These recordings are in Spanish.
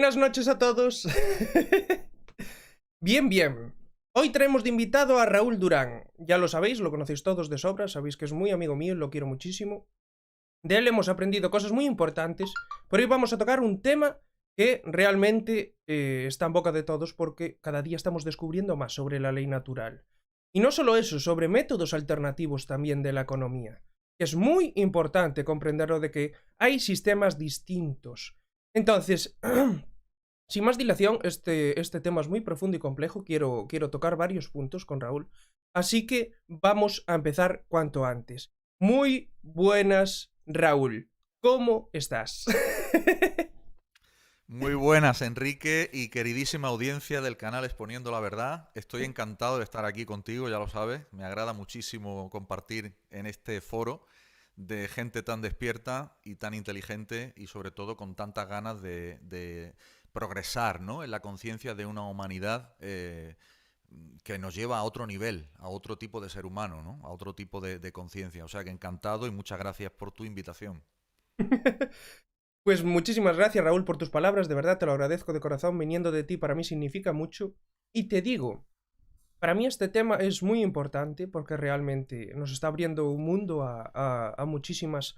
Buenas noches a todos. Bien, bien. Hoy traemos de invitado a Raúl Durán. Ya lo sabéis, lo conocéis todos de sobra, sabéis que es muy amigo mío y lo quiero muchísimo. De él hemos aprendido cosas muy importantes, pero hoy vamos a tocar un tema que realmente está en boca de todos porque cada día estamos descubriendo más sobre la ley natural. Y no solo eso, sobre métodos alternativos también de la economía. Es muy importante comprenderlo de que hay sistemas distintos. Entonces, sin más dilación, este tema es muy profundo y complejo. Quiero tocar varios puntos con Raúl. Así que vamos a empezar cuanto antes. Muy buenas, Raúl. ¿Cómo estás? Muy buenas, Enrique y queridísima audiencia del canal Exponiendo la Verdad. Estoy encantado de estar aquí contigo, ya lo sabes. Me agrada muchísimo compartir en este foro de gente tan despierta y tan inteligente y sobre todo con tantas ganas de progresar, ¿no?, en la conciencia de una humanidad que nos lleva a otro nivel, a otro tipo de ser humano, ¿no?, a otro tipo de conciencia. O sea que encantado y muchas gracias por tu invitación. Pues muchísimas gracias, Raúl, por tus palabras. De verdad te lo agradezco de corazón. Viniendo de ti para mí significa mucho. Y te digo, para mí este tema es muy importante porque realmente nos está abriendo un mundo a muchísimas,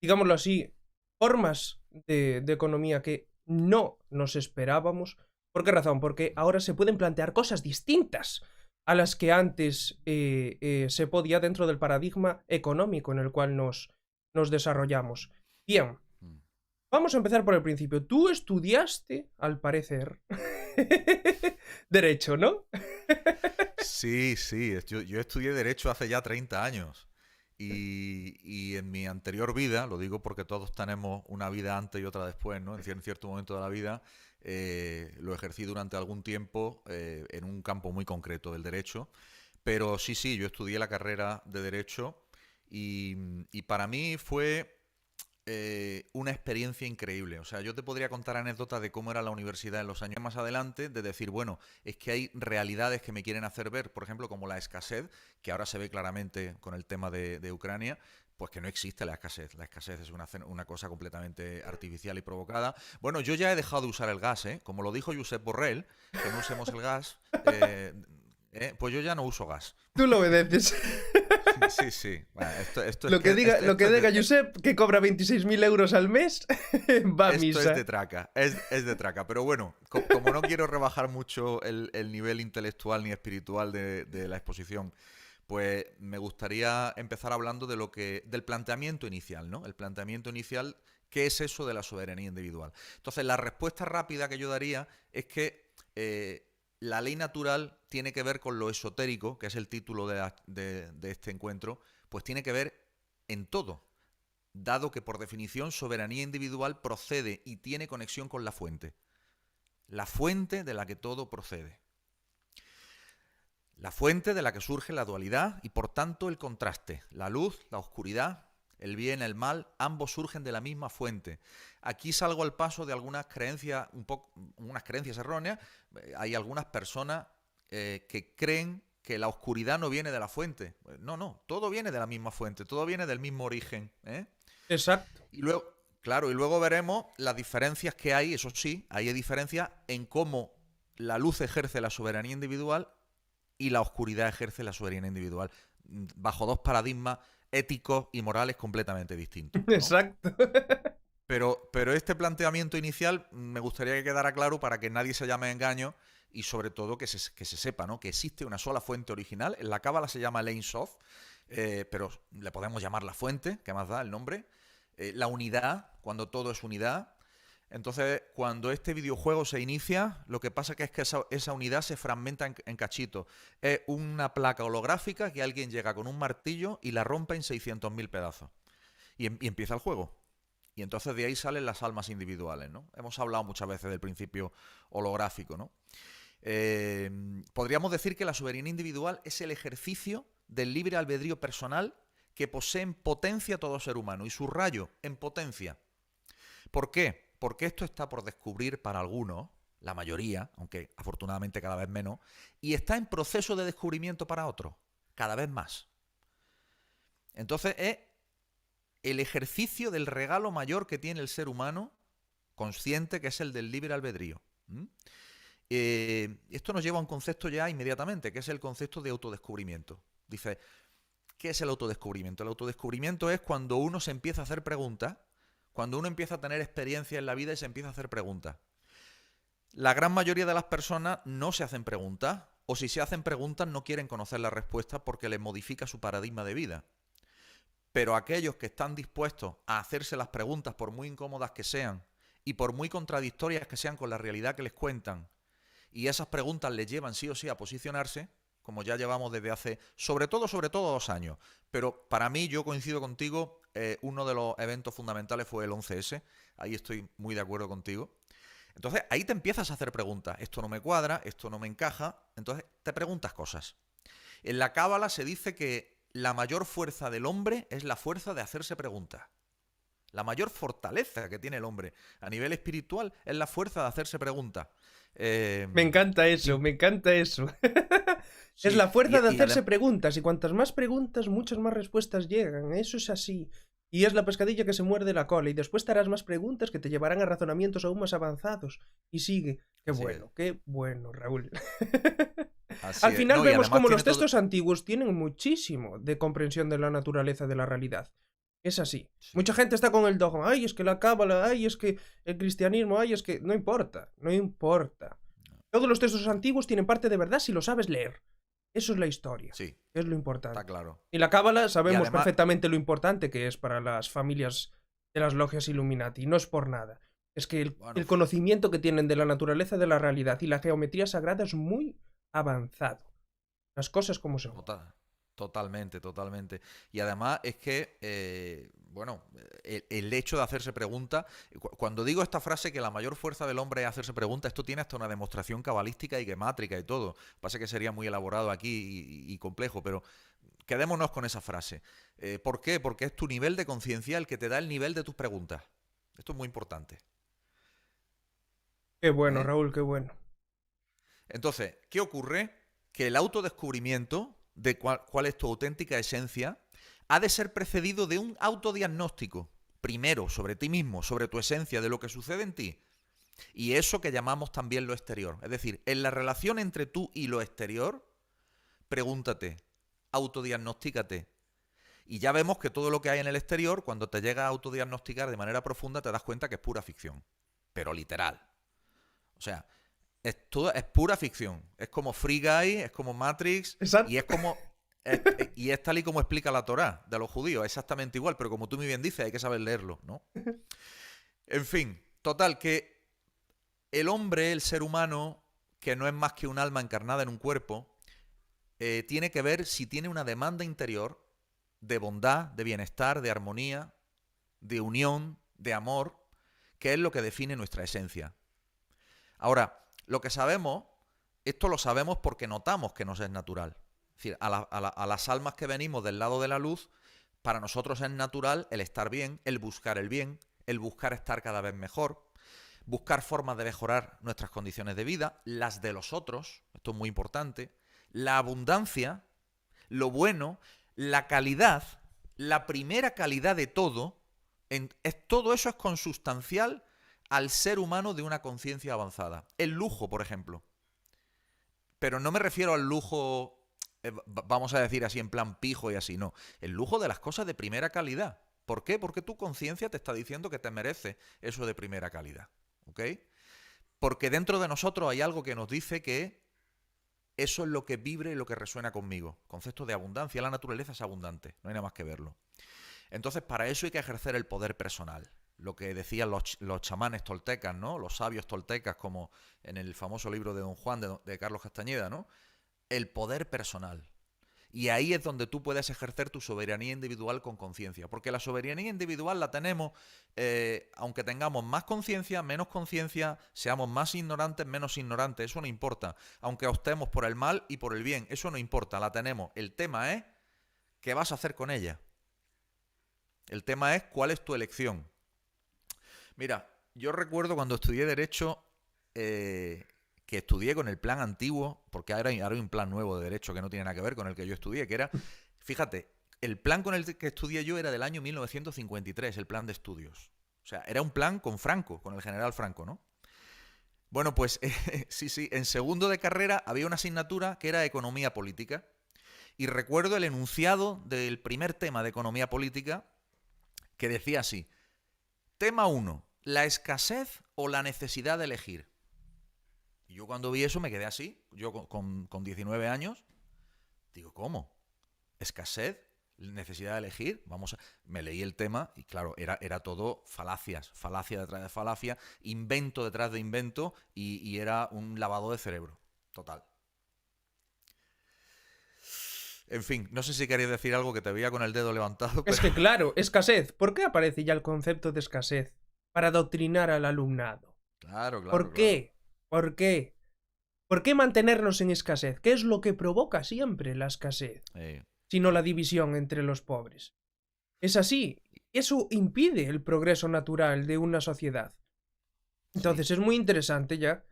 digámoslo así, formas de economía que no nos esperábamos. ¿Por qué razón? Porque ahora se pueden plantear cosas distintas a las que antes se podía dentro del paradigma económico en el cual nos desarrollamos. Bien, Mm. vamos a empezar por el principio. Tú estudiaste, al parecer, derecho, ¿no? Sí, sí, yo estudié Derecho hace ya 30 años y en mi anterior vida, lo digo porque todos tenemos una vida antes y otra después, ¿no? En cierto momento de la vida, lo ejercí durante algún tiempo en un campo muy concreto del derecho, pero sí, sí, yo estudié la carrera de Derecho y para mí fue una experiencia increíble. O sea, yo te podría contar anécdotas de cómo era la universidad en los años más adelante, de decir, bueno, es que hay realidades que me quieren hacer ver, por ejemplo, como la escasez, que ahora se ve claramente con el tema de Ucrania, pues que no existe la escasez. La escasez es una cosa completamente artificial y provocada. Bueno, yo ya he dejado de usar el gas, ¿eh? Como lo dijo Josep Borrell, que no usemos el gas, pues yo ya no uso gas. Tú lo obedeces. Sí, sí. Bueno, esto es Lo que que diga, lo esto que es de, diga Josep, que cobra 26.000 euros al mes, va a esto es misa. de traca, es de traca. Pero bueno, como no quiero rebajar mucho el nivel intelectual ni espiritual de la exposición, pues me gustaría empezar hablando del planteamiento inicial, ¿no? El planteamiento inicial, ¿qué es eso de la soberanía individual? Entonces, la respuesta rápida que yo daría es que la ley natural tiene que ver con lo esotérico, que es el título de este encuentro, pues tiene que ver en todo, dado que por definición soberanía individual procede y tiene conexión con la fuente de la que todo procede, la fuente de la que surge la dualidad y por tanto el contraste, la luz, la oscuridad, el bien, el mal, ambos surgen de la misma fuente. Aquí salgo al paso de algunas creencias, unas creencias erróneas. Hay algunas personas que creen que la oscuridad no viene de la fuente. No, no, todo viene de la misma fuente, todo viene del mismo origen, ¿eh? Exacto. Y luego, claro, y luego veremos las diferencias que hay, eso sí, hay diferencias en cómo la luz ejerce la soberanía individual y la oscuridad ejerce la soberanía individual, bajo dos paradigmas éticos y morales completamente distintos, ¿no? Exacto. Pero este planteamiento inicial me gustaría que quedara claro para que nadie se llame a engaño y sobre todo que se sepa, ¿no?, que existe una sola fuente original. En la cábala se llama el Ein Sof, pero le podemos llamar la fuente, que más da el nombre. La unidad, cuando todo es unidad. Entonces, cuando este videojuego se inicia, lo que pasa es que esa unidad se fragmenta en cachitos. Es una placa holográfica que alguien llega con un martillo y la rompe en 600.000 pedazos. Y empieza el juego. Y entonces de ahí salen las almas individuales, ¿no? Hemos hablado muchas veces del principio holográfico, ¿no? Eh, Podríamos decir que la soberanía individual es el ejercicio del libre albedrío personal que posee en potencia todo ser humano. Y subrayo, en potencia. ¿Por qué? Porque esto está por descubrir para algunos, la mayoría, aunque afortunadamente cada vez menos, y está en proceso de descubrimiento para otros, cada vez más. Entonces es el ejercicio del regalo mayor que tiene el ser humano, consciente, que es el del libre albedrío. Esto nos lleva a un concepto ya inmediatamente, que es el concepto de autodescubrimiento. Dice, ¿qué es el autodescubrimiento? El autodescubrimiento es cuando uno se empieza a hacer preguntas, cuando uno empieza a tener experiencia en la vida y se empieza a hacer preguntas. La gran mayoría de las personas no se hacen preguntas, o si se hacen preguntas no quieren conocer la respuesta porque les modifica su paradigma de vida. Pero aquellos que están dispuestos a hacerse las preguntas, por muy incómodas que sean, y por muy contradictorias que sean con la realidad que les cuentan, y esas preguntas les llevan sí o sí a posicionarse, como ya llevamos desde hace, sobre todo 2 años. Pero para mí, yo coincido contigo, uno de los eventos fundamentales fue el 11S. Ahí estoy muy de acuerdo contigo. Entonces, ahí te empiezas a hacer preguntas. Esto no me cuadra, esto no me encaja. Entonces, te preguntas cosas. En la Cábala se dice que la mayor fuerza del hombre es la fuerza de hacerse preguntas. La mayor fortaleza que tiene el hombre a nivel espiritual es la fuerza de hacerse preguntas. Me encanta eso, me encanta eso. Es Sí, la fuerza de hacerse preguntas, y cuantas más preguntas, muchas más respuestas llegan. Eso es así. Y es la pescadilla que se muerde la cola, y después te harás más preguntas que te llevarán a razonamientos aún más avanzados. Y sigue. Qué bueno, Raúl. Al final no, y vemos además como tiene los textos antiguos tienen muchísimo de comprensión de la naturaleza de la realidad. Es así. Sí. Mucha gente está con el dogma. Ay, es que la cábala, ay, es que el cristianismo, ay, es que... No importa, no importa. Todos los textos antiguos tienen parte de verdad si lo sabes leer. Eso es la historia. Sí, Es lo importante. está claro. Y la cábala sabemos además, perfectamente lo importante que es para las familias de las logias Illuminati. No es por nada. Es que el conocimiento que tienen de la naturaleza de la realidad y la geometría sagrada es muy avanzado. Las cosas como son. Totalmente, totalmente. Y además es que, el hecho de hacerse preguntas, cuando digo esta frase que la mayor fuerza del hombre es hacerse preguntas, esto tiene hasta una demostración cabalística y gemátrica y todo. Pasa que sería muy elaborado aquí y complejo, pero quedémonos con esa frase. ¿Por qué? Porque es tu nivel de conciencia el que te da el nivel de tus preguntas. Esto es muy importante. Qué bueno, Raúl, qué bueno. Entonces, ¿qué ocurre? Que el autodescubrimiento de cuál es tu auténtica esencia ha de ser precedido de un autodiagnóstico. Primero, sobre ti mismo, sobre tu esencia, de lo que sucede en ti. Y eso que llamamos también lo exterior. Es decir, en la relación entre tú y lo exterior, pregúntate, autodiagnostícate. Y ya vemos que todo lo que hay en el exterior, cuando te llegas a autodiagnosticar de manera profunda, te das cuenta que es pura ficción. Pero literal. O sea, es pura ficción. Es como Free Guy, es como Matrix. Exacto. Y es como... y es tal y como explica la Torá de los judíos, exactamente igual, pero como tú muy bien dices, hay que saber leerlo, ¿no? En fin, total, que el hombre, el ser humano, que no es más que un alma encarnada en un cuerpo, tiene que ver si tiene una demanda interior de bondad, de bienestar, de armonía, de unión, de amor, que es lo que define nuestra esencia. Ahora, lo que sabemos, esto lo sabemos porque notamos que nos es natural. Es decir, a las almas que venimos del lado de la luz, para nosotros es natural el estar bien, el buscar estar cada vez mejor, buscar formas de mejorar nuestras condiciones de vida, las de los otros, esto es muy importante, la abundancia, lo bueno, la calidad, la primera calidad de todo, todo eso es consustancial al ser humano de una conciencia avanzada. El lujo, por ejemplo. Pero no me refiero al lujo, vamos a decir así, en plan pijo y así, no. El lujo de las cosas de primera calidad. ¿Por qué? Porque tu conciencia te está diciendo que te merece eso de primera calidad. ¿Ok? Porque dentro de nosotros hay algo que nos dice que eso es lo que vibra y lo que resuena conmigo. Concepto de abundancia. La naturaleza es abundante. No hay nada más que verlo. Entonces, para eso hay que ejercer el poder personal. Lo que decían los chamanes toltecas, ¿no? Los sabios toltecas, como en el famoso libro de Don Juan de Carlos Castañeda, ¿no? El poder personal. Y ahí es donde tú puedes ejercer tu soberanía individual con conciencia. Porque la soberanía individual la tenemos, aunque tengamos más conciencia, menos conciencia, seamos más ignorantes, menos ignorantes, eso no importa. Aunque optemos por el mal y por el bien, eso no importa, la tenemos. El tema es, ¿qué vas a hacer con ella? El tema es, ¿cuál es tu elección? Mira, yo recuerdo cuando estudié Derecho, que estudié con el plan antiguo, porque ahora hay un plan nuevo de Derecho que no tiene nada que ver con el que yo estudié, que era, fíjate, el plan con el que estudié yo era del año 1953, el plan de estudios. O sea, era un plan con Franco, con el general Franco, ¿no? Bueno, pues sí, en segundo de carrera había una asignatura que era economía política. Y recuerdo el enunciado del primer tema de economía política que decía así: tema 1, la escasez o la necesidad de elegir. Y yo cuando vi eso me quedé así, yo con 19 años, digo, ¿cómo? ¿Escasez? ¿Necesidad de elegir? Me leí el tema y claro, era todo falacias, falacia detrás de falacia, invento detrás de invento y era un lavado de cerebro, total. En fin, no sé si queréis decir algo, que te veía con el dedo levantado. Es que claro, escasez. ¿Por qué aparece ya el concepto de escasez? Para adoctrinar al alumnado. Claro, claro, ¿Por qué? ¿Por qué? ¿Por qué mantenernos en escasez? ¿Qué es lo que provoca siempre la escasez? Sino la división entre los pobres. Es así. Eso impide el progreso natural de una sociedad. Entonces es muy interesante ya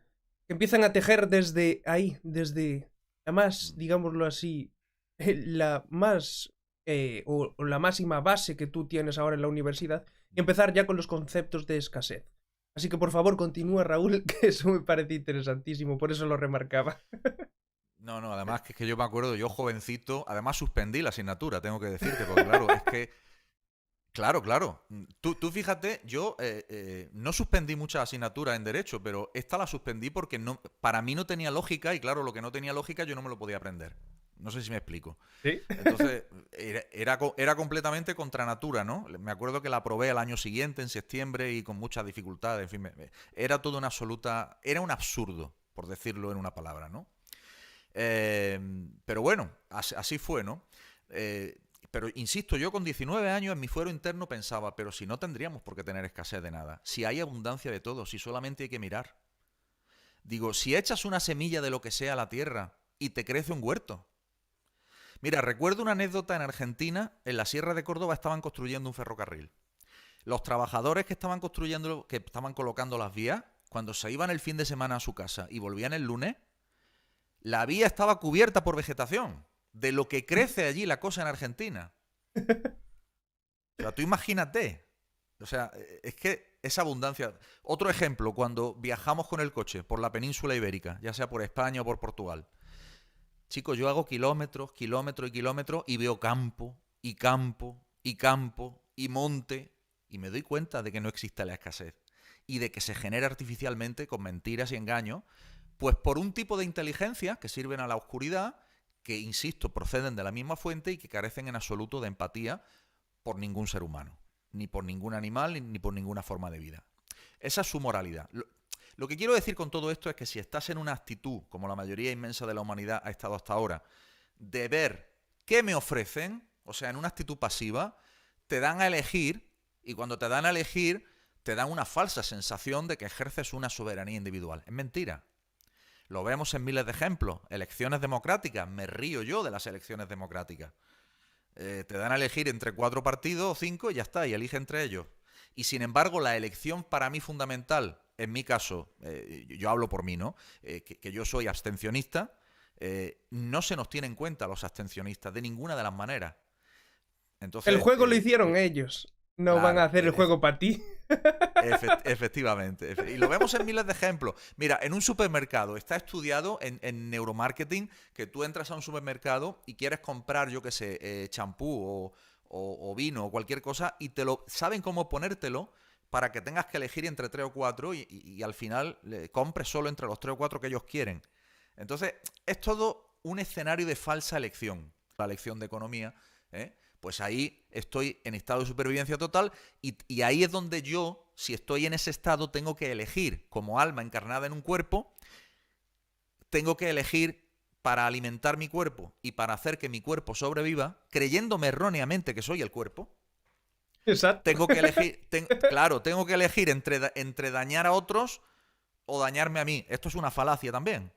que empiezan a tejer desde ahí, desde la más, digámoslo así, la más o la máxima base que tú tienes ahora en la universidad y empezar ya con los conceptos de escasez. Así que por favor continúa, Raúl, que eso me parece interesantísimo, por eso lo remarcaba. No, además que es que yo me acuerdo, yo jovencito, además suspendí la asignatura, tengo que decirte, porque claro, es que Claro. Tú fíjate, yo no suspendí muchas asignaturas en Derecho, pero esta la suspendí porque para mí no tenía lógica y claro, lo que no tenía lógica yo no me lo podía aprender. No sé si me explico. ¿Sí? Entonces, era completamente contra natura, ¿no? Me acuerdo que la aprobé al año siguiente, en septiembre, y con muchas dificultades. En fin, era todo una absoluta... Era un absurdo, por decirlo en una palabra, ¿no? Pero bueno, así fue, ¿no? Pero insisto, yo con 19 años en mi fuero interno pensaba, pero si no tendríamos por qué tener escasez de nada, si hay abundancia de todo, si solamente hay que mirar. Digo, si echas una semilla de lo que sea a la tierra y te crece un huerto. Mira, recuerdo una anécdota en Argentina, en la Sierra de Córdoba estaban construyendo un ferrocarril. Los trabajadores que estaban construyendo, que estaban colocando las vías, cuando se iban el fin de semana a su casa y volvían el lunes, la vía estaba cubierta por vegetación. De lo que crece allí la cosa en Argentina. O sea, tú imagínate. O sea, es que esa abundancia... Otro ejemplo, cuando viajamos con el coche por la península ibérica, ya sea por España o por Portugal. Chicos, yo hago kilómetros y veo campo, y campo, y campo, y monte, y me doy cuenta de que no existe la escasez. Y de que se genera artificialmente con mentiras y engaños, pues por un tipo de inteligencia que sirven a la oscuridad, que, insisto, proceden de la misma fuente y que carecen en absoluto de empatía por ningún ser humano, ni por ningún animal, ni por ninguna forma de vida. Esa es su moralidad. Lo que quiero decir con todo esto es que si estás en una actitud, como la mayoría inmensa de la humanidad ha estado hasta ahora, de ver qué me ofrecen, o sea, en una actitud pasiva, te dan a elegir, y cuando te dan a elegir, te dan una falsa sensación de que ejerces una soberanía individual. Es mentira. Lo vemos en miles de ejemplos. Elecciones democráticas. Me río yo de las elecciones democráticas. Te dan a elegir entre 4 partidos o 5 y ya está, y elige entre ellos. Y sin embargo, la elección para mí fundamental, en mi caso, yo hablo por mí, ¿no? Que yo soy abstencionista, no se nos tiene en cuenta los abstencionistas de ninguna de las maneras. Entonces, el juego lo hicieron ellos. No claro, van a hacer el juego para ti. Efectivamente. Y lo vemos en miles de ejemplos. Mira, en un supermercado está estudiado en neuromarketing que tú entras a un supermercado y quieres comprar, yo qué sé, champú o vino o cualquier cosa y saben cómo ponértelo para que tengas que elegir entre 3 o 4 y al final compres solo entre los 3 o 4 que ellos quieren. Entonces, es todo un escenario de falsa elección. La elección de economía, pues ahí estoy en estado de supervivencia total y ahí es donde yo, si estoy en ese estado, tengo que elegir como alma encarnada en un cuerpo, tengo que elegir para alimentar mi cuerpo y para hacer que mi cuerpo sobreviva, creyéndome erróneamente que soy el cuerpo. Exacto. Tengo que elegir, tengo que elegir entre dañar a otros o dañarme a mí. Esto es una falacia también.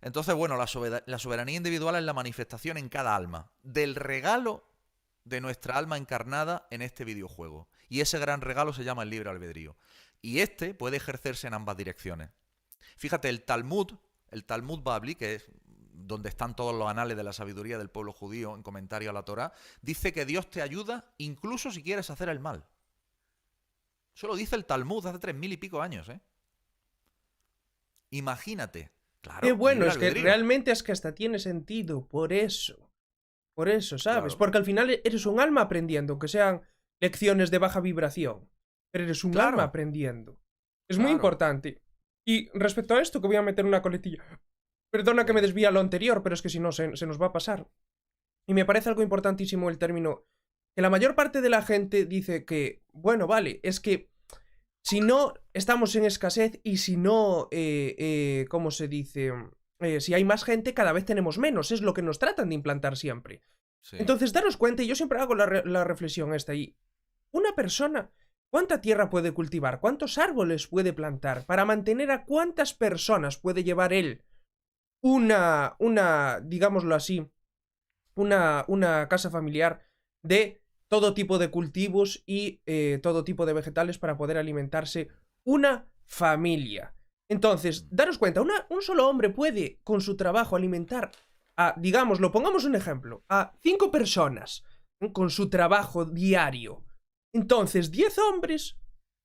Entonces, bueno, la soberanía individual es la manifestación en cada alma del regalo de nuestra alma encarnada en este videojuego. Y ese gran regalo se llama el libre albedrío. Y este puede ejercerse en ambas direcciones. Fíjate, el Talmud Babli, que es donde están todos los anales de la sabiduría del pueblo judío en comentario a la Torá, dice que Dios te ayuda incluso si quieres hacer el mal. Eso lo dice el Talmud hace 3000 y pico años, ¿eh? Imagínate. Qué Claro, bueno, libre es que albedrío. realmente es que hasta tiene sentido, por eso. Por eso, ¿sabes? Claro, Porque al final eres un alma aprendiendo, aunque sean lecciones de baja vibración. Pero eres un alma claro, aprendiendo. Es muy claro. importante. Y respecto a esto, que voy a meter una coletilla. Perdona que me Venga. desvía a lo anterior, pero es que si no se nos va a pasar. Y me parece algo importantísimo el término que la mayor parte de la gente dice que, bueno, vale, es que si no estamos en escasez y si no, ¿cómo se dice? Si hay más gente, cada vez tenemos menos. Es lo que nos tratan de implantar siempre. Sí. Entonces, daros cuenta, y yo siempre hago la reflexión esta, y una persona, ¿cuánta tierra puede cultivar? ¿Cuántos árboles puede plantar? Para mantener a cuántas personas puede llevar él digámoslo así, una casa familiar de todo tipo de cultivos y todo tipo de vegetales para poder alimentarse una familia. Entonces, Mm. daros cuenta, un solo hombre puede con su trabajo alimentar a, digámoslo, pongamos un ejemplo, a 5 personas con su trabajo diario. Entonces, 10 hombres,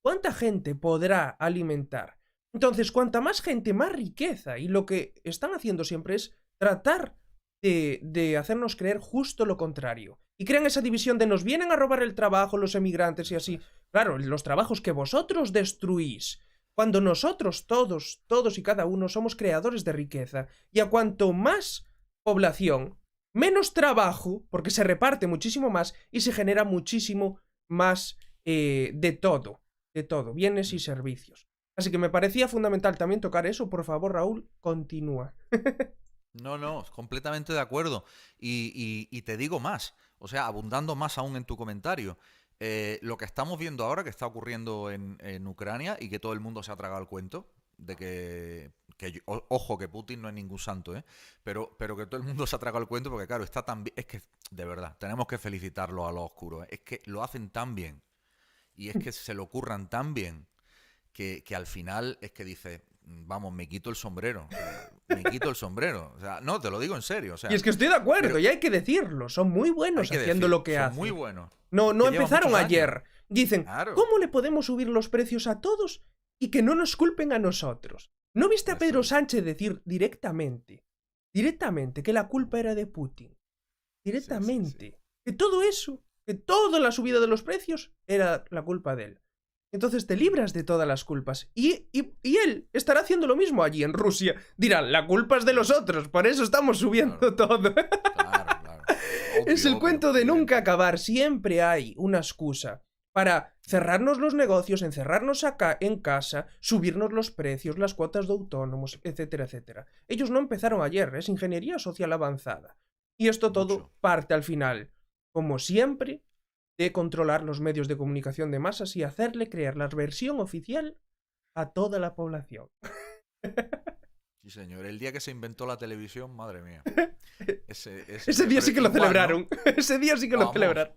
¿cuánta gente podrá alimentar? Entonces, cuanta más gente, más riqueza. Y lo que están haciendo siempre es tratar de hacernos creer justo lo contrario. Y crean esa división de nos vienen a robar el trabajo los emigrantes y Eso así. es. Claro, los trabajos que vosotros destruís. Cuando nosotros todos y cada uno somos creadores de riqueza. Y a cuanto más población, menos trabajo, porque se reparte muchísimo más y se genera muchísimo más de todo, bienes y Mm. servicios. Así que me parecía fundamental también tocar eso. Por favor, Raúl, continúa. No, no, completamente de acuerdo. Y te digo más, o sea, abundando más aún en tu comentario, lo que estamos viendo ahora, que está ocurriendo en Ucrania y que todo el mundo se ha tragado el cuento, de ojo, que Putin no es ningún santo, ¿eh? Pero que todo el mundo se ha tragado el cuento porque, claro, está tan bien, es que, de verdad, tenemos que felicitarlo a los oscuros, ¿eh? Es que lo hacen tan bien y es que se lo curran tan bien que al final es que dice, vamos, me quito el sombrero, o sea, me quito el sombrero, o sea, no, te lo digo en serio, o Y es sea, que estoy de acuerdo, pero y hay que decirlo, son muy hay buenos que haciendo decir, lo que son muy hacen. buenos, No, es no que llevan empezaron muchos años, ayer. Dicen, claro, ¿cómo le podemos subir los precios a todos y que no nos culpen a nosotros? ¿No viste a eso Pedro es, Sánchez decir directamente, que la culpa era de Putin? sí, sí, sí, Directamente. Que todo eso, que toda la subida de los precios era la culpa de él. Entonces te mm, libras de todas las culpas. Y él estará haciendo lo mismo allí en Rusia. Dirán, la culpa es de los claro, otros, por eso estamos claro, subiendo todo. claro, claro, Es obvio, el obvio, cuento de nunca evidente, acabar. Siempre hay una excusa para cerrarnos los negocios, encerrarnos acá en casa, subirnos los precios, las cuotas de autónomos, etcétera, etcétera. Ellos no empezaron ayer, es ingeniería social avanzada. Y esto todo mucho. parte al final, como siempre, de controlar los medios de comunicación de masas y hacerle creer la versión oficial a toda la población. Sí, señor, el día que se inventó la televisión, madre mía, Ese día pero sí que lo igual, ¿no? celebraron. Ese día sí que lo Vamos, celebraron.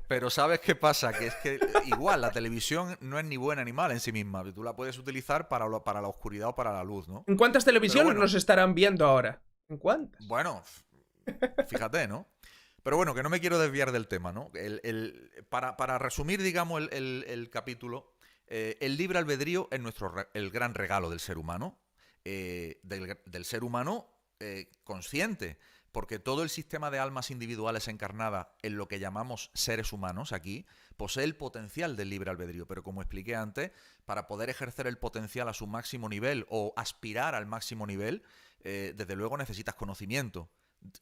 pero ¿sabes qué pasa? Que es que igual la televisión no es ni buena ni mala en sí misma. Tú la puedes utilizar para la oscuridad o para la luz, ¿no? ¿En cuántas Pero televisiones bueno, nos estarán viendo ahora? ¿En cuántas? bueno, fíjate, ¿no? Pero bueno, que no me quiero desviar del tema, ¿no? Para resumir, digamos, el capítulo, el libre albedrío es el gran regalo del ser humano, del ser humano consciente, porque todo el sistema de almas individuales encarnadas en lo que llamamos seres humanos aquí posee el potencial del libre albedrío, pero como expliqué antes, para poder ejercer el potencial a su máximo nivel o aspirar al máximo nivel, desde luego necesitas conocimiento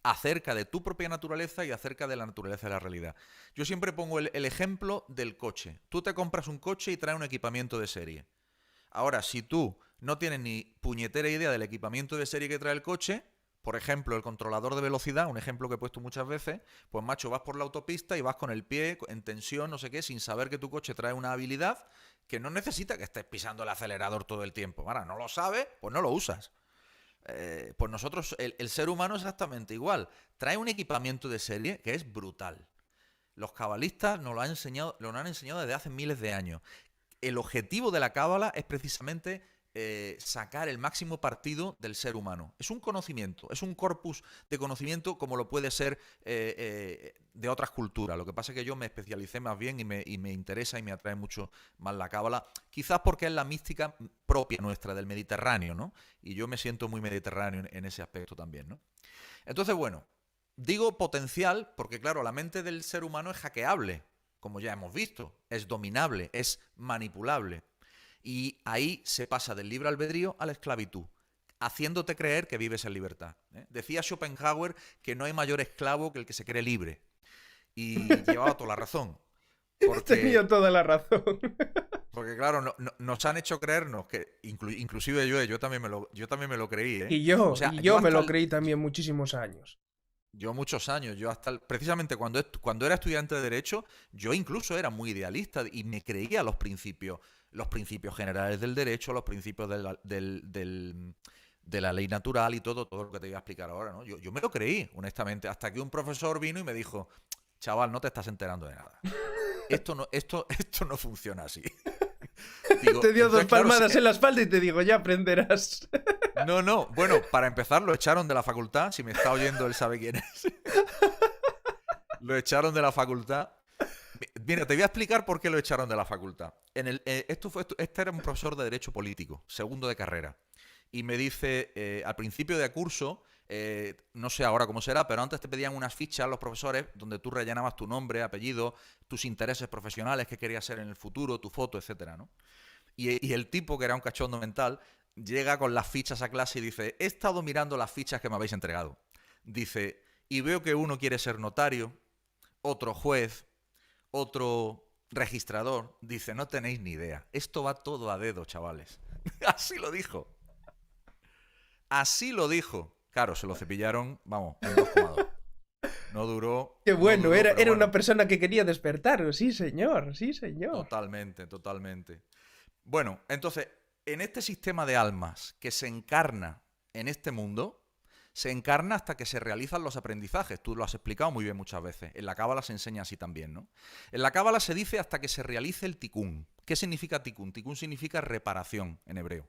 acerca de tu propia naturaleza y acerca de la naturaleza de la realidad. Yo siempre pongo el ejemplo del coche. Tú te compras un coche y trae un equipamiento de serie. Ahora, si tú no tienes ni puñetera idea del equipamiento de serie que trae el coche, por ejemplo, el controlador de velocidad, un ejemplo que he puesto muchas veces, pues macho, vas por la autopista y vas con el pie en tensión, no sé qué, sin saber que tu coche trae una habilidad que no necesita que estés pisando el acelerador todo el tiempo. Ahora, no lo sabes, pues no lo usas. Pues nosotros, el ser humano es exactamente igual. Trae un equipamiento de serie que es brutal. Los cabalistas nos lo han enseñado desde hace miles de años. El objetivo de la cábala es precisamente sacar el máximo partido del ser humano. Es un conocimiento, es un corpus de conocimiento como lo puede ser de otras culturas. Lo que pasa es que yo me especialicé más bien y me interesa y me atrae mucho más la cábala, quizás porque es la mística propia nuestra del Mediterráneo, ¿no? Y yo me siento muy mediterráneo en ese aspecto también, ¿no? Entonces, bueno, digo potencial porque, claro, la mente del ser humano es hackeable, como ya hemos visto, es dominable, es manipulable. Y ahí se pasa del libre albedrío a la esclavitud, haciéndote creer que vives en libertad, ¿eh? Decía Schopenhauer que no hay mayor esclavo que el que se cree libre. Y llevaba toda la razón. Tenía toda la razón. Porque claro, nos han hecho creernos que, inclusive yo también me lo creí, ¿eh? Y yo, O sea, y yo me hasta lo creí también muchísimos años. Yo muchos años, precisamente cuando era estudiante de Derecho, yo incluso era muy idealista y me creía los principios generales del derecho, los principios de la ley natural y todo lo que te voy a explicar ahora, ¿no? Yo me lo creí, honestamente, hasta que un profesor vino y me dijo, chaval, no te estás enterando de nada. Esto no funciona así. Digo, te dio dos claro, palmadas en la espalda y te digo, ya aprenderás. No. Bueno, para empezar lo echaron de la facultad. Si me está oyendo, él sabe quién es. Lo echaron de la facultad. Mira, te voy a explicar por qué lo echaron de la facultad. Este era un profesor de Derecho Político, segundo de carrera. Y me dice, al principio de curso, no sé ahora cómo será, pero antes te pedían unas fichas los profesores donde tú rellenabas tu nombre, apellido, tus intereses profesionales, qué querías ser en el futuro, tu foto, etcétera, ¿no? Y el tipo, que era un cachondo mental, llega con las fichas a clase y dice, he estado mirando las fichas que me habéis entregado. Dice, y veo que uno quiere ser notario, otro juez, otro registrador. Dice, no tenéis ni idea. Esto va todo a dedo, chavales. Así lo dijo. Así lo dijo. Claro, se lo cepillaron, vamos, en 2,2. No duró. Qué bueno, no duró, era bueno. una persona que quería despertar. Sí, señor, sí, señor. Totalmente. Bueno, entonces, en este sistema de almas que se encarna en este mundo, se encarna hasta que se realizan los aprendizajes. Tú lo has explicado muy bien muchas veces. En la cábala se enseña así también, ¿no? En la cábala se dice hasta que se realice el tikún. ¿Qué significa tikún? Tikún significa reparación en hebreo.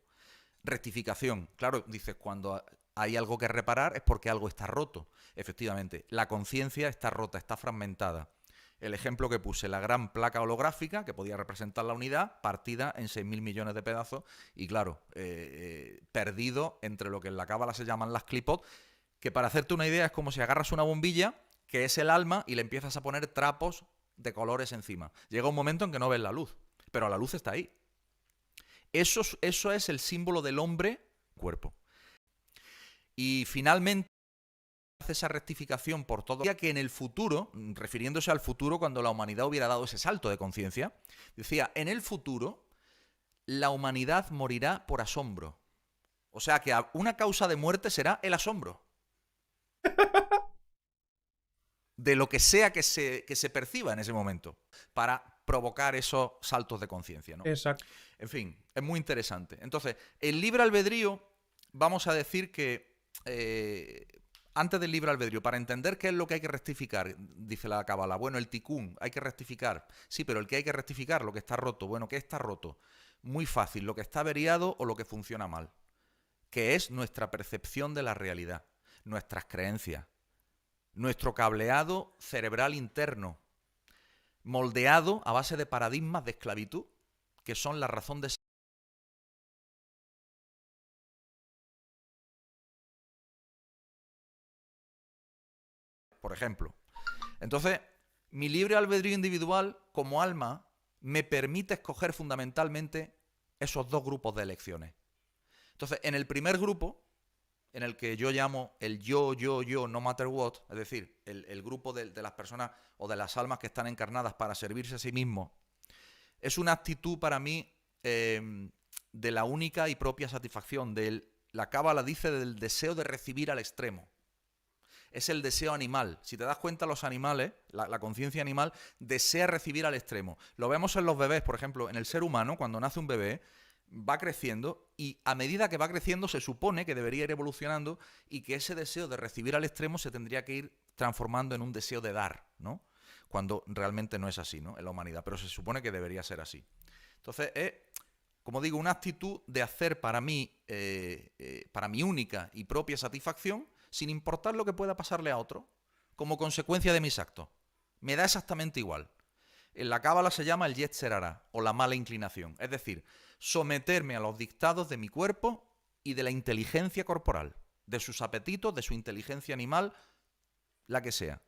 Rectificación. Claro, dices, cuando hay algo que reparar es porque algo está roto. Efectivamente, la conciencia está rota, está fragmentada. El ejemplo que puse, la gran placa holográfica, que podía representar la unidad, partida en 6.000 millones de pedazos y, claro, perdido entre lo que en la cábala se llaman las clipot, que para hacerte una idea es como si agarras una bombilla, que es el alma, y le empiezas a poner trapos de colores encima. Llega un momento en que no ves la luz, pero la luz está ahí. Eso es el símbolo del hombre cuerpo. Y finalmente hace esa rectificación por todo, que en el futuro, refiriéndose al futuro cuando la humanidad hubiera dado ese salto de conciencia, decía, en el futuro la humanidad morirá por asombro. O sea que una causa de muerte será el asombro. De lo que sea que se perciba en ese momento, para provocar esos saltos de conciencia, ¿no? Exacto. En fin, es muy interesante. Entonces, el libre albedrío, vamos a decir que antes del libre albedrío, para entender qué es lo que hay que rectificar, dice la cábala, bueno, el tikún, hay que rectificar. Sí, pero el que hay que rectificar, lo que está roto. Bueno, ¿qué está roto? Muy fácil, lo que está averiado o lo que funciona mal, que es nuestra percepción de la realidad, nuestras creencias, nuestro cableado cerebral interno, moldeado a base de paradigmas de esclavitud, que son la razón de ser. Por ejemplo. Entonces, mi libre albedrío individual como alma me permite escoger fundamentalmente esos dos grupos de elecciones. Entonces, en el primer grupo, en el que yo llamo el yo, no matter what, es decir, el grupo de las personas o de las almas que están encarnadas para servirse a sí mismos, es una actitud para mí de la única y propia satisfacción. La cábala dice del deseo de recibir al extremo. Es el deseo animal. Si te das cuenta, los animales, la conciencia animal, desea recibir al extremo. Lo vemos en los bebés, por ejemplo, en el ser humano, cuando nace un bebé, va creciendo y a medida que va creciendo se supone que debería ir evolucionando y que ese deseo de recibir al extremo se tendría que ir transformando en un deseo de dar, ¿no? Cuando realmente no es así, ¿no? En la humanidad, pero se supone que debería ser así. Entonces, como digo, una actitud de hacer para mí, para mi única y propia satisfacción, sin importar lo que pueda pasarle a otro, como consecuencia de mis actos. Me da exactamente igual. En la cábala se llama el Yetzer Hará, o la mala inclinación. Es decir, someterme a los dictados de mi cuerpo y de la inteligencia corporal, de sus apetitos, de su inteligencia animal, la que sea.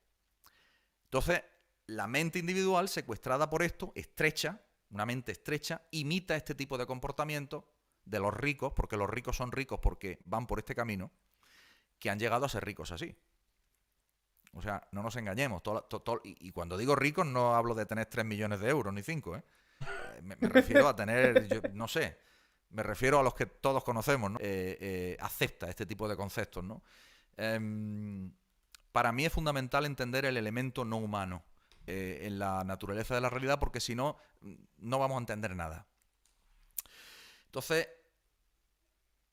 Entonces, la mente individual, secuestrada por esto, estrecha, una mente estrecha, imita este tipo de comportamiento de los ricos, porque los ricos son ricos porque van por este camino, que han llegado a ser ricos así. O sea, no nos engañemos. Y cuando digo ricos no hablo de tener 3 millones de euros ni 5, ¿eh? Me refiero a tener, no sé, me refiero a los que todos conocemos, ¿no? Acepta este tipo de conceptos, ¿no? Para mí es fundamental entender el elemento no humano en la naturaleza de la realidad, porque si no, no vamos a entender nada. Entonces,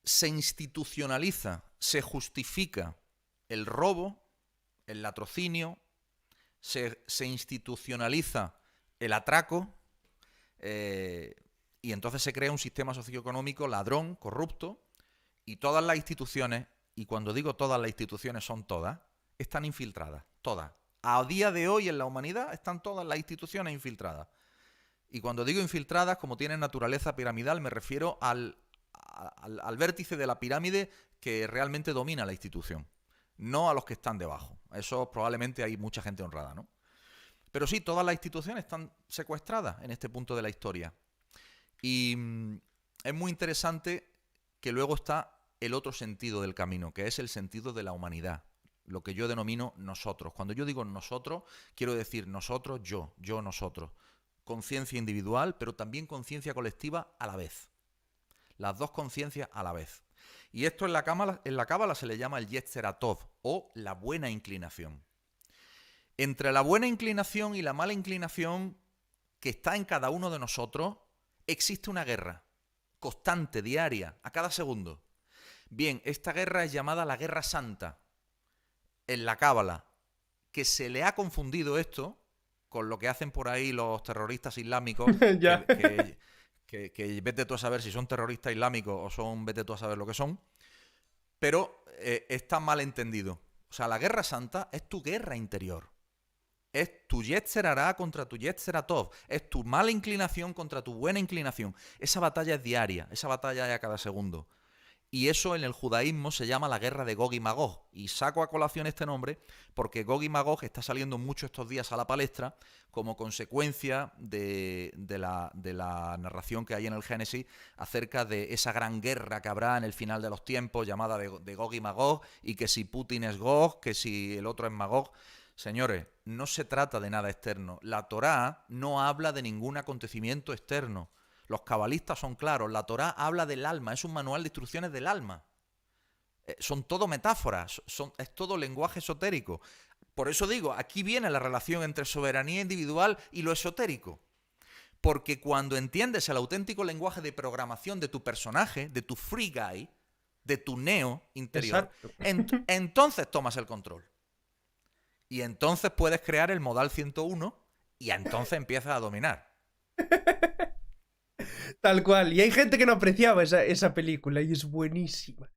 se institucionaliza, se justifica el robo, el latrocinio, se institucionaliza el atraco, y entonces se crea un sistema socioeconómico ladrón, corrupto, y todas las instituciones, y cuando digo todas las instituciones son todas, están infiltradas, todas. A día de hoy en la humanidad están todas las instituciones infiltradas. Y cuando digo infiltradas, como tienen naturaleza piramidal, me refiero al vértice de la pirámide que realmente domina la institución, no a los que están debajo. Eso probablemente hay mucha gente honrada, ¿no? Pero sí, todas las instituciones están secuestradas en este punto de la historia. Y es muy interesante que luego está el otro sentido del camino, que es el sentido de la humanidad, lo que yo denomino nosotros. Cuando yo digo nosotros, quiero decir nosotros, yo, nosotros. Conciencia individual, pero también conciencia colectiva a la vez. Las dos conciencias a la vez. Y esto en la cábala se le llama el Yetzer Hatov, o la buena inclinación. Entre la buena inclinación y la mala inclinación que está en cada uno de nosotros, existe una guerra constante, diaria, a cada segundo. Bien, esta guerra es llamada la Guerra Santa en la cábala, que se le ha confundido esto con lo que hacen por ahí los terroristas islámicos, que vete tú a saber si son terroristas islámicos o son vete tú a saber lo que son, pero está mal entendido. O sea, la Guerra Santa es tu guerra interior. Es tu Yetzer Hará contra tu Yetzer Hatov. Es tu mala inclinación contra tu buena inclinación. Esa batalla es diaria, esa batalla es a cada segundo. Y eso en el judaísmo se llama la guerra de Gog y Magog. Y saco a colación este nombre porque Gog y Magog está saliendo mucho estos días a la palestra como consecuencia de la narración que hay en el Génesis acerca de esa gran guerra que habrá en el final de los tiempos llamada de Gog y Magog, y que si Putin es Gog, que si el otro es Magog. Señores, no se trata de nada externo. La Torá no habla de ningún acontecimiento externo. Los cabalistas son claros. La Torá habla del alma, es un manual de instrucciones del alma. Son todo metáforas, es todo lenguaje esotérico. Por eso digo, aquí viene la relación entre soberanía individual y lo esotérico. Porque cuando entiendes el auténtico lenguaje de programación de tu personaje, de tu free guy, de tu neo interior, entonces tomas el control. Y entonces puedes crear el modal 101 y entonces empiezas a dominar. Tal cual. Y hay gente que no apreciaba esa película y es buenísima.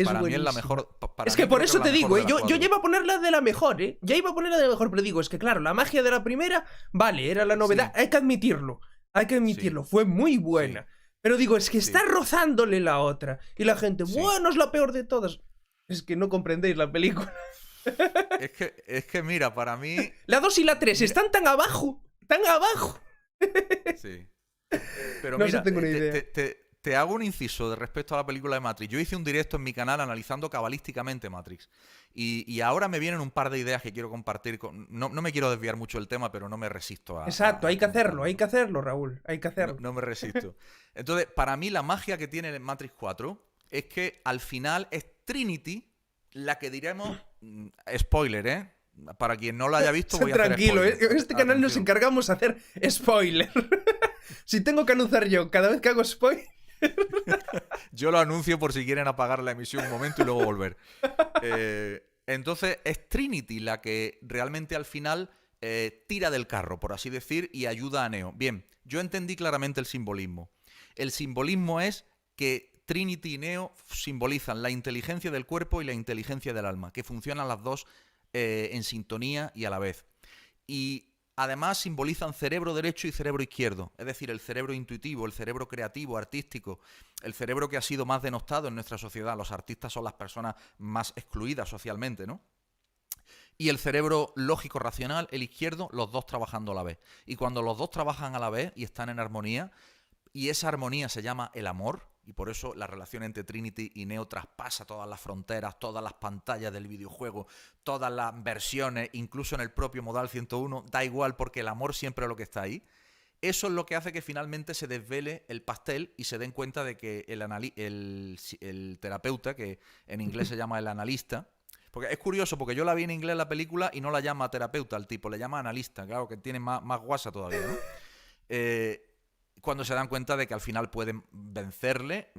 Para mí es la mejor. Es que por eso te digo, yo ya iba a ponerla de la mejor, ¿eh? Ya iba a ponerla de la mejor, pero digo, es que claro, la magia de la primera, vale, era la novedad, sí. Hay que admitirlo, sí. Fue muy buena. Sí. Pero digo, es que está rozándole la otra. Y la gente, bueno, es la peor de todas. Es que no comprendéis la película. Es que mira, para mí... La 2 y la 3 están tan abajo, tan abajo. Sí. Pero no mira, tengo ni idea. Te hago un inciso de respecto a la película de Matrix. Yo hice un directo en mi canal analizando cabalísticamente Matrix. Y ahora me vienen un par de ideas que quiero compartir. No me quiero desviar mucho del tema, pero no me resisto a... Exacto, hay que hacerlo, Raúl. Hay que hacerlo. No me resisto. Entonces, para mí la magia que tiene Matrix 4 es que al final es Trinity la que diremos... Spoiler, ¿eh? Para quien no lo haya visto, voy a hacer spoiler. Tranquilo, este canal nos encargamos de hacer spoiler. Si tengo que anunciar yo cada vez que hago spoiler... Yo lo anuncio por si quieren apagar la emisión un momento y luego volver. Entonces es Trinity la que realmente al final tira del carro, por así decir, y ayuda a Neo. Bien, yo entendí claramente el simbolismo. El simbolismo es que Trinity y Neo simbolizan la inteligencia del cuerpo y la inteligencia del alma, que funcionan las dos en sintonía y a la vez. Y además simbolizan cerebro derecho y cerebro izquierdo, es decir, el cerebro intuitivo, el cerebro creativo, artístico, el cerebro que ha sido más denostado en nuestra sociedad. Los artistas son las personas más excluidas socialmente, ¿no? Y el cerebro lógico racional, el izquierdo, los dos trabajando a la vez. Y cuando los dos trabajan a la vez y están en armonía, y esa armonía se llama el amor, y por eso la relación entre Trinity y Neo traspasa todas las fronteras, todas las pantallas del videojuego, todas las versiones, incluso en el propio Modal 101, da igual porque el amor siempre es lo que está ahí. Eso es lo que hace que finalmente se desvele el pastel y se den cuenta de que el terapeuta, que en inglés se llama el analista, porque es curioso, porque yo la vi en inglés la película y no la llama terapeuta al tipo, le llama analista, claro, que tiene más guasa todavía, ¿no? Cuando se dan cuenta de que al final pueden vencerle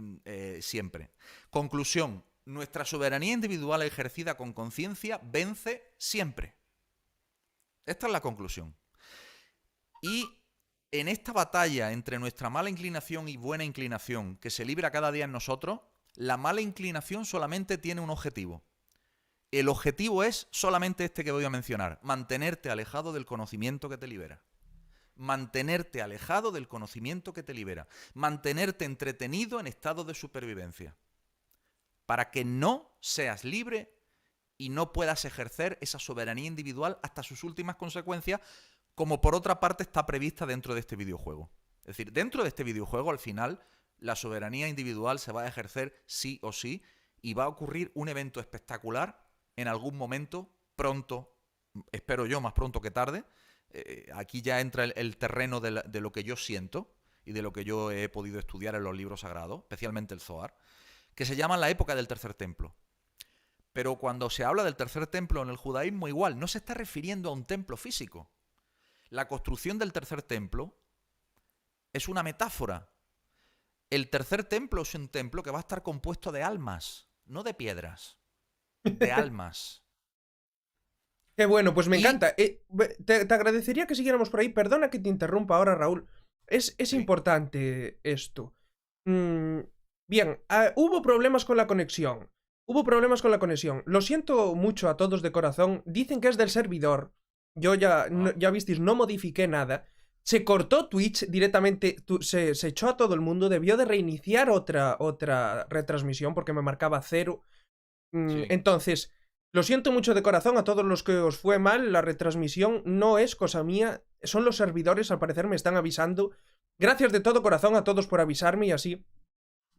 siempre. Conclusión, nuestra soberanía individual ejercida con conciencia vence siempre. Esta es la conclusión. Y en esta batalla entre nuestra mala inclinación y buena inclinación que se libra cada día en nosotros, la mala inclinación solamente tiene un objetivo. El objetivo es solamente este que voy a mencionar: mantenerte alejado del conocimiento que te libera. Mantenerte alejado del conocimiento que te libera. Mantenerte entretenido en estado de supervivencia. Para que no seas libre y no puedas ejercer esa soberanía individual hasta sus últimas consecuencias, como por otra parte está prevista dentro de este videojuego. Es decir, dentro de este videojuego, al final, la soberanía individual se va a ejercer sí o sí, y va a ocurrir un evento espectacular en algún momento, pronto, espero yo, más pronto que tarde. Aquí ya entra el terreno de lo que yo siento y de lo que yo he podido estudiar en los libros sagrados, especialmente el Zohar, que se llama la época del Tercer Templo. Pero cuando se habla del Tercer Templo en el judaísmo, igual, no se está refiriendo a un templo físico. La construcción del Tercer Templo es una metáfora. El Tercer Templo es un templo que va a estar compuesto de almas, no de piedras, de almas. Qué bueno, pues me encanta. Te agradecería que siguiéramos por ahí. Perdona que te interrumpa ahora, Raúl. Es Sí. importante esto. Bien, hubo problemas con la conexión. Hubo problemas con la conexión. Lo siento mucho a todos de corazón. Dicen que es del servidor. Yo ya, ya visteis, no modifiqué nada. Se cortó Twitch directamente, se echó a todo el mundo. Debió de reiniciar otra retransmisión porque me marcaba 0. Sí. Entonces, lo siento mucho de corazón a todos los que os fue mal. La retransmisión no es cosa mía. Son los servidores, al parecer me están avisando. Gracias de todo corazón a todos por avisarme y así.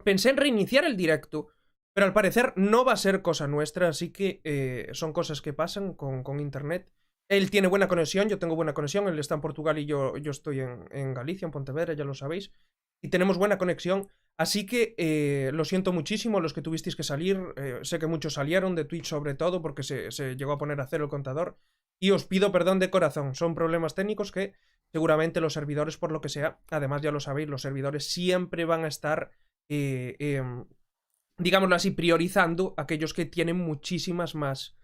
Pensé en reiniciar el directo, pero al parecer no va a ser cosa nuestra, así que son cosas que pasan con internet. Él tiene buena conexión, yo tengo buena conexión, él está en Portugal y yo estoy en Galicia, en Pontevedra, ya lo sabéis. Y tenemos buena conexión, así que lo siento muchísimo los que tuvisteis que salir. Sé que muchos salieron de Twitch sobre todo porque se llegó a poner a 0 el contador. Y os pido perdón de corazón, son problemas técnicos que seguramente los servidores, por lo que sea, además ya lo sabéis, los servidores siempre van a estar, digámoslo así, priorizando a aquellos que tienen muchísimas más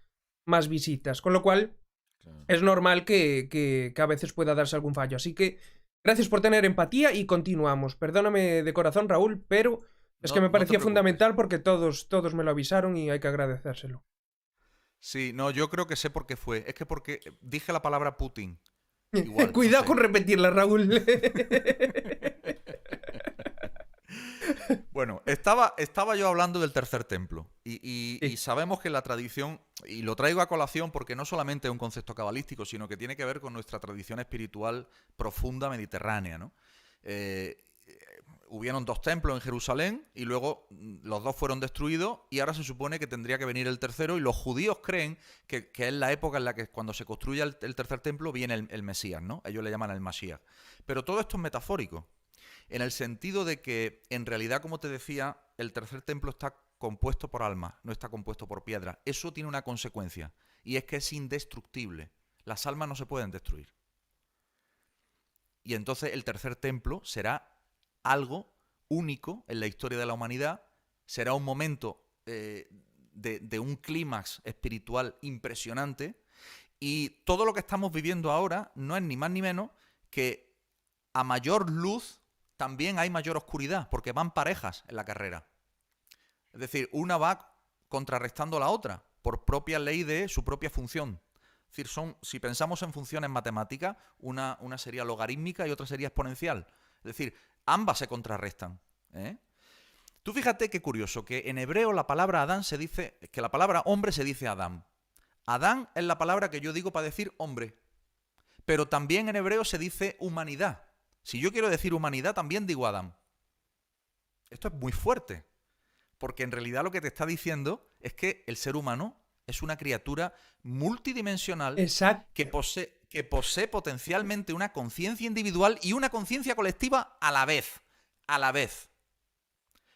visitas. Con lo cual, claro, es normal que a veces pueda darse algún fallo. Así que gracias por tener empatía y continuamos. Perdóname de corazón, Raúl, pero es que me parecía fundamental porque todos me lo avisaron y hay que agradecérselo. Sí, no, yo creo que sé por qué fue. Es que porque dije la palabra Putin. Igual, cuidado con repetirla, Raúl. Bueno, estaba yo hablando del Tercer Templo y sabemos que la tradición, y lo traigo a colación porque no solamente es un concepto cabalístico, sino que tiene que ver con nuestra tradición espiritual profunda mediterránea, ¿no? Hubieron 2 templos en Jerusalén y luego los 2 fueron destruidos y ahora se supone que tendría que venir el tercero, y los judíos creen que es la época en la que cuando se construya el tercer templo viene el Mesías, ¿no? Ellos le llaman el Mashiach. Pero todo esto es metafórico, en el sentido de que, en realidad, como te decía, el tercer templo está compuesto por almas, no está compuesto por piedras. Eso tiene una consecuencia, y es que es indestructible. Las almas no se pueden destruir. Y entonces el tercer templo será algo único en la historia de la humanidad, será un momento de un clímax espiritual impresionante, y todo lo que estamos viviendo ahora no es ni más ni menos que, a mayor luz, también hay mayor oscuridad, porque van parejas en la carrera. Es decir, una va contrarrestando a la otra, por propia ley de su propia función. Es decir, si pensamos en funciones matemáticas, una sería logarítmica y otra sería exponencial. Es decir, ambas se contrarrestan, ¿eh? Tú fíjate qué curioso, que en hebreo la palabra Adán se dice, que la palabra hombre se dice Adán. Adán es la palabra que yo digo para decir hombre. Pero también en hebreo se dice humanidad. Si yo quiero decir humanidad, también digo Adán. Esto es muy fuerte, porque en realidad lo que te está diciendo es que el ser humano es una criatura multidimensional que posee potencialmente una conciencia individual y una conciencia colectiva a la vez. A la vez.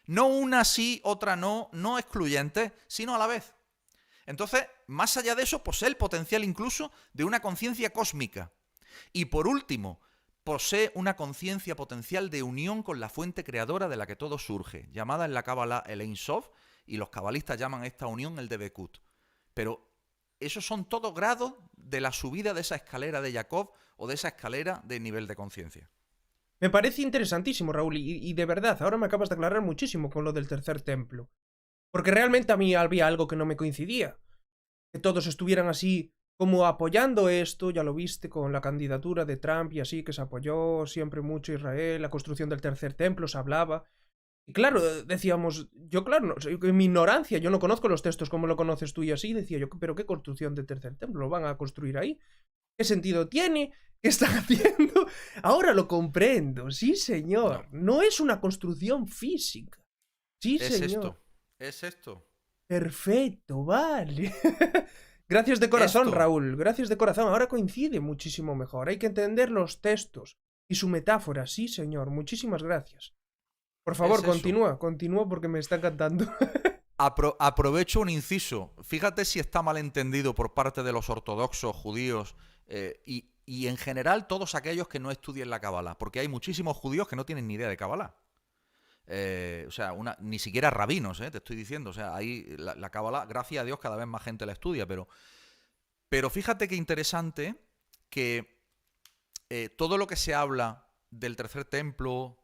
No una sí, otra no, no excluyente, sino a la vez. Entonces, más allá de eso, posee el potencial incluso de una conciencia cósmica. Y por último, posee una conciencia potencial de unión con la fuente creadora de la que todo surge, llamada en la Cábala el Ein Sof, y los cabalistas llaman a esta unión el Debekut. Pero esos son todos grados de la subida de esa escalera de Jacob o de esa escalera de nivel de conciencia. Me parece interesantísimo, Raúl, y de verdad, ahora me acabas de aclarar muchísimo con lo del tercer templo. Porque realmente a mí había algo que no me coincidía. Que todos estuvieran así como apoyando esto, ya lo viste con la candidatura de Trump y así, que se apoyó siempre mucho Israel, la construcción del tercer templo, se hablaba. Y claro, decíamos, yo claro, en mi ignorancia, yo no conozco los textos como lo conoces tú y así, decía yo, pero ¿qué construcción de tercer templo? ¿Lo van a construir ahí? ¿Qué sentido tiene? ¿Qué están haciendo? Ahora lo comprendo, sí señor. No es una construcción física. Sí señor. Es esto. Perfecto, vale. Gracias de corazón, Esto. Raúl. Gracias de corazón. Ahora coincide muchísimo mejor. Hay que entender los textos y su metáfora. Sí, señor. Muchísimas gracias. Por favor, continúa porque me está encantando. Aprovecho un inciso. Fíjate si está mal entendido por parte de los ortodoxos, judíos y en general todos aquellos que no estudien la Cábala, porque hay muchísimos judíos que no tienen ni idea de Cábala. O sea, ni siquiera rabinos, te estoy diciendo. O sea, ahí la Cábala, gracias a Dios, cada vez más gente la estudia, pero fíjate qué interesante que todo lo que se habla del tercer templo,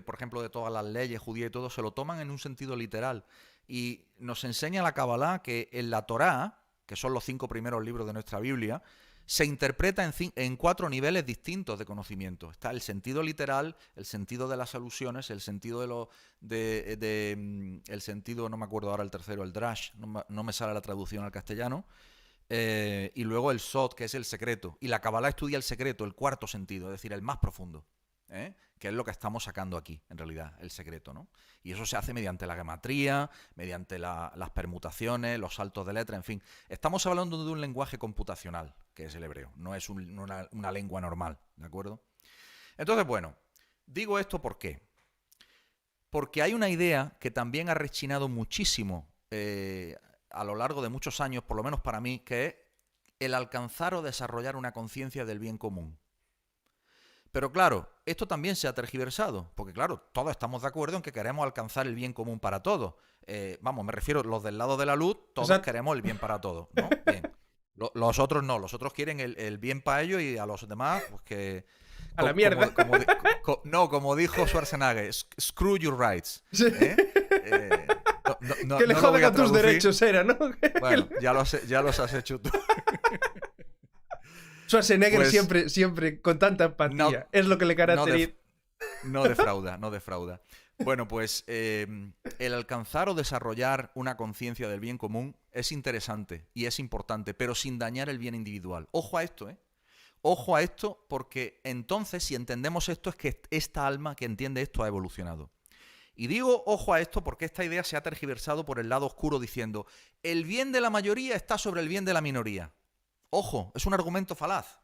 por ejemplo, de todas las leyes judías y todo, se lo toman en un sentido literal. Y nos enseña la Cábala que en la Torá, que son los 5 primeros libros de nuestra Biblia, se interpreta en 4 niveles distintos de conocimiento. Está el sentido literal, el sentido de las alusiones, el sentido el sentido, no me acuerdo ahora el tercero, el drash, no me sale la traducción al castellano, y luego el sod, que es el secreto. Y la Cábala estudia el secreto, el cuarto sentido, es decir, el más profundo, que es lo que estamos sacando aquí, en realidad, el secreto, ¿no? Y eso se hace mediante la gematría, mediante las permutaciones, los saltos de letra, en fin. Estamos hablando de un lenguaje computacional, que es el hebreo, no es una lengua normal, ¿de acuerdo? Entonces, bueno, digo esto ¿por qué? Porque hay una idea que también ha rechinado muchísimo a lo largo de muchos años, por lo menos para mí, que es el alcanzar o desarrollar una conciencia del bien común. Pero claro, esto también se ha tergiversado, porque claro, todos estamos de acuerdo en que queremos alcanzar el bien común para todos. Vamos, me refiero, los del lado de la luz, todos queremos el bien para todos, ¿no? Bien. Los otros no, los otros quieren el bien para ellos y a los demás, pues que... A la mierda. Como dijo Schwarzenegger, screw your rights. Sí. Que le joden a tus derechos, era, ¿no? Bueno, ya los has hecho tú. Schwarzenegger pues, siempre con tanta empatía. No, es lo que le caracteriza. No defrauda. Bueno, pues el alcanzar o desarrollar una conciencia del bien común es interesante y es importante, pero sin dañar el bien individual. Ojo a esto, ¿eh? Ojo a esto, porque entonces, si entendemos esto, es que esta alma que entiende esto ha evolucionado. Y digo ojo a esto porque esta idea se ha tergiversado por el lado oscuro diciendo el bien de la mayoría está sobre el bien de la minoría. Ojo, es un argumento falaz.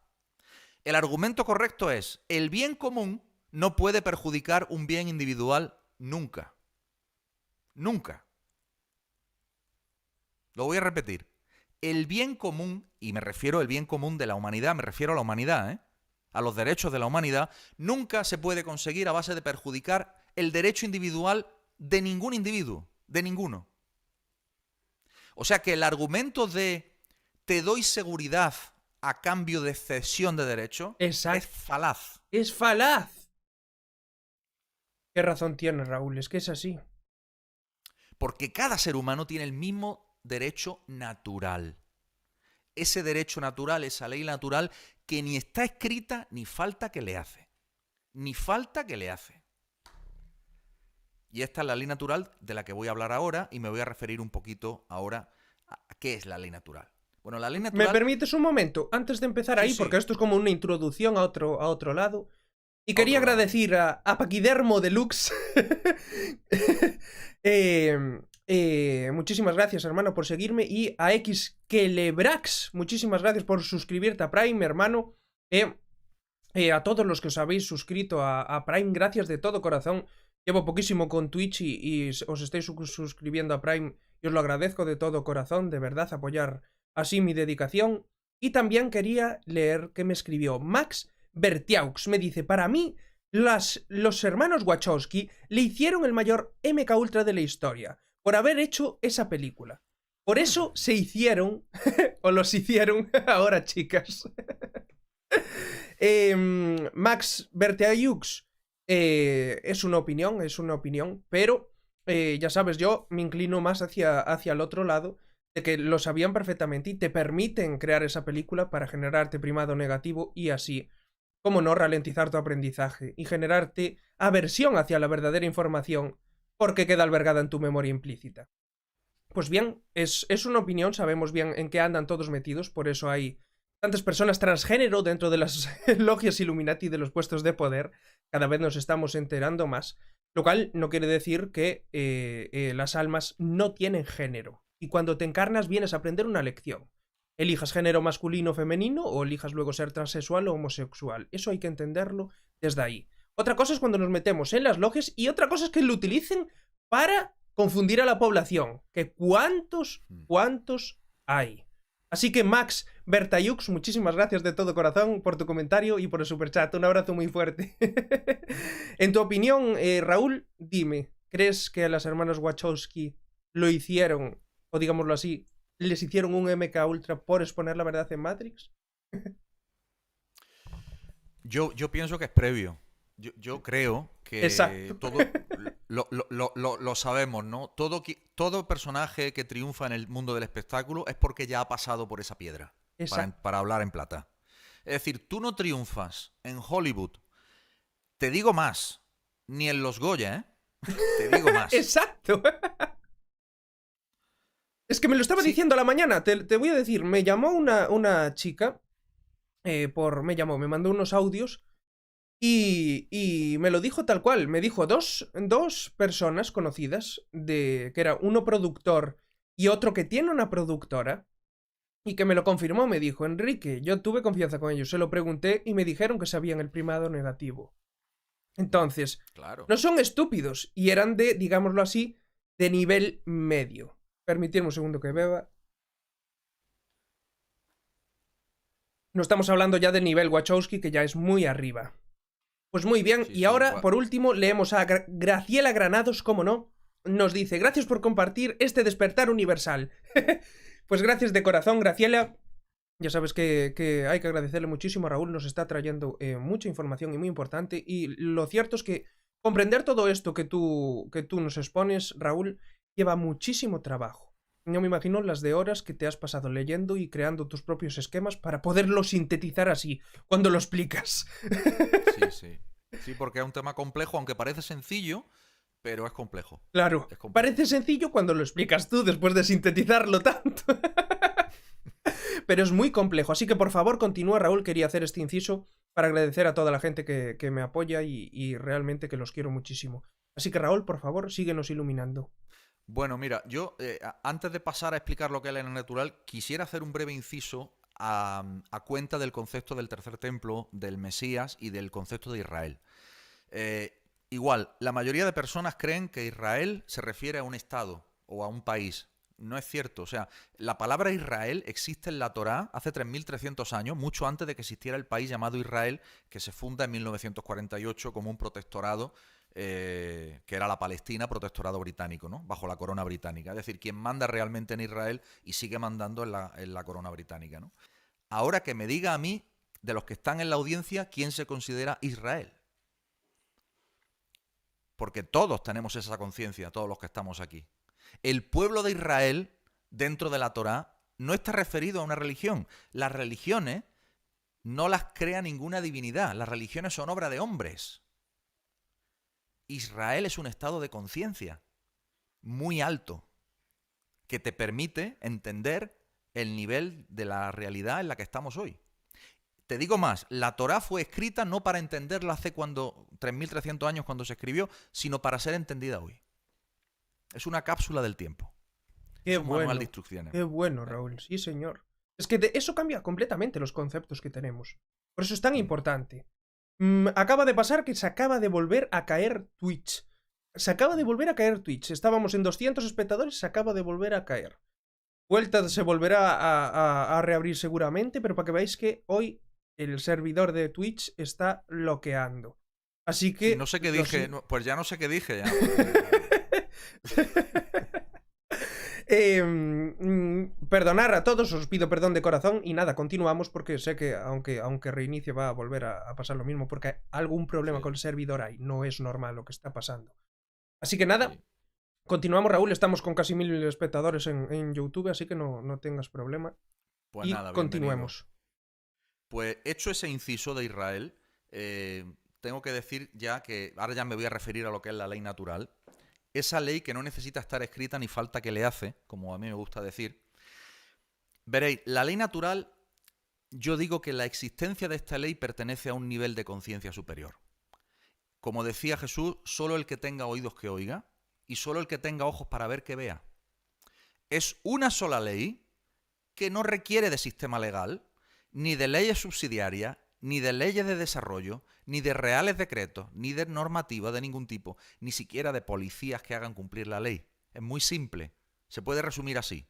El argumento correcto es el bien común no puede perjudicar un bien individual nunca. Nunca. Lo voy a repetir. El bien común, y me refiero al bien común de la humanidad, me refiero a la humanidad, a los derechos de la humanidad, nunca se puede conseguir a base de perjudicar el derecho individual de ningún individuo, de ninguno. O sea que el argumento de te doy seguridad a cambio de cesión de derecho es falaz. Es falaz. Qué razón tienes, Raúl, es que es así. Porque cada ser humano tiene el mismo derecho natural. Ese derecho natural, esa ley natural, que ni está escrita ni falta que le hace. Ni falta que le hace. Y esta es la ley natural de la que voy a hablar ahora y me voy a referir un poquito ahora a qué es la ley natural. Bueno, la ley ¿Me natural... permites un momento? Antes de empezar Sí, ahí, porque sí, esto es como una introducción a otro lado. Y a quería otro lado. agradecer a Paquidermo Deluxe. Muchísimas gracias, hermano, por seguirme. Y a Xkelebrax, muchísimas gracias por suscribirte a Prime, hermano. A todos los que os habéis suscrito a Prime, gracias de todo corazón. Llevo poquísimo con Twitch y os estáis suscribiendo a Prime y os lo agradezco de todo corazón, de verdad, apoyar así mi dedicación. Y también quería leer que me escribió Max Bertiaux. Me dice, para mí, los hermanos Wachowski le hicieron el mayor MK Ultra de la historia, por haber hecho esa película. Por eso se hicieron, o los hicieron ahora, chicas. Max Bertiaux es una opinión, pero ya sabes, yo me inclino más hacia el otro lado, de que lo sabían perfectamente y te permiten crear esa película para generarte primado negativo y así, como no, ralentizar tu aprendizaje y generarte aversión hacia la verdadera información porque queda albergada en tu memoria implícita. Pues bien, es una opinión, sabemos bien en qué andan todos metidos, por eso hay tantas personas transgénero dentro de las logias Illuminati de los puestos de poder. Cada vez nos estamos enterando más, lo cual no quiere decir que las almas no tienen género. Y cuando te encarnas vienes a aprender una lección. Elijas género masculino o femenino o elijas luego ser transexual o homosexual. Eso hay que entenderlo desde ahí. Otra cosa es cuando nos metemos en las logias y otra cosa es que lo utilicen para confundir a la población. Que cuántos hay. Así que Max Bertayux, muchísimas gracias de todo corazón por tu comentario y por el superchat. Un abrazo muy fuerte. En tu opinión, Raúl, dime, ¿crees que a las hermanas Wachowski lo hicieron, o digámoslo así, les hicieron un MK Ultra por exponer la verdad en Matrix? Yo pienso que es previo. Yo creo que Exacto. todo lo sabemos, ¿no? Todo personaje que triunfa en el mundo del espectáculo es porque ya ha pasado por esa piedra, Exacto. para hablar en plata. Es decir, tú no triunfas en Hollywood. Te digo más, ni en los Goya, ¿eh? Te digo más. Exacto. Es que me lo estaba Sí, diciendo a la mañana, te voy a decir, me llamó una chica, me mandó unos audios y me lo dijo tal cual, me dijo dos personas conocidas, que era uno productor y otro que tiene una productora, y que me lo confirmó, me dijo, Enrique, yo tuve confianza con ellos, se lo pregunté y me dijeron que sabían el primado negativo. Entonces, claro. no son estúpidos y eran de, digámoslo así, de nivel medio. Permitidme un segundo que beba. No estamos hablando ya de nivel Wachowski, que ya es muy arriba. Pues muy bien, Sí, y sí. ahora, por último, leemos a Graciela Granados, como no, nos dice, gracias por compartir este despertar universal. Pues gracias de corazón, Graciela. Ya sabes que hay que agradecerle muchísimo a Raúl, nos está trayendo mucha información y muy importante, y lo cierto es que comprender todo esto que tú nos expones, Raúl, lleva muchísimo trabajo. No me imagino las de horas que te has pasado leyendo y creando tus propios esquemas para poderlo sintetizar así, cuando lo explicas. Sí, sí. Sí, porque es un tema complejo, aunque parece sencillo, pero es complejo. Claro, Es complejo. parece sencillo cuando lo explicas tú después de sintetizarlo tanto. Pero es muy complejo, así que por favor continúa, Raúl, quería hacer este inciso para agradecer a toda la gente que me apoya y realmente que los quiero muchísimo. Así que Raúl, por favor, síguenos iluminando. Bueno, mira, yo antes de pasar a explicar lo que es la ley natural, quisiera hacer un breve inciso a cuenta del concepto del tercer templo, del Mesías y del concepto de Israel. Igual, la mayoría de personas creen que Israel se refiere a un estado o a un país. No es cierto. O sea, la palabra Israel existe en la Torá hace 3.300 años, mucho antes de que existiera el país llamado Israel, que se funda en 1948 como un protectorado, que era la Palestina, protectorado británico, ¿no? Bajo la corona británica. Es decir, quien manda realmente en Israel y sigue mandando en la corona británica, ¿no? Ahora que me diga a mí, de los que están en la audiencia, quién se considera Israel. porque todos tenemos esa conciencia, todos los que estamos aquí. El pueblo de Israel, dentro de la Torá, no está referido a una religión. Las religiones no las crea ninguna divinidad. Las religiones son obra de hombres. Israel es un estado de conciencia muy alto que te permite entender el nivel de la realidad en la que estamos hoy. Te digo más, la Torá fue escrita no para entenderla hace 3.300 años cuando se escribió, sino para ser entendida hoy. Es una cápsula del tiempo. Qué es un bueno, manual de instrucciones. qué bueno, Raúl. Sí, señor. Es que eso cambia completamente los conceptos que tenemos. Por eso es tan importante. Acaba de pasar que se acaba de volver a caer Twitch. Se acaba de volver a caer Twitch. Estábamos en 200 espectadores, se acaba de volver a caer. Vuelta se volverá a reabrir seguramente, pero para que veáis que hoy el servidor de Twitch está bloqueando. Así que... Sí, no sé qué dije, pues ya no sé qué dije ya. Perdonar a todos, os pido perdón de corazón y nada, continuamos porque sé que aunque reinicie va a volver a pasar lo mismo porque algún problema con el servidor hay, no es normal lo que está pasando. Así que nada, continuamos, Raúl, estamos con casi 1000 espectadores en YouTube, así que no tengas problema. Pues y nada, continuemos. Pues hecho ese inciso de Israel, tengo que decir ya que ahora ya me voy a referir a lo que es la ley natural. Esa ley que no necesita estar escrita ni falta que le hace, como a mí me gusta decir. Veréis, la ley natural, yo digo que la existencia de esta ley pertenece a un nivel de conciencia superior. Como decía Jesús, solo el que tenga oídos que oiga y solo el que tenga ojos para ver que vea. Es una sola ley que no requiere de sistema legal, ni de leyes subsidiarias, ni de leyes de desarrollo, ni de reales decretos, ni de normativa de ningún tipo, ni siquiera de policías que hagan cumplir la ley. Es muy simple. Se puede resumir así.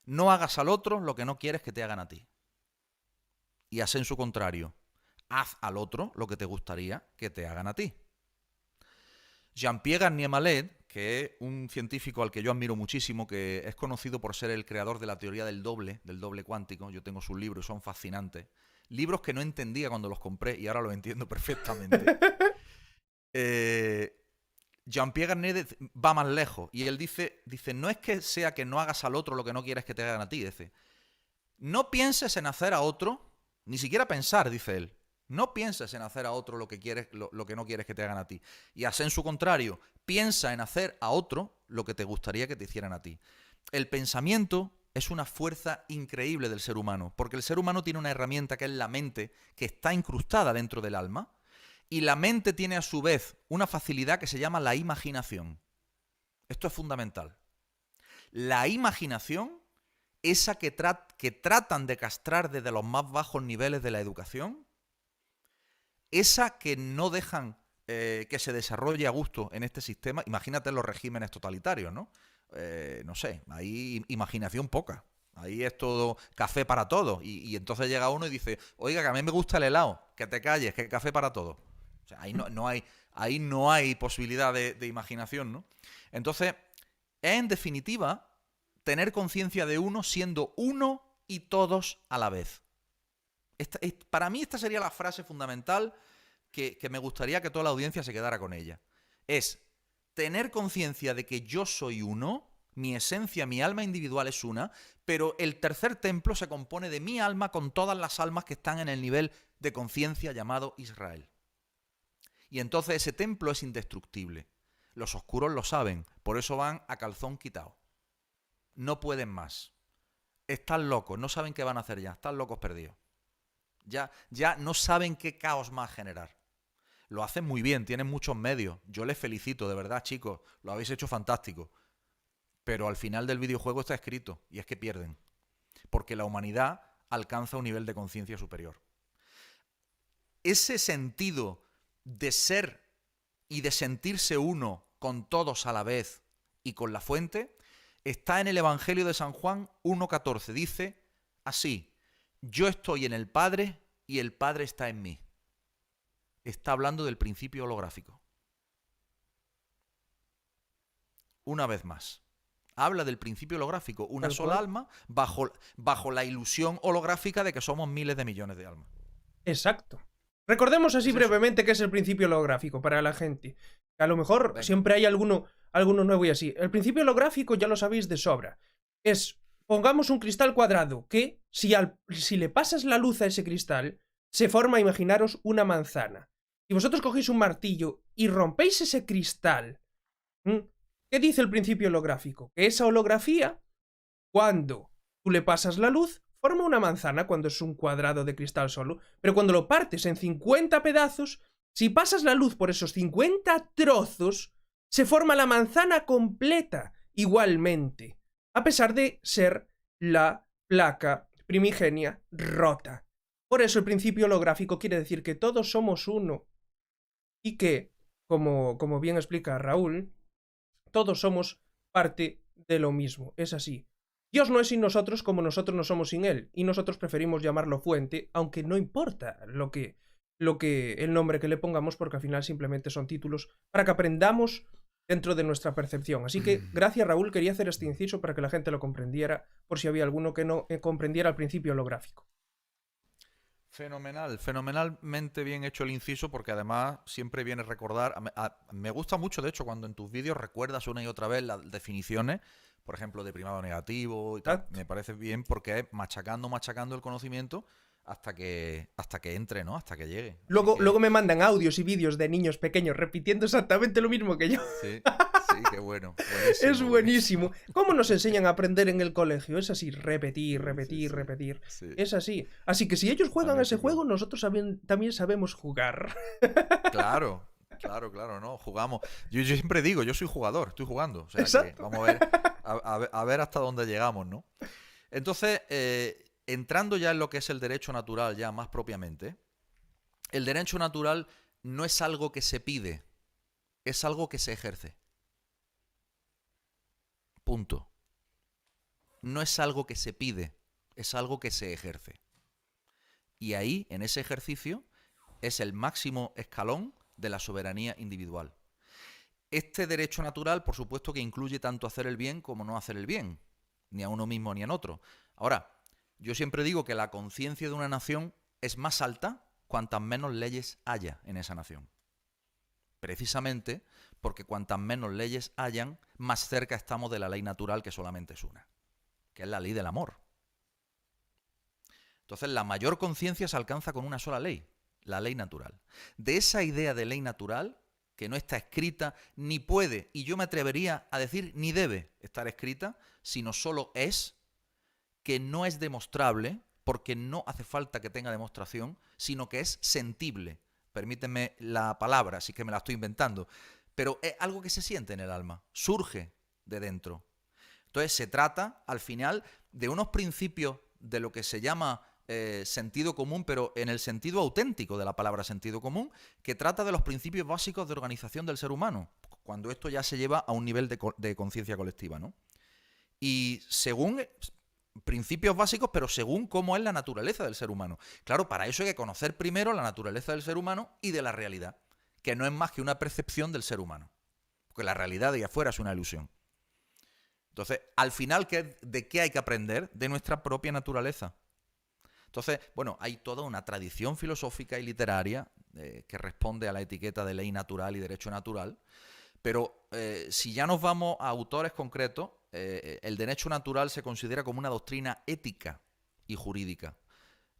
No hagas al otro lo que no quieres que te hagan a ti. Y haz en su contrario. Haz al otro lo que te gustaría que te hagan a ti. Jean-Pierre Garnier-Mallet, que es un científico al que yo admiro muchísimo, que es conocido por ser el creador de la teoría del doble cuántico. Yo tengo sus libros y son fascinantes. Libros que no entendía cuando los compré y ahora los entiendo perfectamente. Jean-Pierre Garnier va más lejos y él dice, no es que sea que no hagas al otro lo que no quieres que te hagan a ti, dice. No pienses en hacer a otro, ni siquiera pensar, dice él. No pienses en hacer a otro lo que no quieres que te hagan a ti. Y haz en su contrario, piensa en hacer a otro lo que te gustaría que te hicieran a ti. El pensamiento es una fuerza increíble del ser humano, porque el ser humano tiene una herramienta que es la mente, que está incrustada dentro del alma, y la mente tiene a su vez una facilidad que se llama la imaginación. Esto es fundamental. La imaginación, esa que tratan de castrar desde los más bajos niveles de la educación, esa que no dejan que se desarrolle a gusto en este sistema. Imagínate los regímenes totalitarios, ¿no? No sé, hay imaginación poca. Ahí es todo café para todos. Y entonces llega uno y dice, oiga, que a mí me gusta el helado, que te calles, que café para todos. O sea, ahí no hay posibilidad de imaginación, ¿no? Entonces, es en definitiva tener conciencia de uno siendo uno y todos a la vez. Para mí esta sería la frase fundamental que me gustaría que toda la audiencia se quedara con ella. Es tener conciencia de que yo soy uno, mi esencia, mi alma individual es una, pero el tercer templo se compone de mi alma con todas las almas que están en el nivel de conciencia llamado Israel. Y entonces ese templo es indestructible. Los oscuros lo saben, por eso van a calzón quitado. No pueden más. Están locos, no saben qué van a hacer ya, están locos perdidos. Ya no saben qué caos más generar. Lo hacen muy bien, tienen muchos medios. Yo les felicito, de verdad, chicos. Lo habéis hecho fantástico. Pero al final del videojuego está escrito, y es que pierden. Porque la humanidad alcanza un nivel de conciencia superior. Ese sentido de ser y de sentirse uno con todos a la vez y con la fuente está en el Evangelio de San Juan 1.14. Dice así: yo estoy en el Padre y el Padre está en mí. Está hablando del principio holográfico. Una vez más, habla del principio holográfico, una sola alma bajo la ilusión holográfica de que somos miles de millones de almas. Exacto. Recordemos así brevemente qué es el principio holográfico para la gente. A lo mejor Venga. siempre hay alguno nuevo y así. El principio holográfico ya lo sabéis de sobra. Es, pongamos un cristal cuadrado que, si le pasas la luz a ese cristal, se forma, imaginaros, una manzana. Si vosotros cogéis un martillo y rompéis ese cristal, ¿qué dice el principio holográfico? Que esa holografía, cuando tú le pasas la luz, forma una manzana cuando es un cuadrado de cristal solo, pero cuando lo partes en 50 pedazos, si pasas la luz por esos 50 trozos, se forma la manzana completa igualmente, a pesar de ser la placa primigenia rota. Por eso el principio holográfico quiere decir que todos somos uno y que, como bien explica Raúl, todos somos parte de lo mismo. Es así. Dios no es sin nosotros como nosotros no somos sin Él, y nosotros preferimos llamarlo fuente, aunque no importa el nombre que le pongamos, porque al final simplemente son títulos para que aprendamos dentro de nuestra percepción. Así que, gracias Raúl, quería hacer este inciso para que la gente lo comprendiera, por si había alguno que no comprendiera el principio holográfico. Fenomenal, fenomenalmente bien hecho el inciso, porque además siempre viene a recordar, me gusta mucho de hecho cuando en tus vídeos recuerdas una y otra vez las definiciones, por ejemplo de primado negativo y tal. Me parece bien porque es machacando el conocimiento hasta que entre, ¿no? Hasta que llegue. Luego me mandan audios y vídeos de niños pequeños repitiendo exactamente lo mismo que yo. Sí, sí, qué bueno. Buenísimo, es buenísimo. ¿Cómo nos enseñan a aprender en el colegio? Es así, repetir. Sí. Es así. Así que si ellos juegan a ese juego, nosotros también sabemos jugar. Claro, no, jugamos. Yo siempre digo, yo soy jugador, estoy jugando. O sea, Exacto. que vamos a ver hasta dónde llegamos, ¿no? Entonces, entrando ya en lo que es el derecho natural, ya más propiamente, el derecho natural no es algo que se pide, es algo que se ejerce. Punto. No es algo que se pide, es algo que se ejerce. Y ahí, en ese ejercicio, es el máximo escalón de la soberanía individual. Este derecho natural, por supuesto, que incluye tanto hacer el bien como no hacer el bien, ni a uno mismo ni a otro. Ahora, yo siempre digo que la conciencia de una nación es más alta cuantas menos leyes haya en esa nación. Precisamente porque cuantas menos leyes hayan, más cerca estamos de la ley natural, que solamente es una, que es la ley del amor. Entonces, la mayor conciencia se alcanza con una sola ley, la ley natural. De esa idea de ley natural, que no está escrita, ni puede, y yo me atrevería a decir ni debe estar escrita, sino solo es, que no es demostrable, porque no hace falta que tenga demostración, sino que es sentible. Permíteme la palabra, así que me la estoy inventando, pero es algo que se siente en el alma, surge de dentro. Entonces se trata, al final, de unos principios de lo que se llama sentido común, pero en el sentido auténtico de la palabra sentido común, que trata de los principios básicos de organización del ser humano, cuando esto ya se lleva a un nivel de conciencia colectiva, ¿no? Y según principios básicos, pero según cómo es la naturaleza del ser humano. Claro, para eso hay que conocer primero la naturaleza del ser humano y de la realidad, que no es más que una percepción del ser humano, porque la realidad de allá afuera es una ilusión. Entonces, al final, ¿de qué hay que aprender? De nuestra propia naturaleza. Entonces, bueno, hay toda una tradición filosófica y literaria que responde a la etiqueta de ley natural y derecho natural, pero si ya nos vamos a autores concretos, el derecho natural se considera como una doctrina ética y jurídica.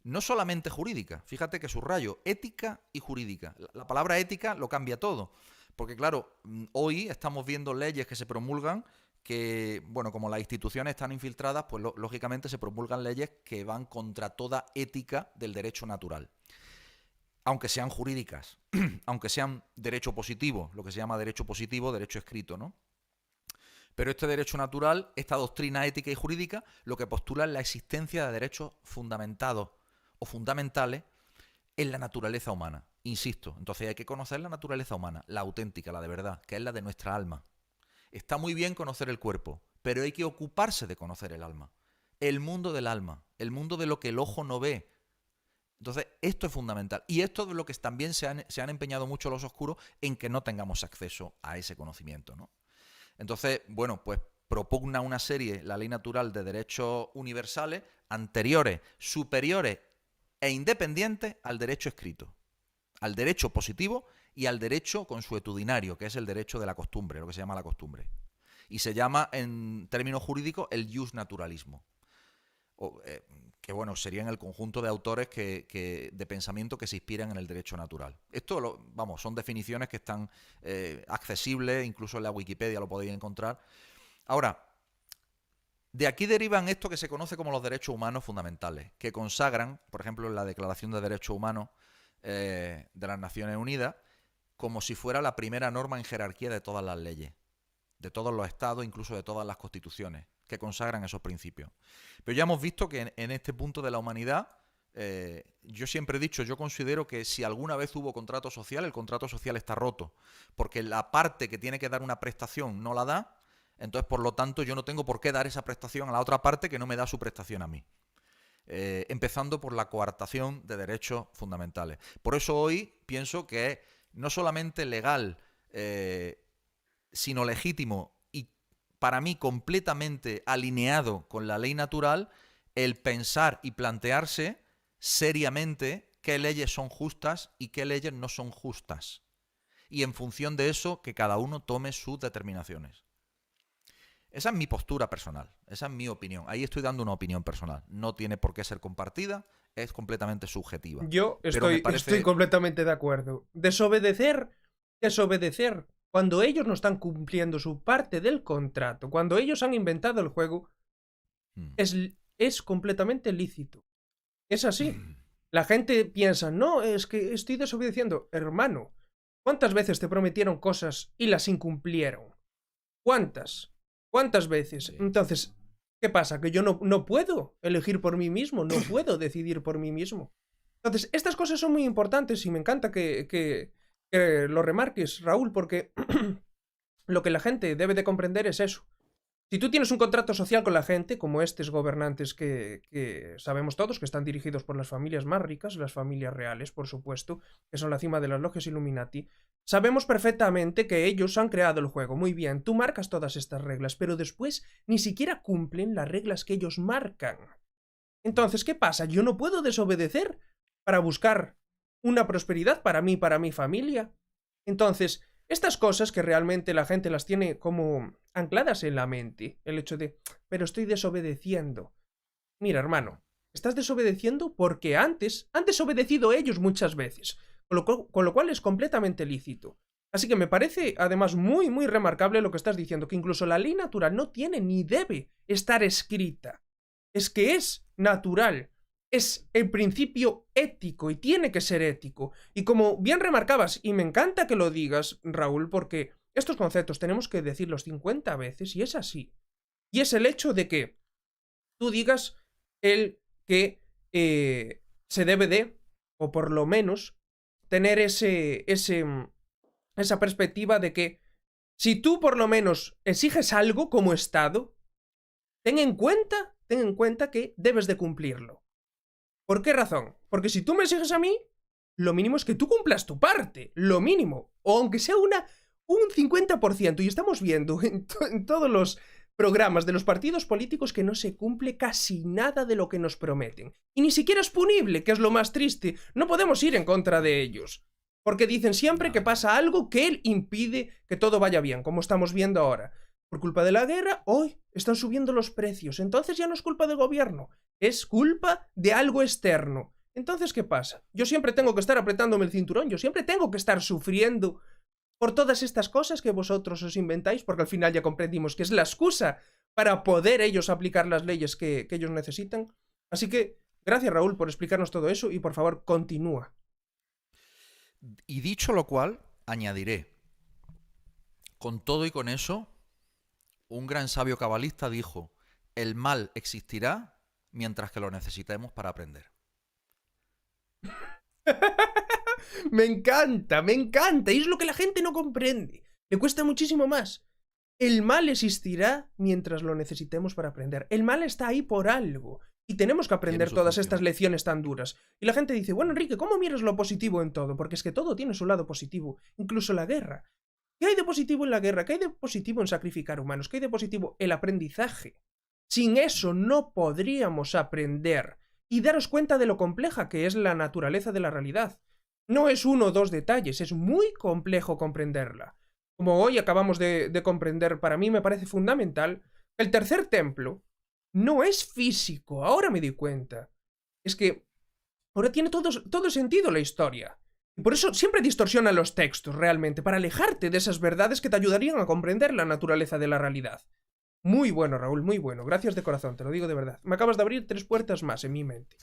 No solamente jurídica, fíjate que subrayo, ética y jurídica. La palabra ética lo cambia todo, porque claro, hoy estamos viendo leyes que se promulgan que, bueno, como las instituciones están infiltradas, pues lógicamente se promulgan leyes que van contra toda ética del derecho natural. Aunque sean jurídicas, aunque sean derecho positivo, lo que se llama derecho positivo, derecho escrito, ¿no? Pero este derecho natural, esta doctrina ética y jurídica, lo que postula es la existencia de derechos fundamentados o fundamentales en la naturaleza humana. Insisto, entonces hay que conocer la naturaleza humana, la auténtica, la de verdad, que es la de nuestra alma. Está muy bien conocer el cuerpo, pero hay que ocuparse de conocer el alma. El mundo del alma, el mundo de lo que el ojo no ve. Entonces, esto es fundamental. Y esto es lo que también se han empeñado mucho los oscuros en que no tengamos acceso a ese conocimiento, ¿no? Entonces, bueno, pues propugna una serie, la ley natural, de derechos universales anteriores, superiores e independientes al derecho escrito, al derecho positivo y al derecho consuetudinario, que es el derecho de la costumbre, lo que se llama la costumbre. Y se llama, en términos jurídicos, el jus naturalismo. Que bueno, serían el conjunto de autores de pensamiento que se inspiran en el derecho natural. Esto, son definiciones que están accesibles, incluso en la Wikipedia lo podéis encontrar. Ahora, de aquí derivan esto que se conoce como los derechos humanos fundamentales, que consagran, por ejemplo, en la Declaración de Derechos Humanos de las Naciones Unidas, como si fuera la primera norma en jerarquía de todas las leyes, de todos los estados, incluso de todas las constituciones, que consagran esos principios. Pero ya hemos visto que en este punto de la humanidad, yo siempre he dicho, yo considero que si alguna vez hubo contrato social, el contrato social está roto, porque la parte que tiene que dar una prestación no la da. Entonces, por lo tanto, yo no tengo por qué dar esa prestación a la otra parte que no me da su prestación a mí. Empezando por la coartación de derechos fundamentales. Por eso hoy pienso que es no solamente legal, sino legítimo y para mí completamente alineado con la ley natural el pensar y plantearse seriamente qué leyes son justas y qué leyes no son justas. Y en función de eso, que cada uno tome sus determinaciones. Esa es mi postura personal, esa es mi opinión. Ahí estoy dando una opinión personal. No tiene por qué ser compartida, es completamente subjetiva. Yo estoy completamente de acuerdo. Desobedecer. Cuando ellos no están cumpliendo su parte del contrato, cuando ellos han inventado el juego, es completamente lícito. Es así. La gente piensa, no, es que estoy desobedeciendo. Hermano, ¿cuántas veces te prometieron cosas y las incumplieron? ¿Cuántas veces? Entonces, ¿qué pasa? Que yo no puedo elegir por mí mismo, no puedo decidir por mí mismo. Entonces, estas cosas son muy importantes y me encanta que lo remarques, Raúl, porque lo que la gente debe de comprender es eso. Si tú tienes un contrato social con la gente, como estos gobernantes que sabemos todos, que están dirigidos por las familias más ricas, las familias reales, por supuesto, que son la cima de las logias Illuminati, sabemos perfectamente que ellos han creado el juego. Muy bien, tú marcas todas estas reglas, pero después ni siquiera cumplen las reglas que ellos marcan. Entonces, ¿qué pasa? Yo no puedo desobedecer para buscar una prosperidad para mí, para mi familia. Entonces, estas cosas que realmente la gente las tiene como ancladas en la mente, el hecho de, pero estoy desobedeciendo. Mira, hermano, estás desobedeciendo porque antes han desobedecido ellos muchas veces, con lo cual es completamente lícito. Así que me parece, además, muy, muy remarcable lo que estás diciendo, que incluso la ley natural no tiene ni debe estar escrita. Es que es natural. Es el principio ético y tiene que ser ético. Y como bien remarcabas, y me encanta que lo digas, Raúl, porque estos conceptos tenemos que decirlos 50 veces y es así. Y es el hecho de que tú digas el que se debe de, o por lo menos, tener esa perspectiva de que si tú por lo menos exiges algo como Estado, ten en cuenta que debes de cumplirlo. ¿Por qué razón? Porque si tú me exiges a mí, lo mínimo es que tú cumplas tu parte, lo mínimo, o aunque sea un 50%, y estamos viendo en todos los programas de los partidos políticos que no se cumple casi nada de lo que nos prometen. Y ni siquiera es punible, que es lo más triste. No podemos ir en contra de ellos, porque dicen siempre que pasa algo que impide que todo vaya bien, como estamos viendo ahora. Por culpa de la guerra, hoy están subiendo los precios. Entonces ya no es culpa del gobierno, es culpa de algo externo. Entonces, ¿qué pasa? Yo siempre tengo que estar apretándome el cinturón, yo siempre tengo que estar sufriendo por todas estas cosas que vosotros os inventáis, porque al final ya comprendimos que es la excusa para poder ellos aplicar las leyes que ellos necesitan. Así que, gracias, Raúl, por explicarnos todo eso y por favor, continúa. Y dicho lo cual, añadiré, con todo y con eso, un gran sabio cabalista dijo, el mal existirá mientras que lo necesitemos para aprender. Me encanta, y es lo que la gente no comprende. Le cuesta muchísimo más. El mal existirá mientras lo necesitemos para aprender. El mal está ahí por algo. Y tenemos que aprender todas estas lecciones tan duras. Y la gente dice, bueno, Enrique, ¿cómo miras lo positivo en todo? Porque es que todo tiene su lado positivo, incluso la guerra. ¿Qué hay de positivo en la guerra? ¿Qué hay de positivo en sacrificar humanos? ¿Qué hay de positivo? El aprendizaje. Sin eso no podríamos aprender y daros cuenta de lo compleja que es la naturaleza de la realidad. No es uno o dos detalles, es muy complejo comprenderla. Como hoy acabamos de comprender, para mí me parece fundamental, el tercer templo no es físico, ahora me di cuenta. Es que ahora tiene todo sentido la historia. Y por eso siempre distorsionan los textos, realmente, para alejarte de esas verdades que te ayudarían a comprender la naturaleza de la realidad. Muy bueno, Raúl, muy bueno. Gracias de corazón, te lo digo de verdad. Me acabas de abrir 3 puertas más en mi mente.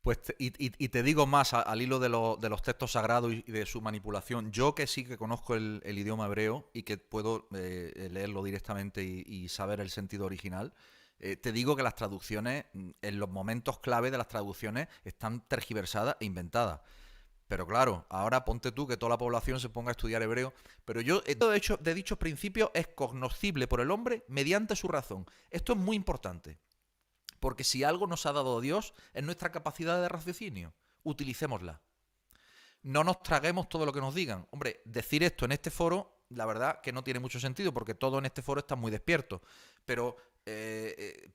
Pues y te digo más al hilo de los textos sagrados y de su manipulación. Yo que sí que conozco el idioma hebreo y que puedo leerlo directamente y saber el sentido original, te digo que las traducciones, en los momentos clave de las traducciones, están tergiversadas e inventadas. Pero claro, ahora ponte tú que toda la población se ponga a estudiar hebreo. Pero yo, todo hecho de dichos principios es cognoscible por el hombre mediante su razón. Esto es muy importante. Porque si algo nos ha dado Dios es nuestra capacidad de raciocinio. Utilicémosla. No nos traguemos todo lo que nos digan. Hombre, decir esto en este foro, la verdad que no tiene mucho sentido porque todo en este foro está muy despierto. Pero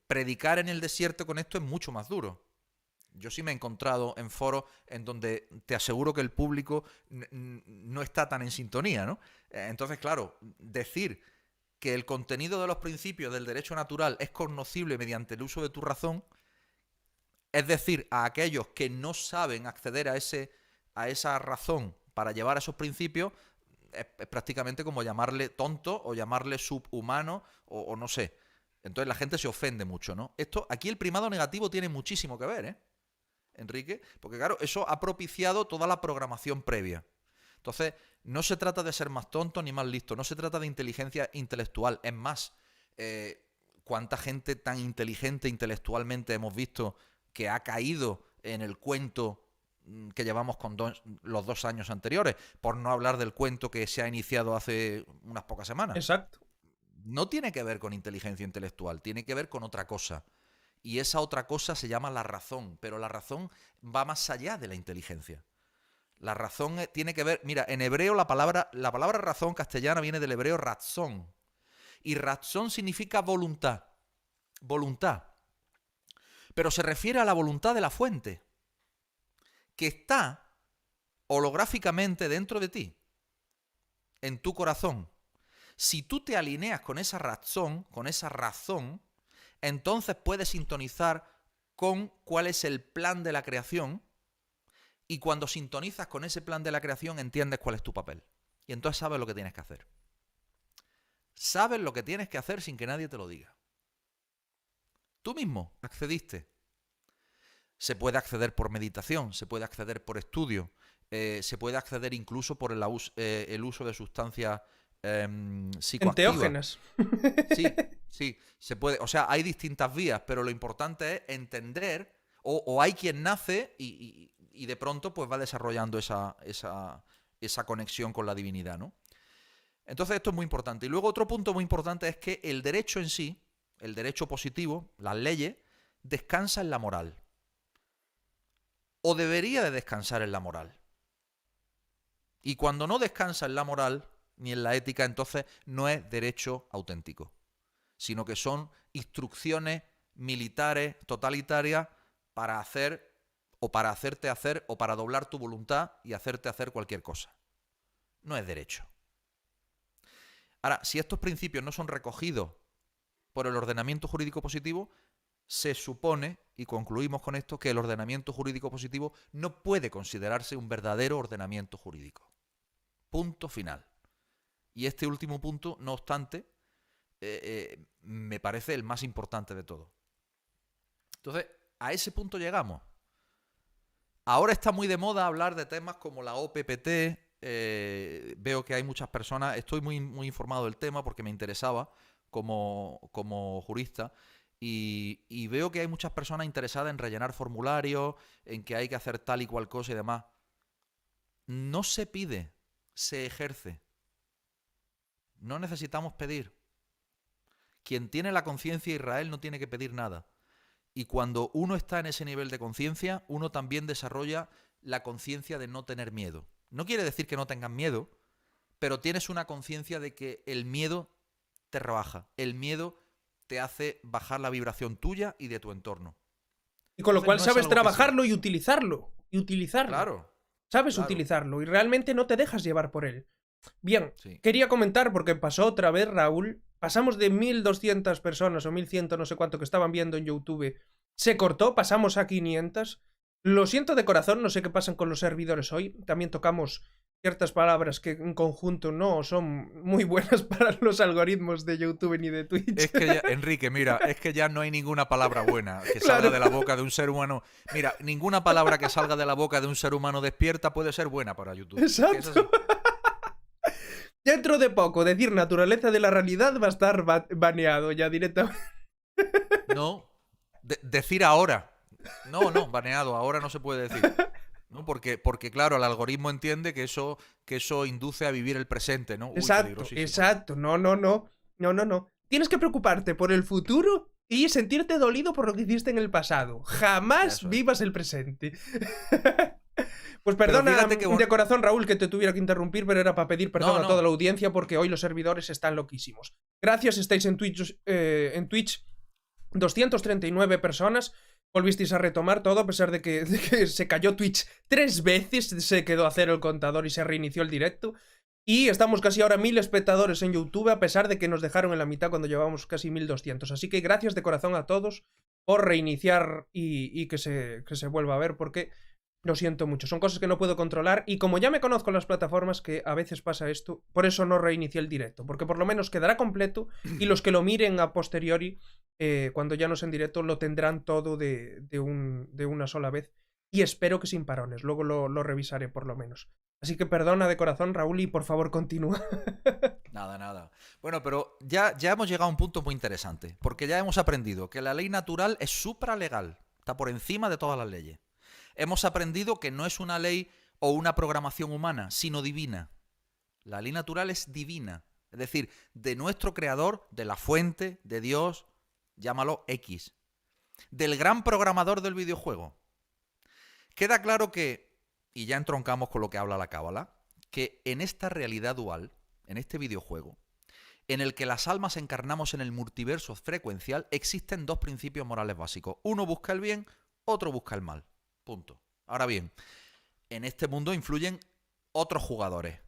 predicar en el desierto con esto es mucho más duro. Yo sí me he encontrado en foros en donde te aseguro que el público no está tan en sintonía, ¿no? Entonces, claro, decir que el contenido de los principios del derecho natural es cognoscible mediante el uso de tu razón, es decir, a aquellos que no saben acceder a esa razón para llevar a esos principios, es prácticamente como llamarle tonto o llamarle subhumano o no sé. Entonces la gente se ofende mucho, ¿no? Aquí el primado negativo tiene muchísimo que ver, Enrique, porque claro, eso ha propiciado toda la programación previa. Entonces, no se trata de ser más tonto ni más listo, no se trata de inteligencia intelectual. Es más, ¿cuánta gente tan inteligente intelectualmente hemos visto que ha caído en el cuento que llevamos con los 2 años anteriores? Por no hablar del cuento que se ha iniciado hace unas pocas semanas. Exacto. No tiene que ver con inteligencia intelectual, tiene que ver con otra cosa. Y esa otra cosa se llama la razón, pero la razón va más allá de la inteligencia. La razón tiene que ver, mira, en hebreo la palabra razón castellana viene del hebreo ratzón. Y ratzón significa voluntad. Voluntad. Pero se refiere a la voluntad de la fuente, que está holográficamente dentro de ti, en tu corazón. Si tú te alineas con esa razón, entonces puedes sintonizar con cuál es el plan de la creación. Y cuando sintonizas con ese plan de la creación, entiendes cuál es tu papel. Y entonces sabes lo que tienes que hacer. Sabes lo que tienes que hacer sin que nadie te lo diga. Tú mismo accediste. Se puede acceder por meditación, se puede acceder por estudio, se puede acceder incluso por el uso de sustancias psicoactivas. Enteógenas. Sí, se puede. O sea, hay distintas vías, pero lo importante es entender, o hay quien nace y de pronto pues va desarrollando esa conexión con la divinidad, ¿no? Entonces esto es muy importante. Y luego otro punto muy importante es que el derecho en sí, el derecho positivo, las leyes, descansa en la moral. O debería de descansar en la moral. Y cuando no descansa en la moral ni en la ética, entonces no es derecho auténtico, sino que son instrucciones militares totalitarias para hacer o para hacerte hacer o para doblar tu voluntad y hacerte hacer cualquier cosa. No es derecho. Ahora, si estos principios no son recogidos por el ordenamiento jurídico positivo, se supone, y concluimos con esto, que el ordenamiento jurídico positivo no puede considerarse un verdadero ordenamiento jurídico. Punto final. Y este último punto, no obstante, me parece el más importante de todo. Entonces, a ese punto llegamos. Ahora está muy de moda hablar de temas como la OPPT. Veo que hay muchas personas, estoy muy informado del tema porque me interesaba como jurista, y veo que hay muchas personas interesadas en rellenar formularios, en que hay que hacer tal y cual cosa y demás. No se pide, se ejerce. No necesitamos pedir. Quien tiene la conciencia de Israel no tiene que pedir nada. Y cuando uno está en ese nivel de conciencia, uno también desarrolla la conciencia de no tener miedo. No quiere decir que no tengas miedo, pero tienes una conciencia de que el miedo te rebaja. El miedo te hace bajar la vibración tuya y de tu entorno. Y con lo Entonces, cual no es sabes algo que trabajarlo y utilizarlo. y utilizarlo. Claro, Sabes claro. utilizarlo y realmente no te dejas llevar por él. Bien, Sí. quería comentar porque pasó otra vez, Raúl. Pasamos de 1200 personas o 1100, no sé cuánto que estaban viendo en YouTube. Se cortó, pasamos a 500. Lo siento de corazón, no sé qué pasan con los servidores hoy. También tocamos ciertas palabras que en conjunto no son muy buenas para los algoritmos de YouTube ni de Twitch. Es que ya, Enrique, mira, es que ya no hay ninguna palabra buena que Claro. salga de la boca de un ser humano. Mira, ninguna palabra que salga de la boca de un ser humano despierta puede ser buena para YouTube. Es que es así. Exacto. Dentro de poco, decir naturaleza de la realidad va a estar baneado ya directamente. No, decir ahora. No, baneado, ahora no se puede decir. ¿No? Porque, claro, el algoritmo entiende que eso induce a vivir el presente, ¿no? Uy, Exacto, peligrosísimo. exacto. No. Tienes que preocuparte por el futuro y sentirte dolido por lo que hiciste en el pasado. Jamás Eso es. vivas el presente. Pues Pero perdona fíjate que de corazón, Raúl, que te tuviera que interrumpir, pero era para pedir perdón No, a toda no. la audiencia porque hoy los servidores están loquísimos. Gracias, estáis en Twitch 239 personas. Volvisteis a retomar todo a pesar de que se cayó Twitch 3 veces, se quedó a cero el contador y se reinició el directo. Y estamos casi ahora 1000 espectadores en YouTube a pesar de que nos dejaron en la mitad cuando llevábamos casi 1200. Así que gracias de corazón a todos por reiniciar y que se vuelva a ver porque lo siento mucho. Son cosas que no puedo controlar y como ya me conozco en las plataformas que a veces pasa esto, por eso no reinicié el directo. Porque por lo menos quedará completo y los que lo miren a posteriori, cuando ya no sea en directo, lo tendrán todo de una sola vez. Y espero que sin parones. Luego lo revisaré por lo menos. Así que perdona de corazón, Raúl, y por favor continúa. Nada. Bueno, pero ya hemos llegado a un punto muy interesante, porque ya hemos aprendido que la ley natural es supralegal, está por encima de todas las leyes. Hemos aprendido que no es una ley o una programación humana, sino divina. La ley natural es divina, es decir, de nuestro creador, de la fuente, de Dios, llámalo X, del gran programador del videojuego. Queda claro que, y ya entroncamos con lo que habla la Cábala, que en esta realidad dual, en este videojuego, en el que las almas encarnamos en el multiverso frecuencial, existen dos principios morales básicos. Uno busca el bien, otro busca el mal. Punto. Ahora bien, en este mundo influyen otros jugadores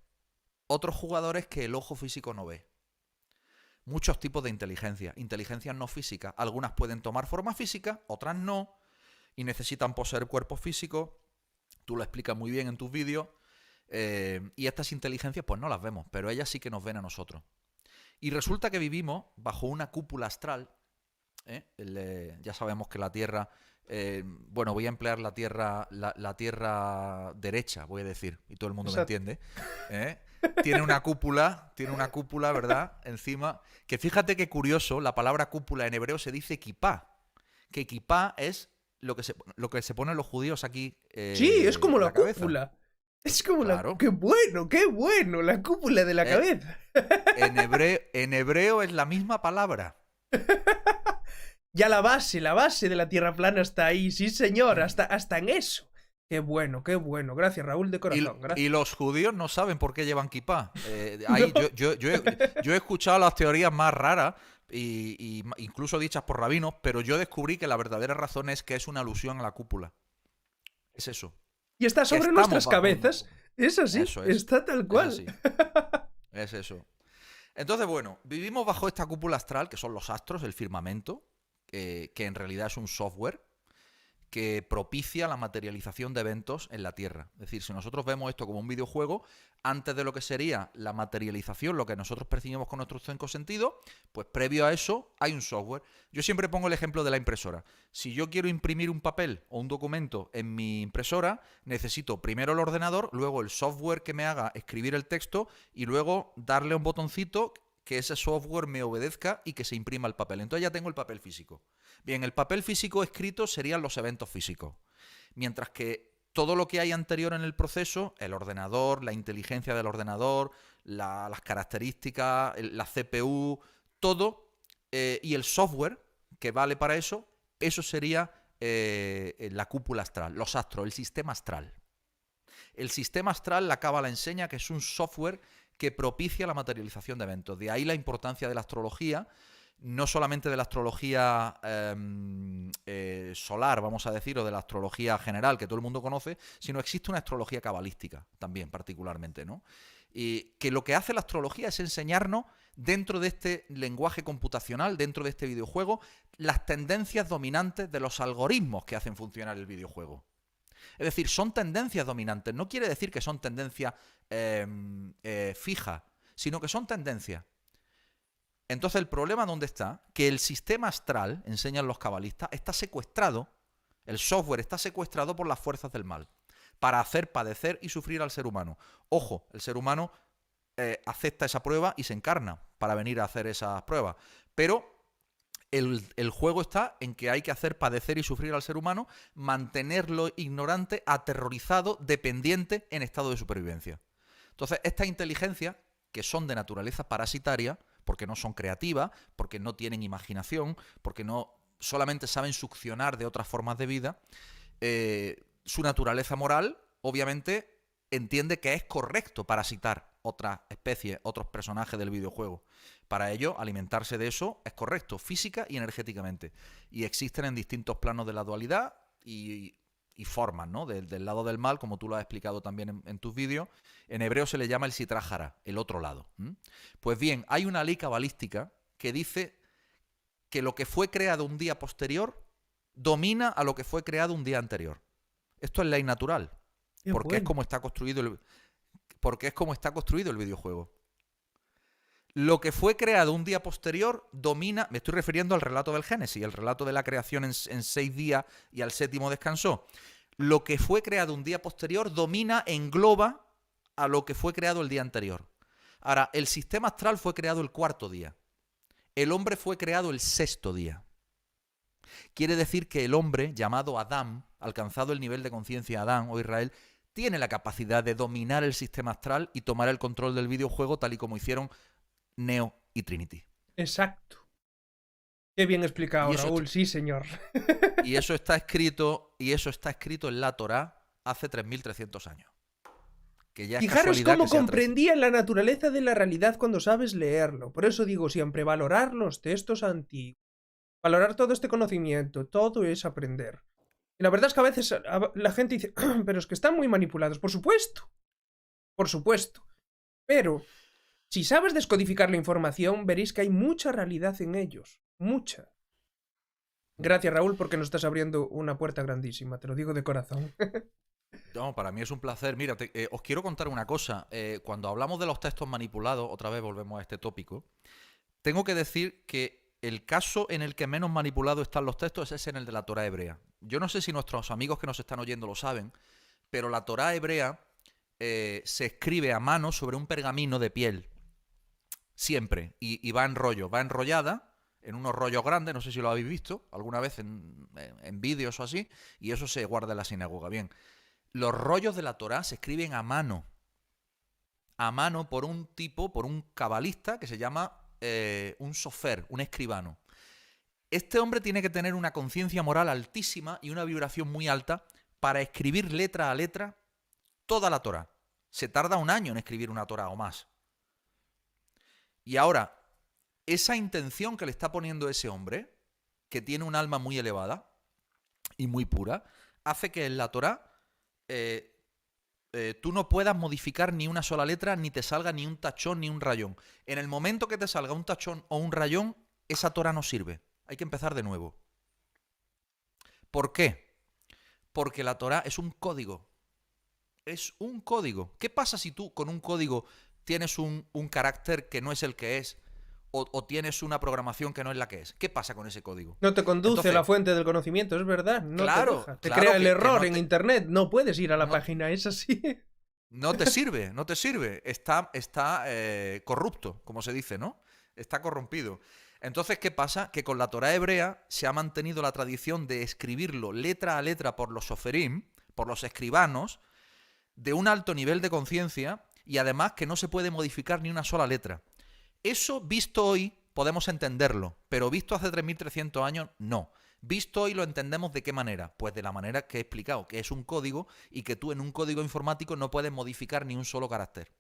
que el ojo físico no ve. Muchos tipos de inteligencias no físicas. Algunas pueden tomar forma física, otras no, y necesitan poseer cuerpos físicos. Tú lo explicas muy bien en tus vídeos. Y estas inteligencias pues no las vemos, pero ellas sí que nos ven a nosotros. Y resulta que vivimos bajo una cúpula astral. Ya sabemos que la Tierra... bueno, voy a emplear la tierra derecha, voy a decir, y todo el mundo Exacto. me entiende. Tiene una cúpula, ¿verdad? Encima, que fíjate qué curioso, la palabra cúpula en hebreo se dice kipá, que kipá es lo que se ponen los judíos aquí. Sí, es como la cabeza. cúpula. Es como Claro. ¡Qué bueno! La cúpula de la cabeza. En hebreo es la misma palabra. Ya la base de la Tierra plana está ahí, sí señor, hasta en eso. Qué bueno. Gracias, Raúl, de corazón. Gracias. Y los judíos no saben por qué llevan kipá. No. Yo he escuchado las teorías más raras, y incluso dichas por rabinos, pero yo descubrí que la verdadera razón es que es una alusión a la cúpula. Es eso. Y está sobre nuestras cabezas. Es así, Eso es. está tal cual. Es así. Es eso. Entonces, bueno, vivimos bajo esta cúpula astral, que son los astros, el firmamento, que en realidad es un software que propicia la materialización de eventos en la Tierra. Es decir, si nosotros vemos esto como un videojuego, antes de lo que sería la materialización, lo que nosotros percibimos con nuestros 5 sentidos, pues previo a eso hay un software. Yo siempre pongo el ejemplo de la impresora. Si yo quiero imprimir un papel o un documento en mi impresora, necesito primero el ordenador, luego el software que me haga escribir el texto y luego darle un botoncito que ese software me obedezca y que se imprima el papel. Entonces ya tengo el papel físico. Bien, el papel físico escrito serían los eventos físicos. Mientras que todo lo que hay anterior en el proceso, el ordenador, la inteligencia del ordenador, las características, la CPU, todo, y el software que vale para eso sería la cúpula astral, los astros, el sistema astral. El sistema astral, la Cábala enseña que es un software que propicia la materialización de eventos. De ahí la importancia de la astrología no solamente de la astrología solar, vamos a decir, o de la astrología general que todo el mundo conoce, sino existe una astrología cabalística también, particularmente, ¿no? Y que lo que hace la astrología es enseñarnos, dentro de este lenguaje computacional, dentro de este videojuego, las tendencias dominantes de los algoritmos que hacen funcionar el videojuego. Es decir, son tendencias dominantes. No quiere decir que son tendencias fijas, sino que son tendencias. Entonces, ¿el problema dónde está? Que el sistema astral, enseñan los cabalistas, está secuestrado, el software está secuestrado por las fuerzas del mal, para hacer padecer y sufrir al ser humano. Ojo, el ser humano acepta esa prueba y se encarna para venir a hacer esas pruebas. Pero el juego está en que hay que hacer padecer y sufrir al ser humano, mantenerlo ignorante, aterrorizado, dependiente, en estado de supervivencia. Entonces, estas inteligencias, que son de naturaleza parasitaria, porque no son creativas, porque no tienen imaginación, porque no solamente saben succionar de otras formas de vida, su naturaleza moral, obviamente, entiende que es correcto parasitar otras especies, otros personajes del videojuego. Para ello, alimentarse de eso es correcto, física y energéticamente. Y existen en distintos planos de la dualidad y formas, ¿no? Del lado del mal, como tú lo has explicado también en tus vídeos. En hebreo se le llama el Sitra el otro lado. Pues bien, hay una ley cabalística que dice que lo que fue creado un día posterior domina a lo que fue creado un día anterior. Esto es ley natural, porque es como está construido el videojuego. Lo que fue creado un día posterior domina, me estoy refiriendo al relato del Génesis, el relato de la creación en 6 días y al 7º descansó. Lo que fue creado un día posterior domina, engloba a lo que fue creado el día anterior. Ahora, el sistema astral fue creado el 4º día. El hombre fue creado el 6º día. Quiere decir que el hombre, llamado Adán, alcanzado el nivel de conciencia Adán o Israel, tiene la capacidad de dominar el sistema astral y tomar el control del videojuego, tal y como hicieron Neo y Trinity. Exacto. Qué bien explicado, Raúl, sí, señor. Y eso está escrito en la Torá hace 3.300 años. Que ya es Fijaros cómo comprendían la naturaleza de la realidad cuando sabes leerlo. Por eso digo siempre, valorar los textos antiguos. Valorar todo este conocimiento, todo es aprender. Y la verdad es que a veces la gente dice, pero es que están muy manipulados. Por supuesto. Por supuesto. Pero si sabes descodificar la información, veréis que hay mucha realidad en ellos. Mucha. Gracias, Raúl, porque nos estás abriendo una puerta grandísima. Te lo digo de corazón. No, para mí es un placer. Mira, os quiero contar una cosa. Cuando hablamos de los textos manipulados, otra vez volvemos a este tópico, tengo que decir que el caso en el que menos manipulado están los textos es en el de la Torá hebrea. Yo no sé si nuestros amigos que nos están oyendo lo saben, pero la Torá hebrea se escribe a mano sobre un pergamino de piel. Siempre. Y va en rollo. Va enrollada en unos rollos grandes. No sé si lo habéis visto alguna vez en vídeos o así. Y eso se guarda en la sinagoga. Bien. Los rollos de la Torá se escriben a mano. A mano por un cabalista que se llama un sofer, un escribano. Este hombre tiene que tener una conciencia moral altísima y una vibración muy alta para escribir letra a letra toda la Torá. Se tarda 1 año en escribir una Torá o más. Y ahora, esa intención que le está poniendo ese hombre, que tiene un alma muy elevada y muy pura, hace que en la Torá tú no puedas modificar ni una sola letra, ni te salga ni un tachón ni un rayón. En el momento que te salga un tachón o un rayón, esa Torá no sirve. Hay que empezar de nuevo. ¿Por qué? Porque la Torá es un código. Es un código. ¿Qué pasa si tú con un código tienes un carácter que no es el que es o tienes una programación que no es la que es? ¿Qué pasa con ese código? No te conduce Entonces, la fuente del conocimiento, es verdad. No claro, te deja. Te crea el error en internet. No puedes ir a la página, es así. No te sirve, no te sirve. Está corrupto, como se dice, ¿no? Está corrompido. Entonces, ¿qué pasa? Que con la Torá hebrea se ha mantenido la tradición de escribirlo letra a letra por los soferim, por los escribanos, de un alto nivel de conciencia y además que no se puede modificar ni una sola letra. Eso visto hoy podemos entenderlo, pero visto hace 3.300 años, no. Visto hoy lo entendemos ¿de qué manera? Pues de la manera que he explicado, que es un código y que tú en un código informático no puedes modificar ni un solo carácter.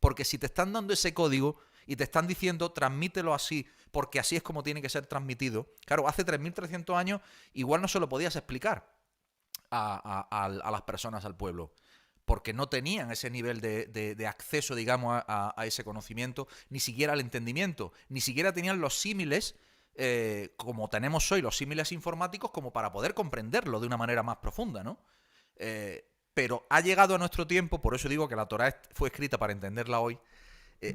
Porque si te están dando ese código y te están diciendo transmítelo así, porque así es como tiene que ser transmitido, claro, hace 3.300 años igual no se lo podías explicar a las personas, al pueblo, porque no tenían ese nivel de acceso, digamos, a ese conocimiento, ni siquiera al entendimiento, ni siquiera tenían los símiles, como tenemos hoy, los símiles informáticos, como para poder comprenderlo de una manera más profunda, ¿no? Pero ha llegado a nuestro tiempo, por eso digo que la Torá fue escrita para entenderla hoy,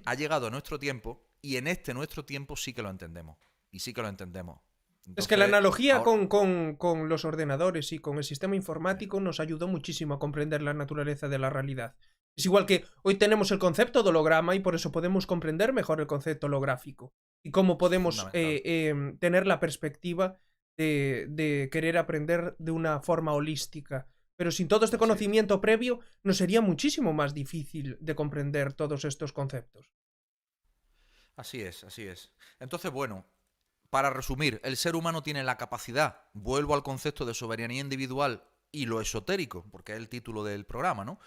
ha llegado a nuestro tiempo, y en este nuestro tiempo sí que lo entendemos, y sí que lo entendemos. Entonces, es que la analogía ahora, con los ordenadores y con el sistema informático nos ayudó muchísimo a comprender la naturaleza de la realidad. Es igual que hoy tenemos el concepto de holograma y por eso podemos comprender mejor el concepto holográfico. Y cómo podemos fundamental. tener la perspectiva de querer aprender de una forma holística. Pero sin todo este Así es. conocimiento previo, nos sería muchísimo más difícil de comprender todos estos conceptos. Así es, así es. Entonces, bueno, para resumir, el ser humano tiene la capacidad, vuelvo al concepto de soberanía individual y lo esotérico, porque es el título del programa, ¿no?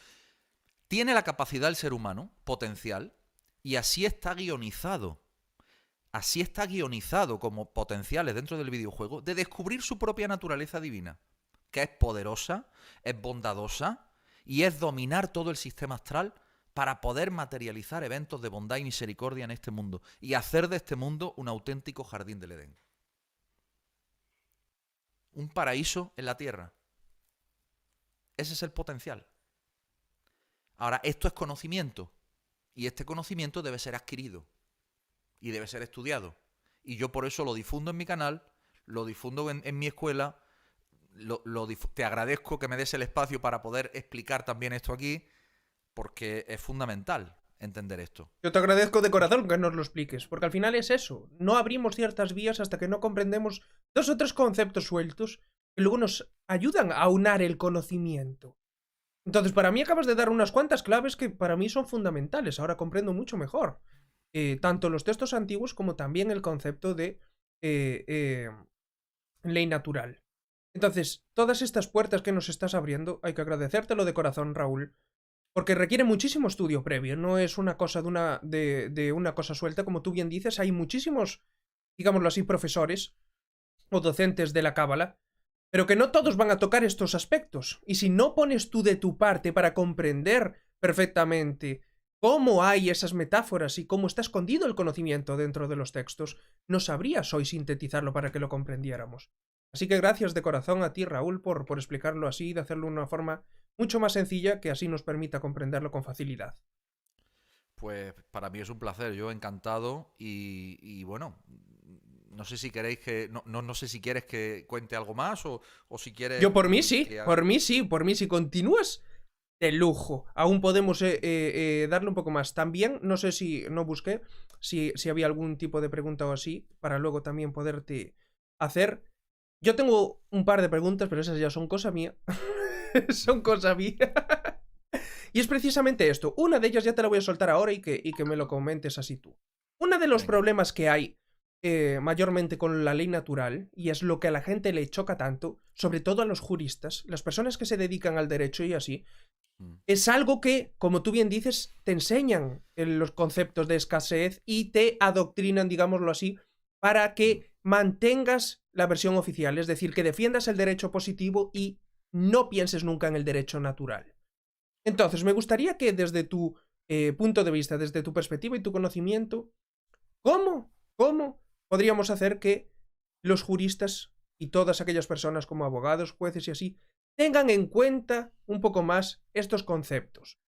Tiene la capacidad el ser humano, potencial, y así está guionizado como potenciales dentro del videojuego, de descubrir su propia naturaleza divina, que es poderosa, es bondadosa y es dominar todo el sistema astral para poder materializar eventos de bondad y misericordia en este mundo y hacer de este mundo un auténtico jardín del Edén. Un paraíso en la tierra. Ese es el potencial. Ahora, esto es conocimiento y este conocimiento debe ser adquirido y debe ser estudiado. Y yo por eso lo difundo en mi canal, lo difundo en mi escuela, te agradezco que me des el espacio para poder explicar también esto aquí, porque es fundamental entender esto. Yo te agradezco de corazón que nos lo expliques, porque al final es eso. No abrimos ciertas vías hasta que no comprendemos dos o tres conceptos sueltos que luego nos ayudan a aunar el conocimiento. Entonces, para mí acabas de dar unas cuantas claves que para mí son fundamentales. Ahora comprendo mucho mejor tanto los textos antiguos como también el concepto de eh, eh, ley natural. Entonces, todas estas puertas que nos estás abriendo, hay que agradecértelo de corazón, Raúl, porque requiere muchísimo estudio previo, no es una cosa de una cosa suelta, como tú bien dices, hay muchísimos, digámoslo así, profesores o docentes de la cábala, pero que no todos van a tocar estos aspectos. Y si no pones tú de tu parte para comprender perfectamente cómo hay esas metáforas y cómo está escondido el conocimiento dentro de los textos, no sabrías hoy sintetizarlo para que lo comprendiéramos. Así que gracias de corazón a ti, Raúl, por explicarlo así y de hacerlo de una forma mucho más sencilla que así nos permita comprenderlo con facilidad. Pues para mí es un placer, yo encantado y bueno, no sé si queréis que, no sé si quieres que cuente algo más o si quieres Yo por mí sí, que por mí sí, por mí sí. Continúas de lujo. Aún podemos darle un poco más. También, no sé si no busqué, si había algún tipo de pregunta o así, para luego también poderte hacer. Yo tengo un par de preguntas, pero esas ya son cosa mía. Son cosa mía. Y es precisamente esto. Una de ellas ya te la voy a soltar ahora y que me lo comentes así tú. Uno de los venga. problemas que hay mayormente con la ley natural, y es lo que a la gente le choca tanto, sobre todo a los juristas, las personas que se dedican al derecho y así, Mm, es algo que, como tú bien dices, te enseñan en los conceptos de escasez y te adoctrinan, digámoslo así, para mm. que mantengas la versión oficial, es decir, que defiendas el derecho positivo y no pienses nunca en el derecho natural. Entonces, me gustaría que desde tu punto de vista, desde tu perspectiva y tu conocimiento, ¿cómo podríamos hacer que los juristas y todas aquellas personas como abogados, jueces y así, tengan en cuenta un poco más estos conceptos?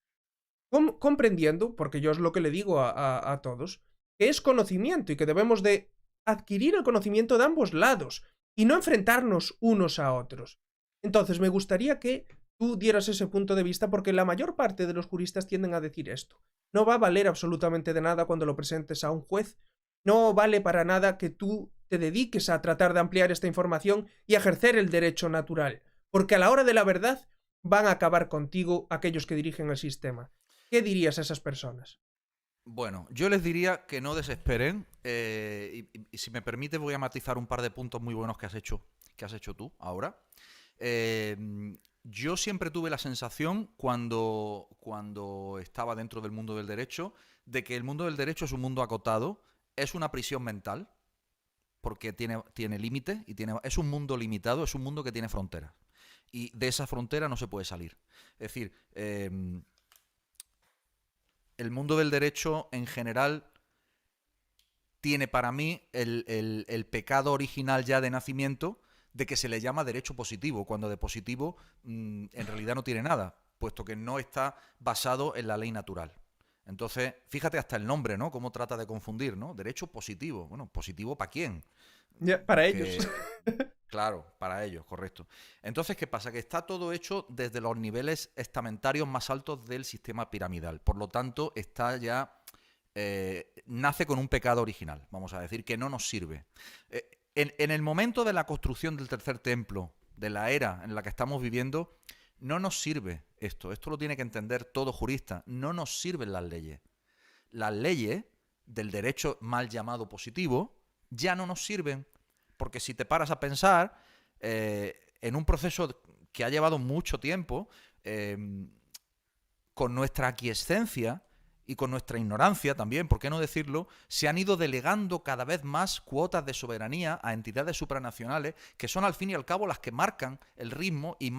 Comprendiendo, porque yo es lo que le digo a todos, que es conocimiento y que debemos de adquirir el conocimiento de ambos lados y no enfrentarnos unos a otros. Entonces, me gustaría que tú dieras ese punto de vista porque la mayor parte de los juristas tienden a decir esto. No va a valer absolutamente de nada cuando lo presentes a un juez. No vale para nada que tú te dediques a tratar de ampliar esta información y a ejercer el derecho natural, porque a la hora de la verdad van a acabar contigo aquellos que dirigen el sistema. ¿Qué dirías a esas personas? Bueno, yo les diría que no desesperen y si me permite voy a matizar un par de puntos muy buenos que has hecho tú ahora. Eh, yo siempre tuve la sensación cuando estaba dentro del mundo del derecho de que el mundo del derecho es un mundo acotado, es una prisión mental, porque tiene límites y es un mundo limitado, es un mundo que tiene fronteras. Y de esa frontera no se puede salir. Es decir, el mundo del derecho en general tiene para mí el pecado original ya de nacimiento de que se le llama derecho positivo, cuando de positivo en realidad no tiene nada, puesto que no está basado en la ley natural. Entonces, fíjate hasta el nombre, ¿no? Cómo trata de confundir, ¿no? Derecho positivo. Bueno, ¿positivo para quién? Ya, para ellos. Que, claro, para ellos, correcto. Entonces, ¿qué pasa? Que está todo hecho desde los niveles estamentarios más altos del sistema piramidal. Por lo tanto, está ya... nace con un pecado original, vamos a decir, que no nos sirve. En el momento de la construcción del tercer templo, de la era en la que estamos viviendo, no nos sirve esto. Esto lo tiene que entender todo jurista. No nos sirven las leyes. Las leyes del derecho mal llamado positivo ya no nos sirven. Porque si te paras a pensar, en un proceso que ha llevado mucho tiempo, con nuestra aquiescencia y con nuestra ignorancia también, ¿por qué no decirlo?, se han ido delegando cada vez más cuotas de soberanía a entidades supranacionales que son al fin y al cabo las que marcan el ritmo y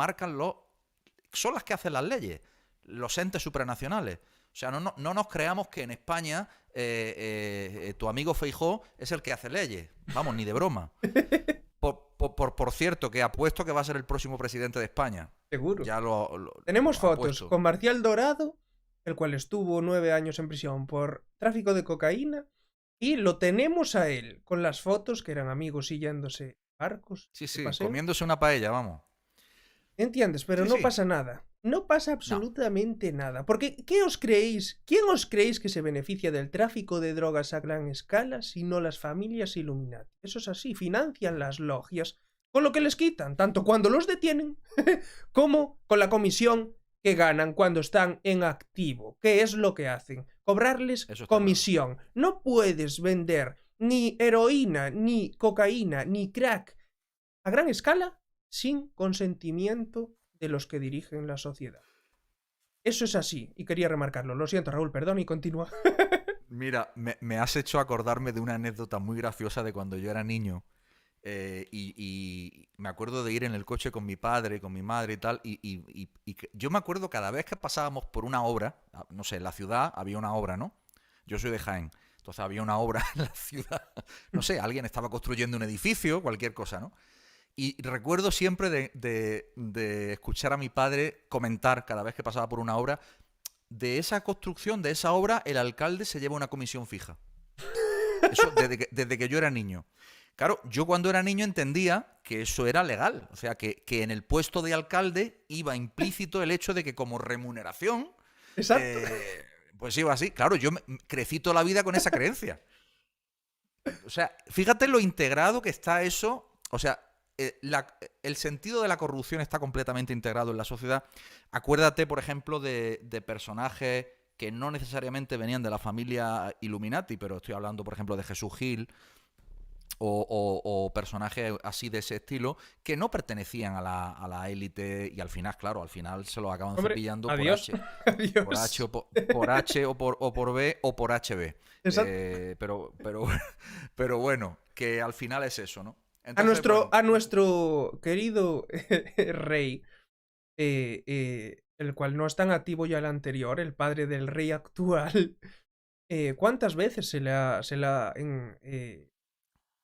son las que hacen las leyes, los entes supranacionales. O sea, no nos creamos que en España tu amigo Feijóo es el que hace leyes. Vamos, ni de broma. Por cierto, que apuesto que va a ser el próximo presidente de España. Seguro. Ya Tenemos fotos apuesto. con Marcial Dorado, el cual estuvo 9 años en prisión por tráfico de cocaína, y lo tenemos a él con las fotos que eran amigos y yéndose barcos. Sí, comiéndose una paella, vamos. ¿Entiendes? Pero Sí, no sí. pasa nada. No pasa absolutamente nada. Porque, ¿qué os creéis? ¿Quién os creéis que se beneficia del tráfico de drogas a gran escala si no las familias Illuminati? Eso es así, financian las logias con lo que les quitan, tanto cuando los detienen como con la comisión que ganan cuando están en activo. ¿Qué es lo que hacen? Cobrarles comisión. Claro. No puedes vender ni heroína, ni cocaína, ni crack a gran escala sin consentimiento de los que dirigen la sociedad. Eso es así, y quería remarcarlo. Lo siento, Raúl, perdón, y continúa. Mira, me has hecho acordarme de una anécdota muy graciosa de cuando yo era niño. Y me acuerdo de ir en el coche con mi padre, con mi madre y tal, y yo me acuerdo cada vez que pasábamos por una obra, no sé, en la ciudad había una obra, ¿no? Yo soy de Jaén, entonces había una obra en la ciudad, no sé, alguien estaba construyendo un edificio, cualquier cosa, ¿no? Y recuerdo siempre de escuchar a mi padre comentar cada vez que pasaba por una obra, de esa construcción, de esa obra, el alcalde se lleva una comisión fija. Eso desde que yo era niño. Claro, yo cuando era niño entendía que eso era legal. O sea, que en el puesto de alcalde iba implícito el hecho de que como remuneración... Exacto. Pues iba así. Claro, yo crecí toda la vida con esa creencia. O sea, fíjate lo integrado que está eso. O sea, el sentido de la corrupción está completamente integrado en la sociedad. Acuérdate, por ejemplo, de personajes que no necesariamente venían de la familia Illuminati, pero estoy hablando, por ejemplo, de Jesús Gil o personajes así de ese estilo que no pertenecían a la élite y al final, claro, al final se los acaban cepillando adiós. Por H. Por H o por B o por HB. Pero bueno, que al final es eso, ¿no? Entonces, a nuestro querido rey, el cual no es tan activo ya el anterior, el padre del rey actual, ¿cuántas veces se le ha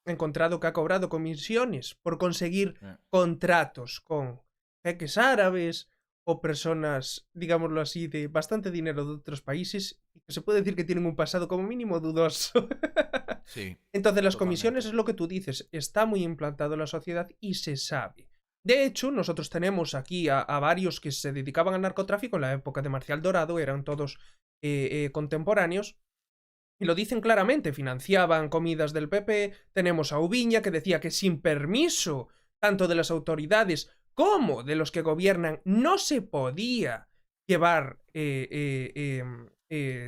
encontrado que ha cobrado comisiones por conseguir contratos con jeques árabes o personas, digámoslo así, de bastante dinero de otros países y que se puede decir que tienen un pasado como mínimo dudoso? Sí. Entonces las comisiones es lo que tú dices, está muy implantado en la sociedad y se sabe. De hecho, nosotros tenemos aquí a varios que se dedicaban al narcotráfico en la época de Marcial Dorado, eran todos contemporáneos, y lo dicen claramente, financiaban comidas del PP. Tenemos a Ubiña, que decía que sin permiso, tanto de las autoridades como de los que gobiernan, no se podía llevar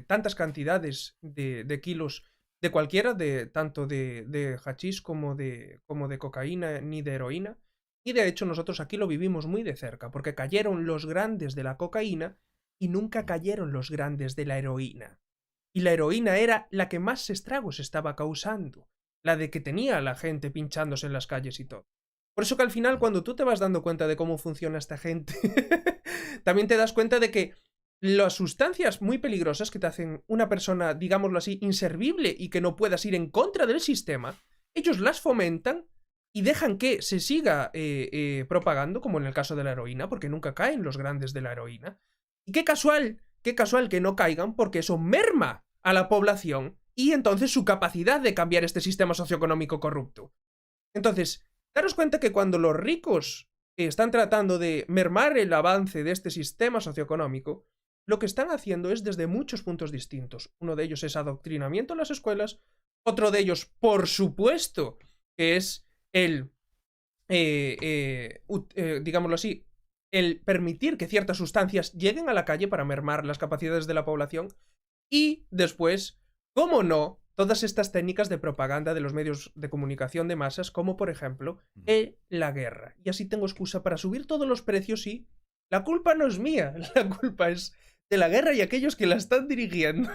tantas cantidades de kilos de cualquiera, tanto de hachís como de cocaína ni de heroína. Y de hecho nosotros aquí lo vivimos muy de cerca, porque cayeron los grandes de la cocaína y nunca cayeron los grandes de la heroína. Y la heroína era la que más estragos estaba causando, la de que tenía a la gente pinchándose en las calles y todo. Por eso que al final, cuando tú te vas dando cuenta de cómo funciona esta gente, también te das cuenta de que las sustancias muy peligrosas que te hacen una persona, digámoslo así, inservible y que no puedas ir en contra del sistema, ellos las fomentan y dejan que se siga propagando, como en el caso de la heroína, porque nunca caen los grandes de la heroína. Y qué casual que no caigan, porque eso merma a la población y entonces su capacidad de cambiar este sistema socioeconómico corrupto. Entonces, daros cuenta que cuando los ricos están tratando de mermar el avance de este sistema socioeconómico, lo que están haciendo es desde muchos puntos distintos. Uno de ellos es adoctrinamiento en las escuelas, otro de ellos, por supuesto, que es el, digámoslo así, el permitir que ciertas sustancias lleguen a la calle para mermar las capacidades de la población y después, cómo no, todas estas técnicas de propaganda de los medios de comunicación de masas, como por ejemplo la guerra. Y así tengo excusa para subir todos los precios y la culpa no es mía, la culpa es de la guerra y aquellos que la están dirigiendo.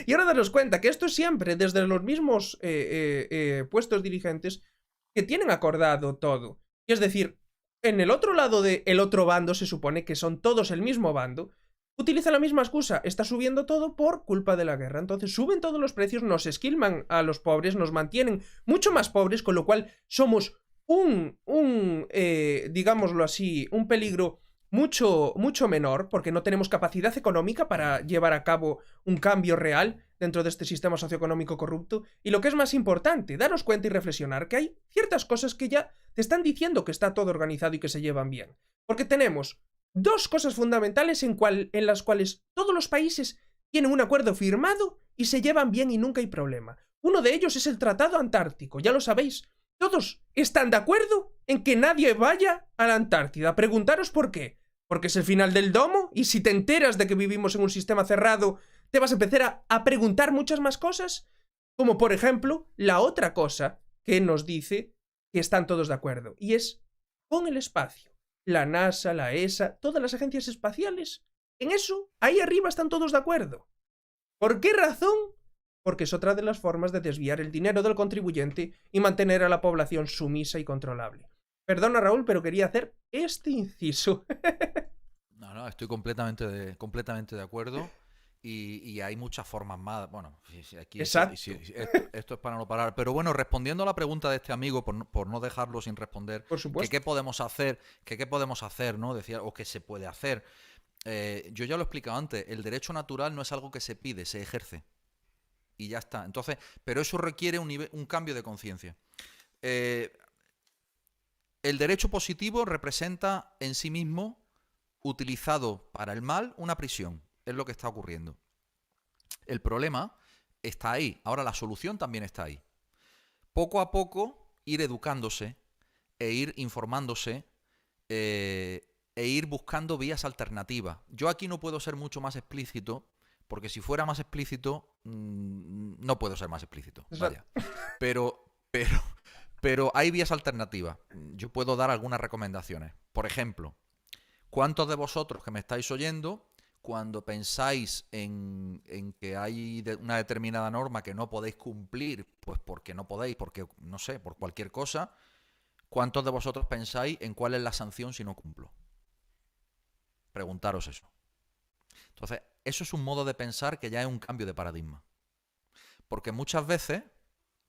Y ahora daros cuenta que esto es siempre desde los mismos puestos dirigentes que tienen acordado todo. Y es decir, en el otro lado del otro bando se supone que son todos el mismo bando, utiliza la misma excusa, está subiendo todo por culpa de la guerra. Entonces suben todos los precios, nos esquilman a los pobres, nos mantienen mucho más pobres, con lo cual somos digámoslo así, un peligro mucho, mucho menor, porque no tenemos capacidad económica para llevar a cabo un cambio real dentro de este sistema socioeconómico corrupto. Y lo que es más importante, daros cuenta y reflexionar que hay ciertas cosas que ya te están diciendo que está todo organizado y que se llevan bien. Porque tenemos dos cosas fundamentales en las cuales todos los países tienen un acuerdo firmado y se llevan bien y nunca hay problema. Uno de ellos es el Tratado Antártico, ya lo sabéis. Todos están de acuerdo en que nadie vaya a la Antártida. Preguntaros por qué. Porque es el final del domo y si te enteras de que vivimos en un sistema cerrado, te vas a empezar a preguntar muchas más cosas. Como por ejemplo, la otra cosa que nos dice que están todos de acuerdo, y es con el espacio. La NASA, la ESA, todas las agencias espaciales. En eso, ahí arriba están todos de acuerdo. ¿Por qué razón? Porque es otra de las formas de desviar el dinero del contribuyente y mantener a la población sumisa y controlable. Perdona, Raúl, pero quería hacer este inciso. No, estoy completamente de acuerdo. Y hay muchas formas más. Bueno, aquí Exacto. esto es para no parar. Pero bueno, respondiendo a la pregunta de este amigo, por no dejarlo sin responder, Por supuesto. ¿qué podemos hacer? ¿Qué podemos hacer? ¿No? Decía, o qué se puede hacer. Yo ya lo he explicado antes. El derecho natural no es algo que se pide, se ejerce. Y ya está. Entonces, pero eso requiere un cambio de conciencia. El derecho positivo representa en sí mismo, utilizado para el mal, una prisión. Es lo que está ocurriendo. El problema está ahí. Ahora la solución también está ahí. Poco a poco ir educándose e ir informándose e ir buscando vías alternativas. Yo aquí no puedo ser mucho más explícito, porque si fuera más explícito, no puedo ser más explícito. Vaya. Pero hay vías alternativas. Yo puedo dar algunas recomendaciones. Por ejemplo, ¿cuántos de vosotros que me estáis oyendo, cuando pensáis en que hay una determinada norma que no podéis cumplir, pues porque no podéis, porque, no sé, por cualquier cosa, ¿cuántos de vosotros pensáis en cuál es la sanción si no cumplo? Preguntaros eso. Entonces, eso es un modo de pensar que ya es un cambio de paradigma. Porque muchas veces,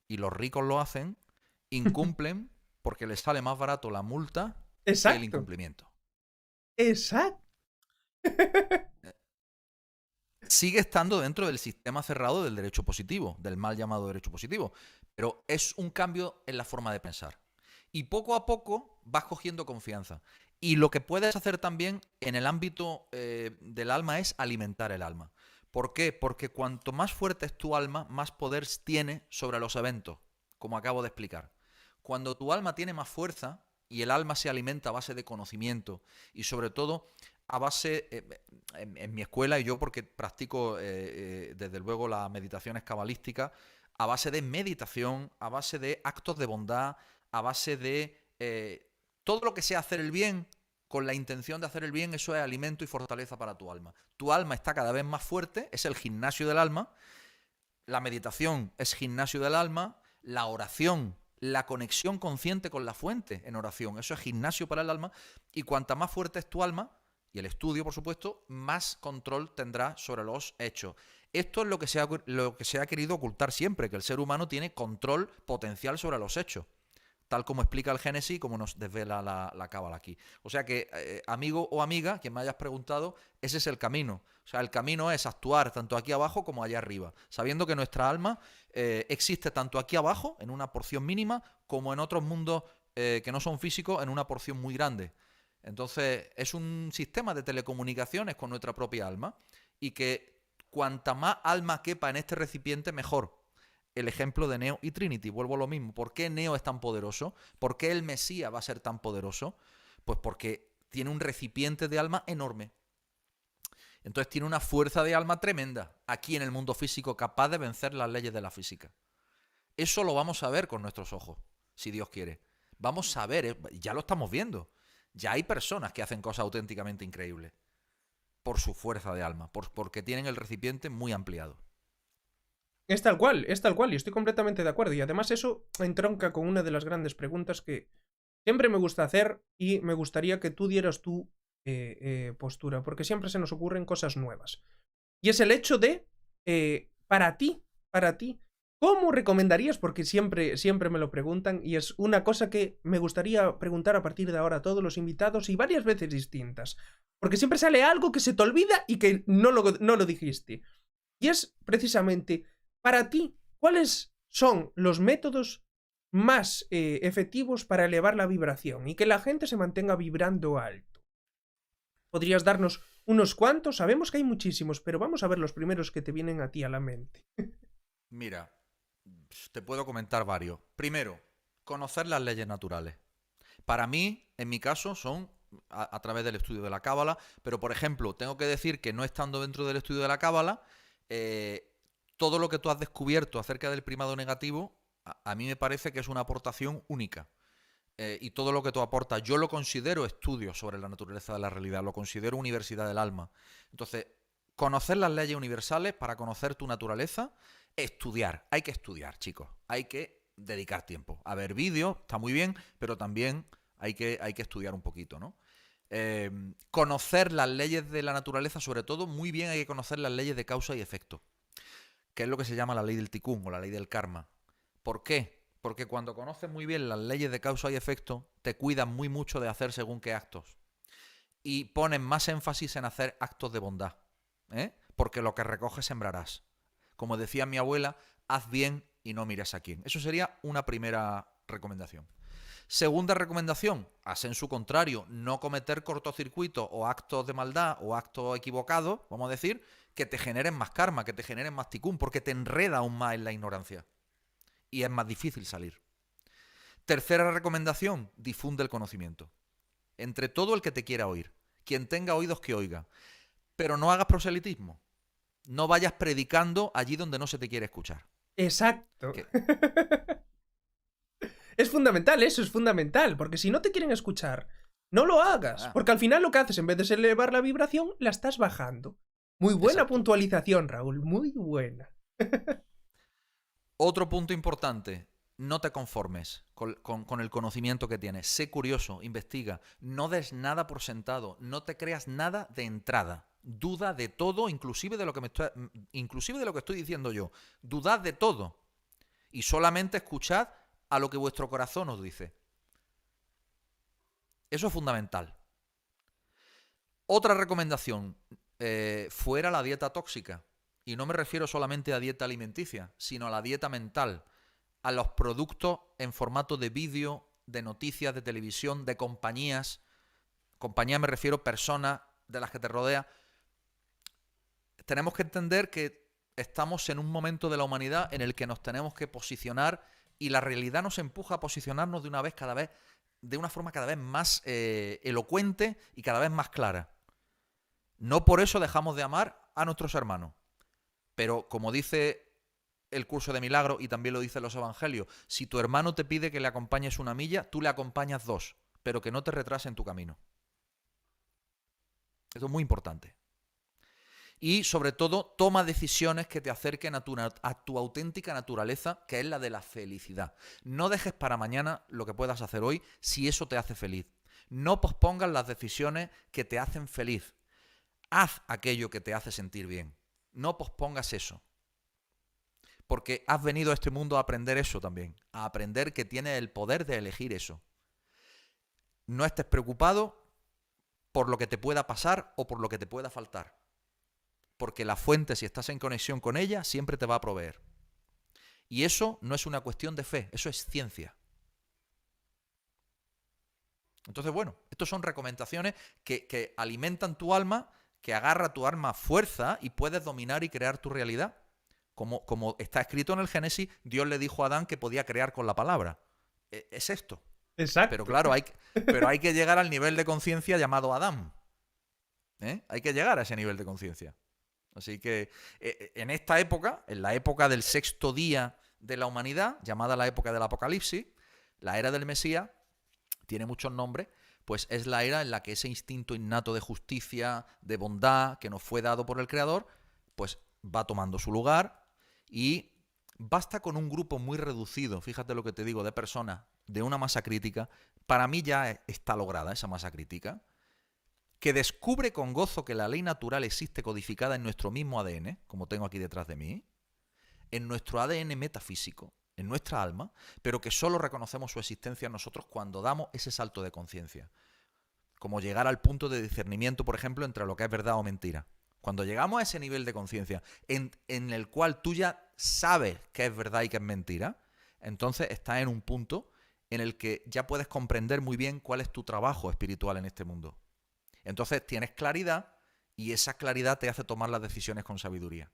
y los ricos lo hacen, incumplen porque les sale más barato la multa que el incumplimiento. Exacto. Sigue estando dentro del sistema cerrado del derecho positivo, del mal llamado derecho positivo, pero es un cambio en la forma de pensar. Y poco a poco vas cogiendo confianza. Y lo que puedes hacer también en el ámbito del alma es alimentar el alma. ¿Por qué? Porque cuanto más fuerte es tu alma, más poder tiene sobre los eventos, como acabo de explicar. Cuando tu alma tiene más fuerza y el alma se alimenta a base de conocimiento y sobre todo a base, en mi escuela y yo porque practico desde luego las meditaciones cabalísticas, a base de meditación, a base de actos de bondad, a base de Todo lo que sea hacer el bien, con la intención de hacer el bien, eso es alimento y fortaleza para tu alma. Tu alma está cada vez más fuerte, es el gimnasio del alma. La meditación es gimnasio del alma. La oración, la conexión consciente con la fuente en oración, eso es gimnasio para el alma. Y cuanta más fuerte es tu alma, y el estudio, por supuesto, más control tendrá sobre los hechos. Esto es lo que se ha querido ocultar siempre, que el ser humano tiene control potencial sobre los hechos, tal como explica el Génesis y como nos desvela la Cábala aquí. O sea que, amigo o amiga, quien me hayas preguntado, ese es el camino. O sea, el camino es actuar tanto aquí abajo como allá arriba, sabiendo que nuestra alma existe tanto aquí abajo, en una porción mínima, como en otros mundos que no son físicos, en una porción muy grande. Entonces, es un sistema de telecomunicaciones con nuestra propia alma, y que cuanta más alma quepa en este recipiente, mejor. El ejemplo de Neo y Trinity, vuelvo a lo mismo. ¿Por qué Neo es tan poderoso? ¿Por qué el Mesías va a ser tan poderoso? Pues porque tiene un recipiente de alma enorme. Entonces tiene una fuerza de alma tremenda aquí en el mundo físico, capaz de vencer las leyes de la física. Eso lo vamos a ver con nuestros ojos, si Dios quiere. Vamos a ver, ya lo estamos viendo. Ya hay personas que hacen cosas auténticamente increíbles por su fuerza de alma, porque tienen el recipiente muy ampliado. Es tal cual, y estoy completamente de acuerdo. Y además eso entronca con una de las grandes preguntas que siempre me gusta hacer y me gustaría que tú dieras tu postura, porque siempre se nos ocurren cosas nuevas. Y es el hecho de, para ti, ¿cómo recomendarías? Porque siempre me lo preguntan y es una cosa que me gustaría preguntar a partir de ahora a todos los invitados y varias veces distintas. Porque siempre sale algo que se te olvida y que no lo dijiste. Y es precisamente, para ti, ¿cuáles son los métodos más efectivos para elevar la vibración y que la gente se mantenga vibrando alto? ¿Podrías darnos unos cuantos? Sabemos que hay muchísimos, pero vamos a ver los primeros que te vienen a ti a la mente. Mira, te puedo comentar varios. Primero, conocer las leyes naturales. Para mí, en mi caso, son a través del estudio de la Cábala, pero por ejemplo, tengo que decir que no estando dentro del estudio de la Cábala, todo lo que tú has descubierto acerca del primado negativo, a mí me parece que es una aportación única. Y todo lo que tú aportas, yo lo considero estudio sobre la naturaleza de la realidad, lo considero universidad del alma. Entonces, conocer las leyes universales para conocer tu naturaleza, estudiar. Hay que estudiar, chicos. Hay que dedicar tiempo. A ver vídeos, está muy bien, pero también hay que estudiar un poquito, ¿no? Conocer las leyes de la naturaleza, sobre todo, muy bien hay que conocer las leyes de causa y efecto, que es lo que se llama la ley del tikkun o la ley del karma. ¿Por qué? Porque cuando conoces muy bien las leyes de causa y efecto, te cuidas muy mucho de hacer según qué actos. Y pones más énfasis en hacer actos de bondad. Porque lo que recoges sembrarás. Como decía mi abuela, haz bien y no mires a quién. Eso sería una primera recomendación. Segunda recomendación, haz en su contrario, no cometer cortocircuitos o actos de maldad o actos equivocados, vamos a decir, que te generen más karma, que te generen más tikkun, porque te enreda aún más en la ignorancia. Y es más difícil salir. Tercera recomendación, difunde el conocimiento. Entre todo el que te quiera oír. Quien tenga oídos que oiga. Pero no hagas proselitismo. No vayas predicando allí donde no se te quiere escuchar. Exacto. Es fundamental, eso es fundamental, porque si no te quieren escuchar, no lo hagas, porque al final lo que haces, en vez de elevar la vibración, la estás bajando. Muy buena Exacto. Puntualización, Raúl, muy buena. Otro punto importante, no te conformes con el conocimiento que tienes. Sé curioso, investiga, no des nada por sentado, no te creas nada de entrada. Duda de todo, inclusive de lo que estoy diciendo yo. Dudad de todo. Y solamente escuchad a lo que vuestro corazón os dice. Eso es fundamental. Otra recomendación, fuera la dieta tóxica. Y no me refiero solamente a dieta alimenticia, sino a la dieta mental, a los productos en formato de vídeo, de noticias, de televisión, de compañías. Compañía me refiero a personas de las que te rodea. Tenemos que entender que estamos en un momento de la humanidad en el que nos tenemos que posicionar y la realidad nos empuja a posicionarnos de una forma cada vez más elocuente y cada vez más clara. No por eso dejamos de amar a nuestros hermanos. Pero como dice el curso de milagros y también lo dicen los evangelios, si tu hermano te pide que le acompañes una milla, tú le acompañas 2, pero que no te retrase en tu camino. Esto es muy importante. Y sobre todo, toma decisiones que te acerquen a tu auténtica naturaleza, que es la de la felicidad. No dejes para mañana lo que puedas hacer hoy si eso te hace feliz. No pospongas las decisiones que te hacen feliz. Haz aquello que te hace sentir bien. No pospongas eso. Porque has venido a este mundo a aprender eso también. A aprender que tienes el poder de elegir eso. No estés preocupado por lo que te pueda pasar o por lo que te pueda faltar. Porque la fuente, si estás en conexión con ella, siempre te va a proveer. Y eso no es una cuestión de fe, eso es ciencia. Entonces, bueno, estas son recomendaciones que alimentan tu alma, que agarra tu alma fuerza y puedes dominar y crear tu realidad. Como está escrito en el Génesis, Dios le dijo a Adán que podía crear con la palabra. Es esto. Exacto. Pero claro, hay que llegar al nivel de conciencia llamado Adán. Hay que llegar a ese nivel de conciencia. Así que en esta época, en la época del sexto día de la humanidad, llamada la época del Apocalipsis, la era del Mesías, tiene muchos nombres, pues es la era en la que ese instinto innato de justicia, de bondad, que nos fue dado por el Creador, pues va tomando su lugar y basta con un grupo muy reducido, fíjate lo que te digo, de personas, de una masa crítica, para mí ya está lograda esa masa crítica, que descubre con gozo que la ley natural existe codificada en nuestro mismo ADN, como tengo aquí detrás de mí, en nuestro ADN metafísico, en nuestra alma, pero que solo reconocemos su existencia en nosotros cuando damos ese salto de conciencia. Como llegar al punto de discernimiento, por ejemplo, entre lo que es verdad o mentira. Cuando llegamos a ese nivel de conciencia en el cual tú ya sabes qué es verdad y qué es mentira, entonces estás en un punto en el que ya puedes comprender muy bien cuál es tu trabajo espiritual en este mundo. Entonces tienes claridad y esa claridad te hace tomar las decisiones con sabiduría.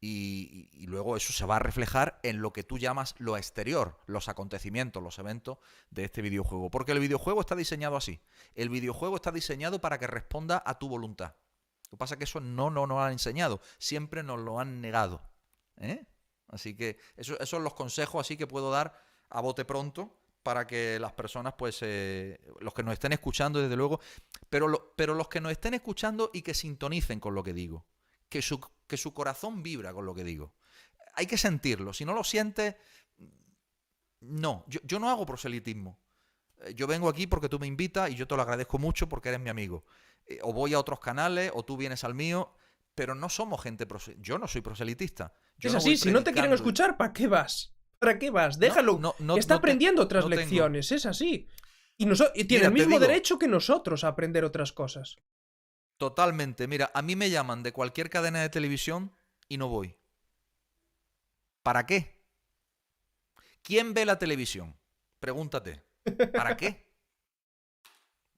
Y luego eso se va a reflejar en lo que tú llamas lo exterior, los acontecimientos, los eventos de este videojuego. Porque el videojuego está diseñado así. El videojuego está diseñado para que responda a tu voluntad. Lo que pasa es que eso no nos lo han enseñado, siempre nos lo han negado. Así que esos son los consejos así que puedo dar a bote pronto para que las personas, pues, los que nos estén escuchando, desde luego, pero los que nos estén escuchando y que sintonicen con lo que digo, que su corazón vibra con lo que digo. Hay que sentirlo. Si no lo sientes, no. Yo no hago proselitismo. Yo vengo aquí porque tú me invitas y yo te lo agradezco mucho porque eres mi amigo. O voy a otros canales o tú vienes al mío, pero no somos gente yo no soy proselitista. Es así, si no te quieren escuchar, ¿para qué vas? ¿Para qué vas? Déjalo. Está aprendiendo otras lecciones, es así. Y tiene el mismo derecho que nosotros a aprender otras cosas. Totalmente. Mira, a mí me llaman de cualquier cadena de televisión y no voy. ¿Para qué? ¿Quién ve la televisión? Pregúntate. ¿Para qué?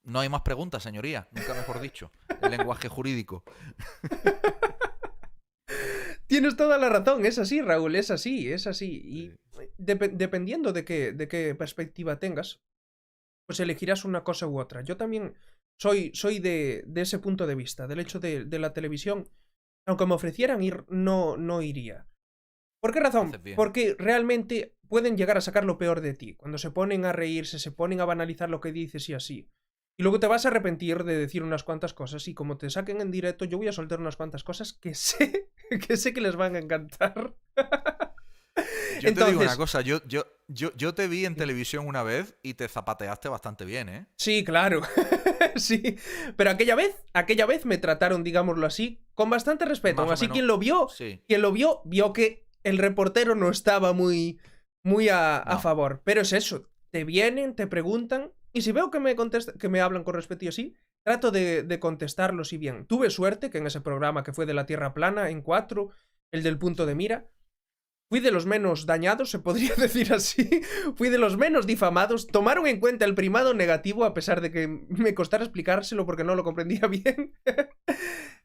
No hay más preguntas, señoría. Nunca mejor dicho. El lenguaje jurídico. Tienes toda la razón. Es así, Raúl. Es así. Y dependiendo de qué perspectiva tengas, pues elegirás una cosa u otra. Yo también soy de ese punto de vista. Del hecho de la televisión, aunque me ofrecieran ir, no iría. ¿Por qué razón? Porque realmente pueden llegar a sacar lo peor de ti. Cuando se ponen a reírse, se ponen a banalizar lo que dices y así. Y luego te vas a arrepentir de decir unas cuantas cosas. Y como te saquen en directo, yo voy a soltar unas cuantas cosas que sé que les van a encantar. Entonces, te digo una cosa, yo te vi en televisión una vez y te zapateaste bastante bien, ¿eh? Sí, claro. Sí. Pero aquella vez me trataron, digámoslo así, con bastante respeto. Aún así, quien lo vio, vio que el reportero no estaba muy a favor. Pero es eso. Te vienen, te preguntan. Y si veo que me hablan con respeto y así, trato de contestarlos y bien. Tuve suerte que en ese programa que fue de la Tierra Plana, en 4, el del punto de mira, fui de los menos dañados, se podría decir así. Fui de los menos difamados. Tomaron en cuenta el primado negativo, a pesar de que me costara explicárselo porque no lo comprendía bien.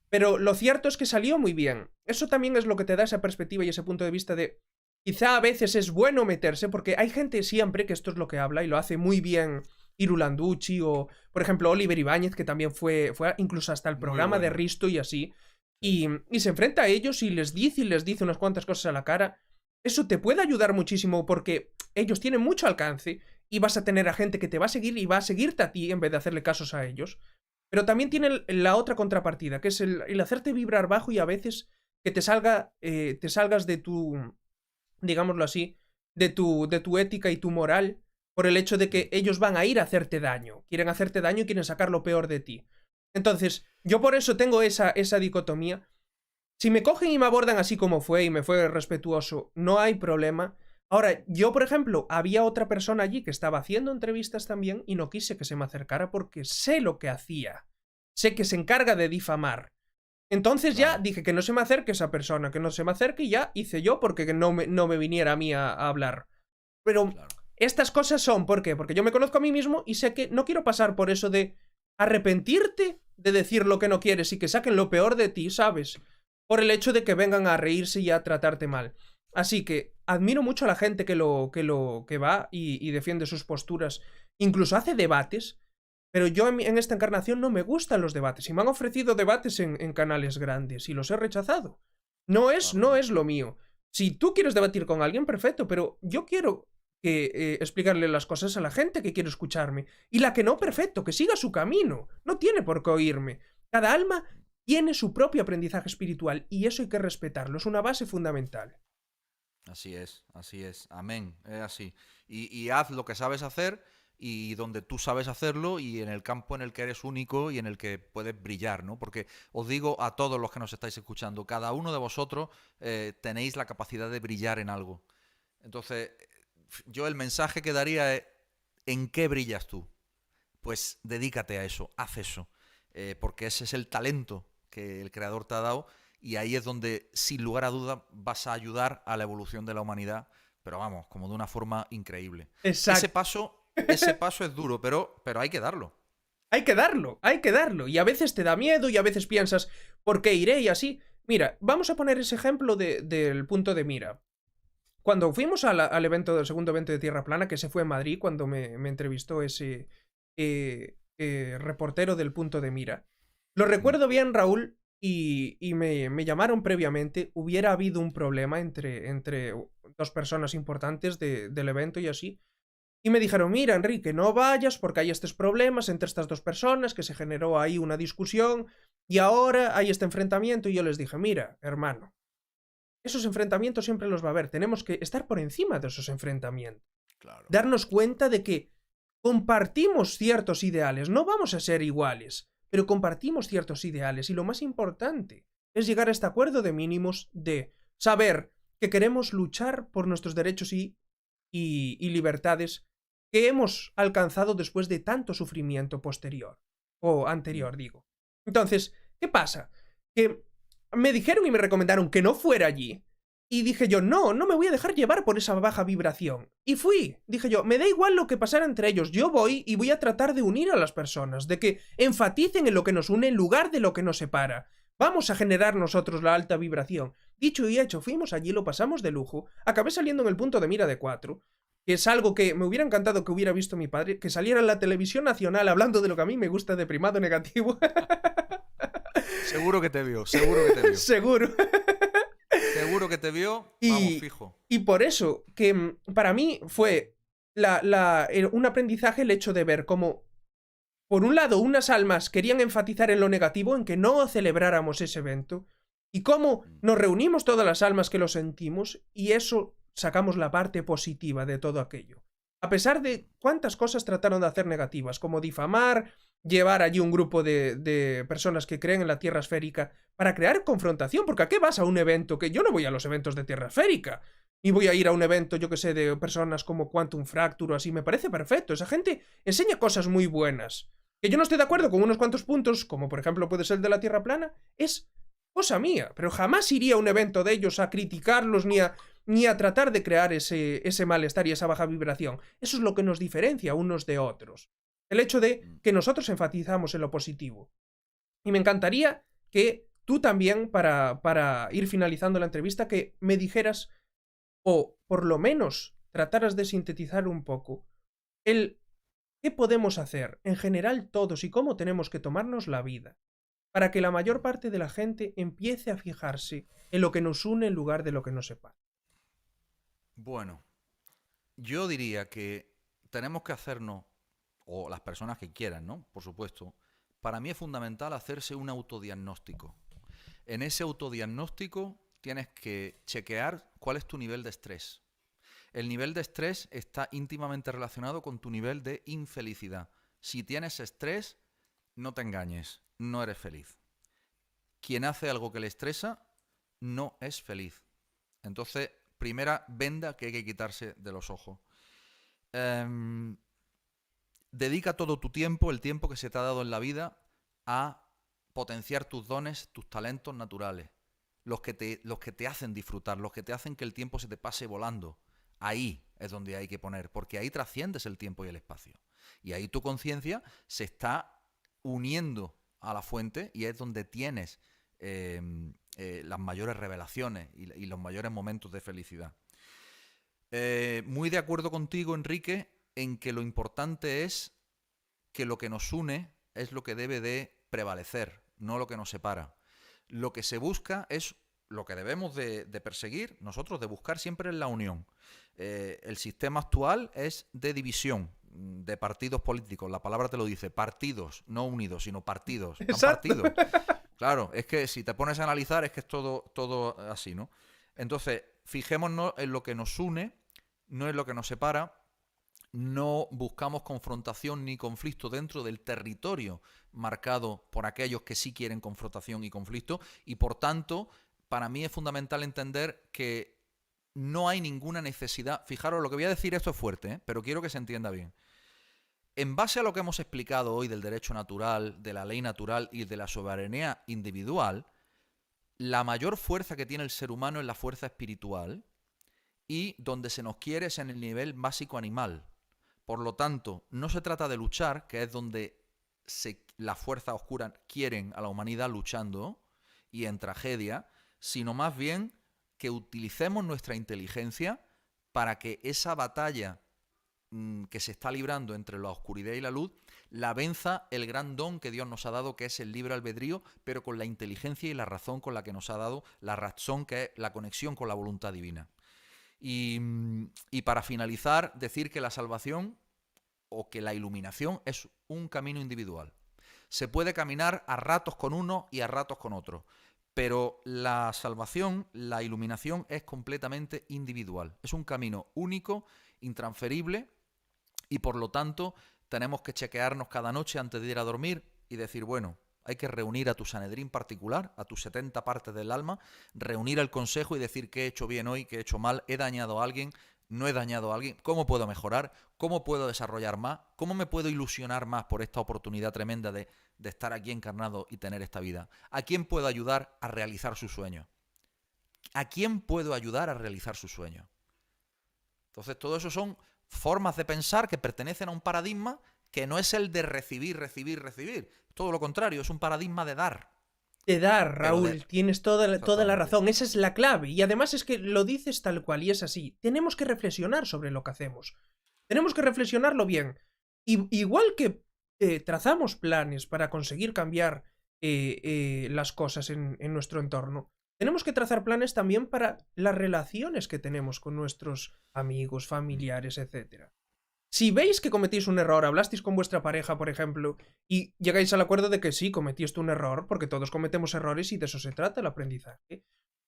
Pero lo cierto es que salió muy bien. Eso también es lo que te da esa perspectiva y ese punto de vista de... Quizá a veces es bueno meterse, porque hay gente siempre que esto es lo que habla y lo hace muy bien... Iru Landucci o, por ejemplo, Oliver Ibáñez, que también fue incluso hasta el programa de Risto y así. Y se enfrenta a ellos y les dice unas cuantas cosas a la cara. Eso te puede ayudar muchísimo porque ellos tienen mucho alcance y vas a tener a gente que te va a seguir y va a seguirte a ti en vez de hacerle casos a ellos. Pero también tiene la otra contrapartida, que es el hacerte vibrar bajo y a veces que te salgas de tu, digámoslo así, de tu ética y tu moral por el hecho de que ellos van a ir a hacerte daño. Quieren hacerte daño y quieren sacar lo peor de ti. Entonces, yo por eso tengo esa dicotomía. Si me cogen y me abordan así como fue y me fue respetuoso, no hay problema. Ahora, yo, por ejemplo, había otra persona allí que estaba haciendo entrevistas también y no quise que se me acercara porque sé lo que hacía. Sé que se encarga de difamar. Entonces ya dije que no se me acerque esa persona, que no se me acerque y ya hice yo porque no me viniera a mí a hablar. Pero estas cosas son, ¿por qué? Porque yo me conozco a mí mismo y sé que no quiero pasar por eso de arrepentirte de decir lo que no quieres y que saquen lo peor de ti, ¿sabes? Por el hecho de que vengan a reírse y a tratarte mal. Así que admiro mucho a la gente que va y defiende sus posturas. Incluso hace debates. Pero yo en esta encarnación no me gustan los debates. Y me han ofrecido debates en canales grandes y los he rechazado. No es lo mío. Si tú quieres debatir con alguien, perfecto. Pero yo quiero explicarle las cosas a la gente que quiere escucharme. Y la que no, perfecto. Que siga su camino. No tiene por qué oírme. Cada alma tiene su propio aprendizaje espiritual. Y eso hay que respetarlo. Es una base fundamental. Así es, amén, es así. Y haz lo que sabes hacer y donde tú sabes hacerlo y en el campo en el que eres único y en el que puedes brillar, ¿no? Porque os digo a todos los que nos estáis escuchando, cada uno de vosotros tenéis la capacidad de brillar en algo. Entonces, yo el mensaje que daría es, ¿en qué brillas tú? Pues dedícate a eso, haz eso, porque ese es el talento que el Creador te ha dado. Y ahí es donde, sin lugar a dudas, vas a ayudar a la evolución de la humanidad, pero vamos, como de una forma increíble. Exacto. Ese paso es duro, pero hay que darlo. Hay que darlo, hay que darlo. Y a veces te da miedo y a veces piensas, ¿por qué iré? Y así. Mira, vamos a poner ese ejemplo del punto de mira. Cuando fuimos al evento, del segundo evento de Tierra Plana, que se fue en Madrid, cuando me entrevistó ese reportero del punto de mira, lo recuerdo bien, Raúl, y me llamaron previamente. Hubiera habido un problema entre dos personas importantes del evento y así. Y me dijeron, mira, Enrique, no vayas porque hay estos problemas entre estas dos personas, que se generó ahí una discusión y ahora hay este enfrentamiento. Y yo les dije, mira, hermano, esos enfrentamientos siempre los va a haber. Tenemos que estar por encima de esos enfrentamientos. Claro. Darnos cuenta de que compartimos ciertos ideales. No vamos a ser iguales, pero compartimos ciertos ideales. Y lo más importante es llegar a este acuerdo de mínimos de saber que queremos luchar por nuestros derechos y libertades que hemos alcanzado después de tanto sufrimiento posterior, o anterior, digo. Entonces, ¿qué pasa? Que me dijeron y me recomendaron que no fuera allí, y dije yo, no me voy a dejar llevar por esa baja vibración. Y fui, dije yo, me da igual lo que pasara entre ellos, yo voy y voy a tratar de unir a las personas, de que enfaticen en lo que nos une en lugar de lo que nos separa. Vamos a generar nosotros la alta vibración. Dicho y hecho, fuimos allí, lo pasamos de lujo, acabé saliendo en el punto de mira de 4, que es algo que me hubiera encantado que hubiera visto mi padre, que saliera en la televisión nacional hablando de lo que a mí me gusta de primado negativo. Seguro que te vio, seguro que te vio. Seguro. Seguro que te vio, vamos, fijo. Y por eso, que para mí fue un aprendizaje el hecho de ver cómo, por un lado, unas almas querían enfatizar en lo negativo, en que no celebráramos ese evento, y cómo nos reunimos todas las almas que lo sentimos, y eso sacamos la parte positiva de todo aquello. A pesar de cuántas cosas trataron de hacer negativas, como difamar, llevar allí un grupo de personas que creen en la Tierra esférica para crear confrontación, porque ¿a qué vas a un evento? Que yo no voy a los eventos de Tierra esférica, ni voy a ir a un evento, yo que sé, de personas como Quantum Fracture o así. Me parece perfecto, esa gente enseña cosas muy buenas. Que yo no estoy de acuerdo con unos cuantos puntos, como por ejemplo puede ser el de la Tierra plana, es cosa mía, pero jamás iría a un evento de ellos a criticarlos ni a tratar de crear ese malestar y esa baja vibración. Eso es lo que nos diferencia unos de otros. El hecho de que nosotros enfatizamos en lo positivo. Y me encantaría que tú también, para ir finalizando la entrevista, que me dijeras, o por lo menos trataras de sintetizar un poco, el qué podemos hacer en general todos y cómo tenemos que tomarnos la vida para que la mayor parte de la gente empiece a fijarse en lo que nos une en lugar de lo que nos separa. Bueno, yo diría que tenemos que hacernos, o las personas que quieran, ¿no? Por supuesto, para mí es fundamental hacerse un autodiagnóstico. En ese autodiagnóstico tienes que chequear cuál es tu nivel de estrés. El nivel de estrés está íntimamente relacionado con tu nivel de infelicidad. Si tienes estrés, no te engañes, no eres feliz. Quien hace algo que le estresa, no es feliz. Entonces, primera venda que hay que quitarse de los ojos. Dedica todo tu tiempo, el tiempo que se te ha dado en la vida, a potenciar tus dones, tus talentos naturales. Los que te hacen disfrutar, los que te hacen que el tiempo se te pase volando. Ahí es donde hay que poner, porque ahí trasciendes el tiempo y el espacio. Y ahí tu conciencia se está uniendo a la fuente y es donde tienes las mayores revelaciones y los mayores momentos de felicidad. Muy de acuerdo contigo, Enrique, en que lo importante es que lo que nos une es lo que debe de prevalecer, no lo que nos separa. Lo que se busca es lo que debemos de perseguir, nosotros de buscar siempre es la unión. El sistema actual es de división, de partidos políticos. La palabra te lo dice, partidos, no unidos, sino partidos. Partidos. Claro, es que si te pones a analizar es que es todo así, ¿no? Entonces, fijémonos en lo que nos une, no en lo que nos separa. No buscamos confrontación ni conflicto dentro del territorio marcado por aquellos que sí quieren confrontación y conflicto, y por tanto, para mí es fundamental entender que no hay ninguna necesidad. Fijaros, lo que voy a decir, esto es fuerte, pero quiero que se entienda bien. En base a lo que hemos explicado hoy del derecho natural, de la ley natural y de la soberanía individual, la mayor fuerza que tiene el ser humano es la fuerza espiritual, y donde se nos quiere es en el nivel básico animal. Por lo tanto, no se trata de luchar, que es donde las fuerzas oscuras quieren a la humanidad luchando y en tragedia, sino más bien que utilicemos nuestra inteligencia para que esa batalla que se está librando entre la oscuridad y la luz, la venza el gran don que Dios nos ha dado, que es el libre albedrío, pero con la inteligencia y la razón con la que nos ha dado, la razón que es la conexión con la voluntad divina. Y para finalizar, decir que la salvación o que la iluminación es un camino individual. Se puede caminar a ratos con uno y a ratos con otro, pero la salvación, la iluminación es completamente individual. Es un camino único, intransferible, y por lo tanto tenemos que chequearnos cada noche antes de ir a dormir y decir, bueno, hay que reunir a tu Sanedrín particular, a tus 70 partes del alma, reunir el consejo y decir qué he hecho bien hoy, qué he hecho mal, he dañado a alguien, no he dañado a alguien, cómo puedo mejorar, cómo puedo desarrollar más, cómo me puedo ilusionar más por esta oportunidad tremenda de estar aquí encarnado y tener esta vida. ¿A quién puedo ayudar a realizar su sueño? ¿A quién puedo ayudar a realizar su sueño? Entonces, todo eso son formas de pensar que pertenecen a un paradigma que no es el de recibir, recibir, recibir. Todo lo contrario, es un paradigma de dar. De dar, Raúl, tienes toda la razón. Esa es la clave. Y además es que lo dices tal cual y es así. Tenemos que reflexionar sobre lo que hacemos. Tenemos que reflexionarlo bien. Igual que trazamos planes para conseguir cambiar las cosas en nuestro entorno, tenemos que trazar planes también para las relaciones que tenemos con nuestros amigos, familiares, etc. Si veis que cometís un error, hablasteis con vuestra pareja, por ejemplo, y llegáis al acuerdo de que sí, cometiste un error, porque todos cometemos errores y de eso se trata el aprendizaje.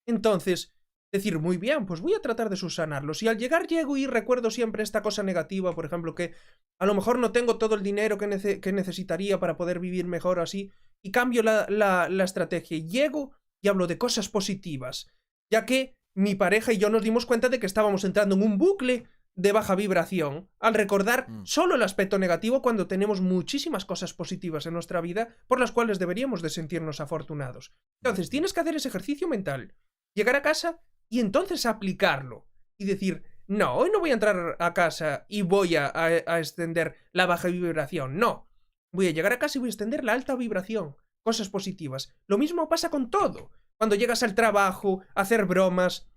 Entonces, decir, muy bien, pues voy a tratar de subsanarlos. Y al llegar llego y recuerdo siempre esta cosa negativa, por ejemplo, que a lo mejor no tengo todo el dinero que necesitaría para poder vivir mejor o así, y cambio la estrategia. Y llego y hablo de cosas positivas, ya que mi pareja y yo nos dimos cuenta de que estábamos entrando en un bucle de baja vibración al recordar solo el aspecto negativo cuando tenemos muchísimas cosas positivas en nuestra vida por las cuales deberíamos de sentirnos afortunados. Entonces tienes que hacer ese ejercicio mental, llegar a casa y entonces aplicarlo y decir, no, hoy no voy a entrar a casa y voy a extender la baja vibración, no, voy a llegar a casa y voy a extender la alta vibración, cosas positivas. Lo mismo pasa con todo, cuando llegas al trabajo, a hacer bromas,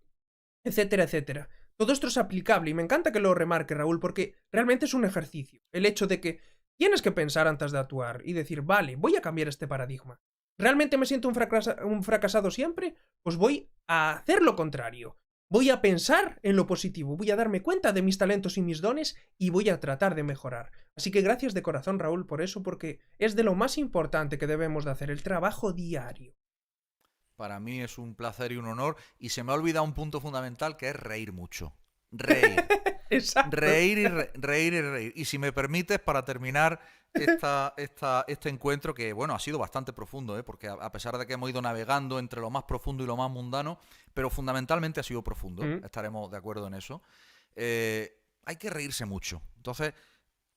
etcétera, etcétera. Todo esto es aplicable y me encanta que lo remarque, Raúl, porque realmente es un ejercicio. El hecho de que tienes que pensar antes de actuar y decir, vale, voy a cambiar este paradigma. ¿Realmente me siento un fracasado siempre? Pues voy a hacer lo contrario. voy a pensar en lo positivo, voy a darme cuenta de mis talentos y mis dones y voy a tratar de mejorar. Así que gracias de corazón, Raúl, por eso, porque es de lo más importante que debemos de hacer, el trabajo diario. Para mí es un placer y un honor. Y se me ha olvidado un punto fundamental, que es reír mucho. Reír. Exacto. Reír y reír y reír. Y si me permites, para terminar este encuentro, que bueno, ha sido bastante profundo, porque a pesar de que hemos ido navegando entre lo más profundo y lo más mundano, pero fundamentalmente ha sido profundo, estaremos de acuerdo en eso, hay que reírse mucho. Entonces,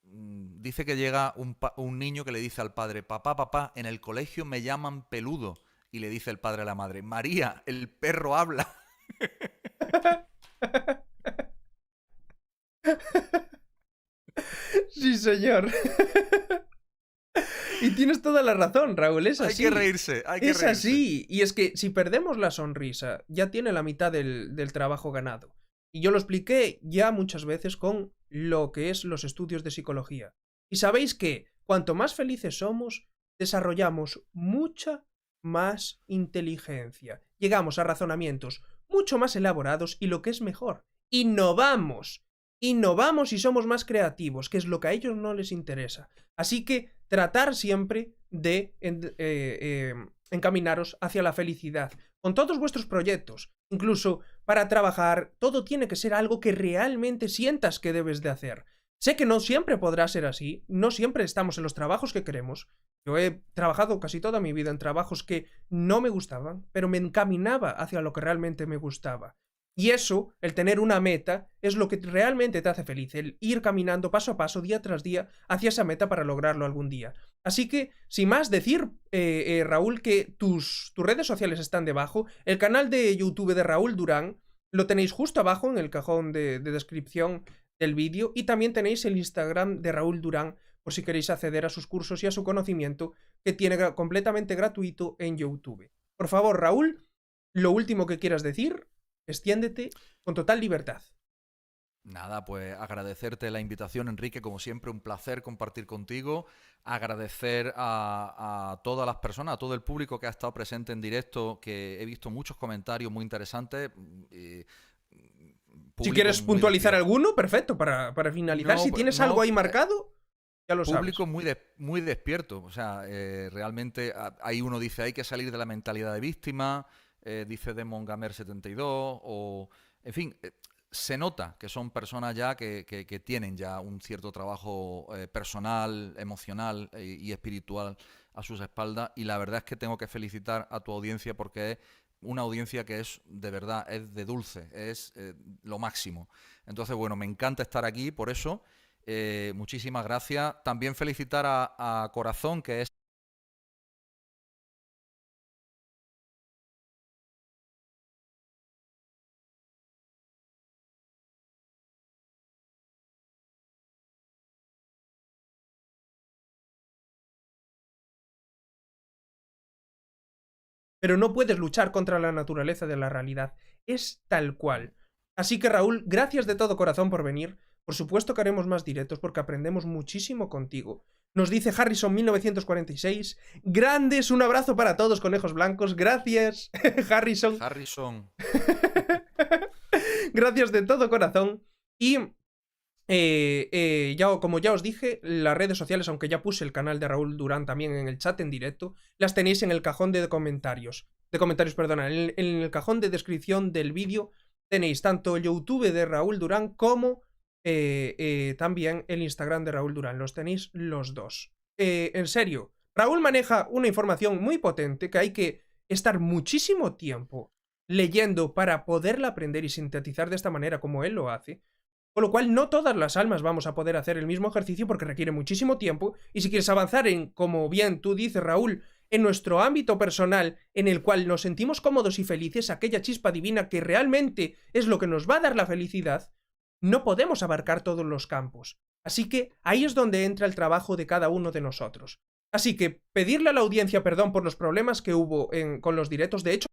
dice que llega un niño que le dice al padre: papá, en el colegio me llaman peludo. Y le dice el padre a la madre: María, el perro habla. Sí, señor. Y tienes toda la razón, Raúl, es así. Hay que reírse, hay que reírse. Es así. Y es que si perdemos la sonrisa, ya tiene la mitad del trabajo ganado. Y yo lo expliqué ya muchas veces con lo que es los estudios de psicología. Y sabéis que cuanto más felices somos, desarrollamos mucha más inteligencia. Llegamos a razonamientos mucho más elaborados y, lo que es mejor, innovamos. Innovamos y somos más creativos, que es lo que a ellos no les interesa. Así que tratar siempre de encaminaros hacia la felicidad con todos vuestros proyectos. Incluso para trabajar, todo tiene que ser algo que realmente sientas que debes de hacer. Sé que no siempre podrá ser así, no siempre estamos en los trabajos que queremos. Yo he trabajado casi toda mi vida en trabajos que no me gustaban, pero me encaminaba hacia lo que realmente me gustaba. Y eso, el tener una meta, es lo que realmente te hace feliz, el ir caminando paso a paso, día tras día, hacia esa meta para lograrlo algún día. Así que, sin más decir, Raúl, que tus redes sociales están debajo. El canal de YouTube de Raúl Durán lo tenéis justo abajo en el cajón de descripción del vídeo, y también tenéis el Instagram de Raúl Durán, por si queréis acceder a sus cursos y a su conocimiento, que tiene completamente gratuito en YouTube. Por favor, Raúl, lo último que quieras decir, extiéndete con total libertad. Nada, pues agradecerte la invitación, Enrique, como siempre, un placer compartir contigo. Agradecer a todas las personas, a todo el público que ha estado presente en directo, que he visto muchos comentarios muy interesantes. Si quieres puntualizar alguno, perfecto, para finalizar. Si tienes algo ahí marcado, ya lo sabes. Público muy despierto. O sea, realmente ahí uno dice: hay que salir de la mentalidad de víctima, dice Demon Gamer 72, o en fin, se nota que son personas ya que tienen ya un cierto trabajo personal, emocional y espiritual a sus espaldas, y la verdad es que tengo que felicitar a tu audiencia, porque es una audiencia que es de verdad, es de dulce, es lo máximo. Entonces, bueno, me encanta estar aquí, por eso, muchísimas gracias. También felicitar a Corazón, que es... Pero no puedes luchar contra la naturaleza de la realidad. Es tal cual. Así que, Raúl, gracias de todo corazón por venir. Por supuesto que haremos más directos porque aprendemos muchísimo contigo. Nos dice Harrison 1946. Grandes, un abrazo para todos, conejos blancos. Gracias, Harrison. Gracias de todo corazón. Y como ya os dije, las redes sociales, aunque ya puse el canal de Raúl Durán también en el chat en directo, las tenéis en el cajón de comentarios. En el cajón de descripción del vídeo tenéis tanto el YouTube de Raúl Durán como también el Instagram de Raúl Durán. Los tenéis los dos. En serio, Raúl maneja una información muy potente que hay que estar muchísimo tiempo leyendo para poderla aprender y sintetizar de esta manera como él lo hace. Con lo cual, no todas las almas vamos a poder hacer el mismo ejercicio porque requiere muchísimo tiempo. Y si quieres avanzar en, como bien tú dices, Raúl, en nuestro ámbito personal, en el cual nos sentimos cómodos y felices, aquella chispa divina que realmente es lo que nos va a dar la felicidad, no podemos abarcar todos los campos. Así que ahí es donde entra el trabajo de cada uno de nosotros. Así que pedirle a la audiencia perdón por los problemas que hubo con los directos. De hecho,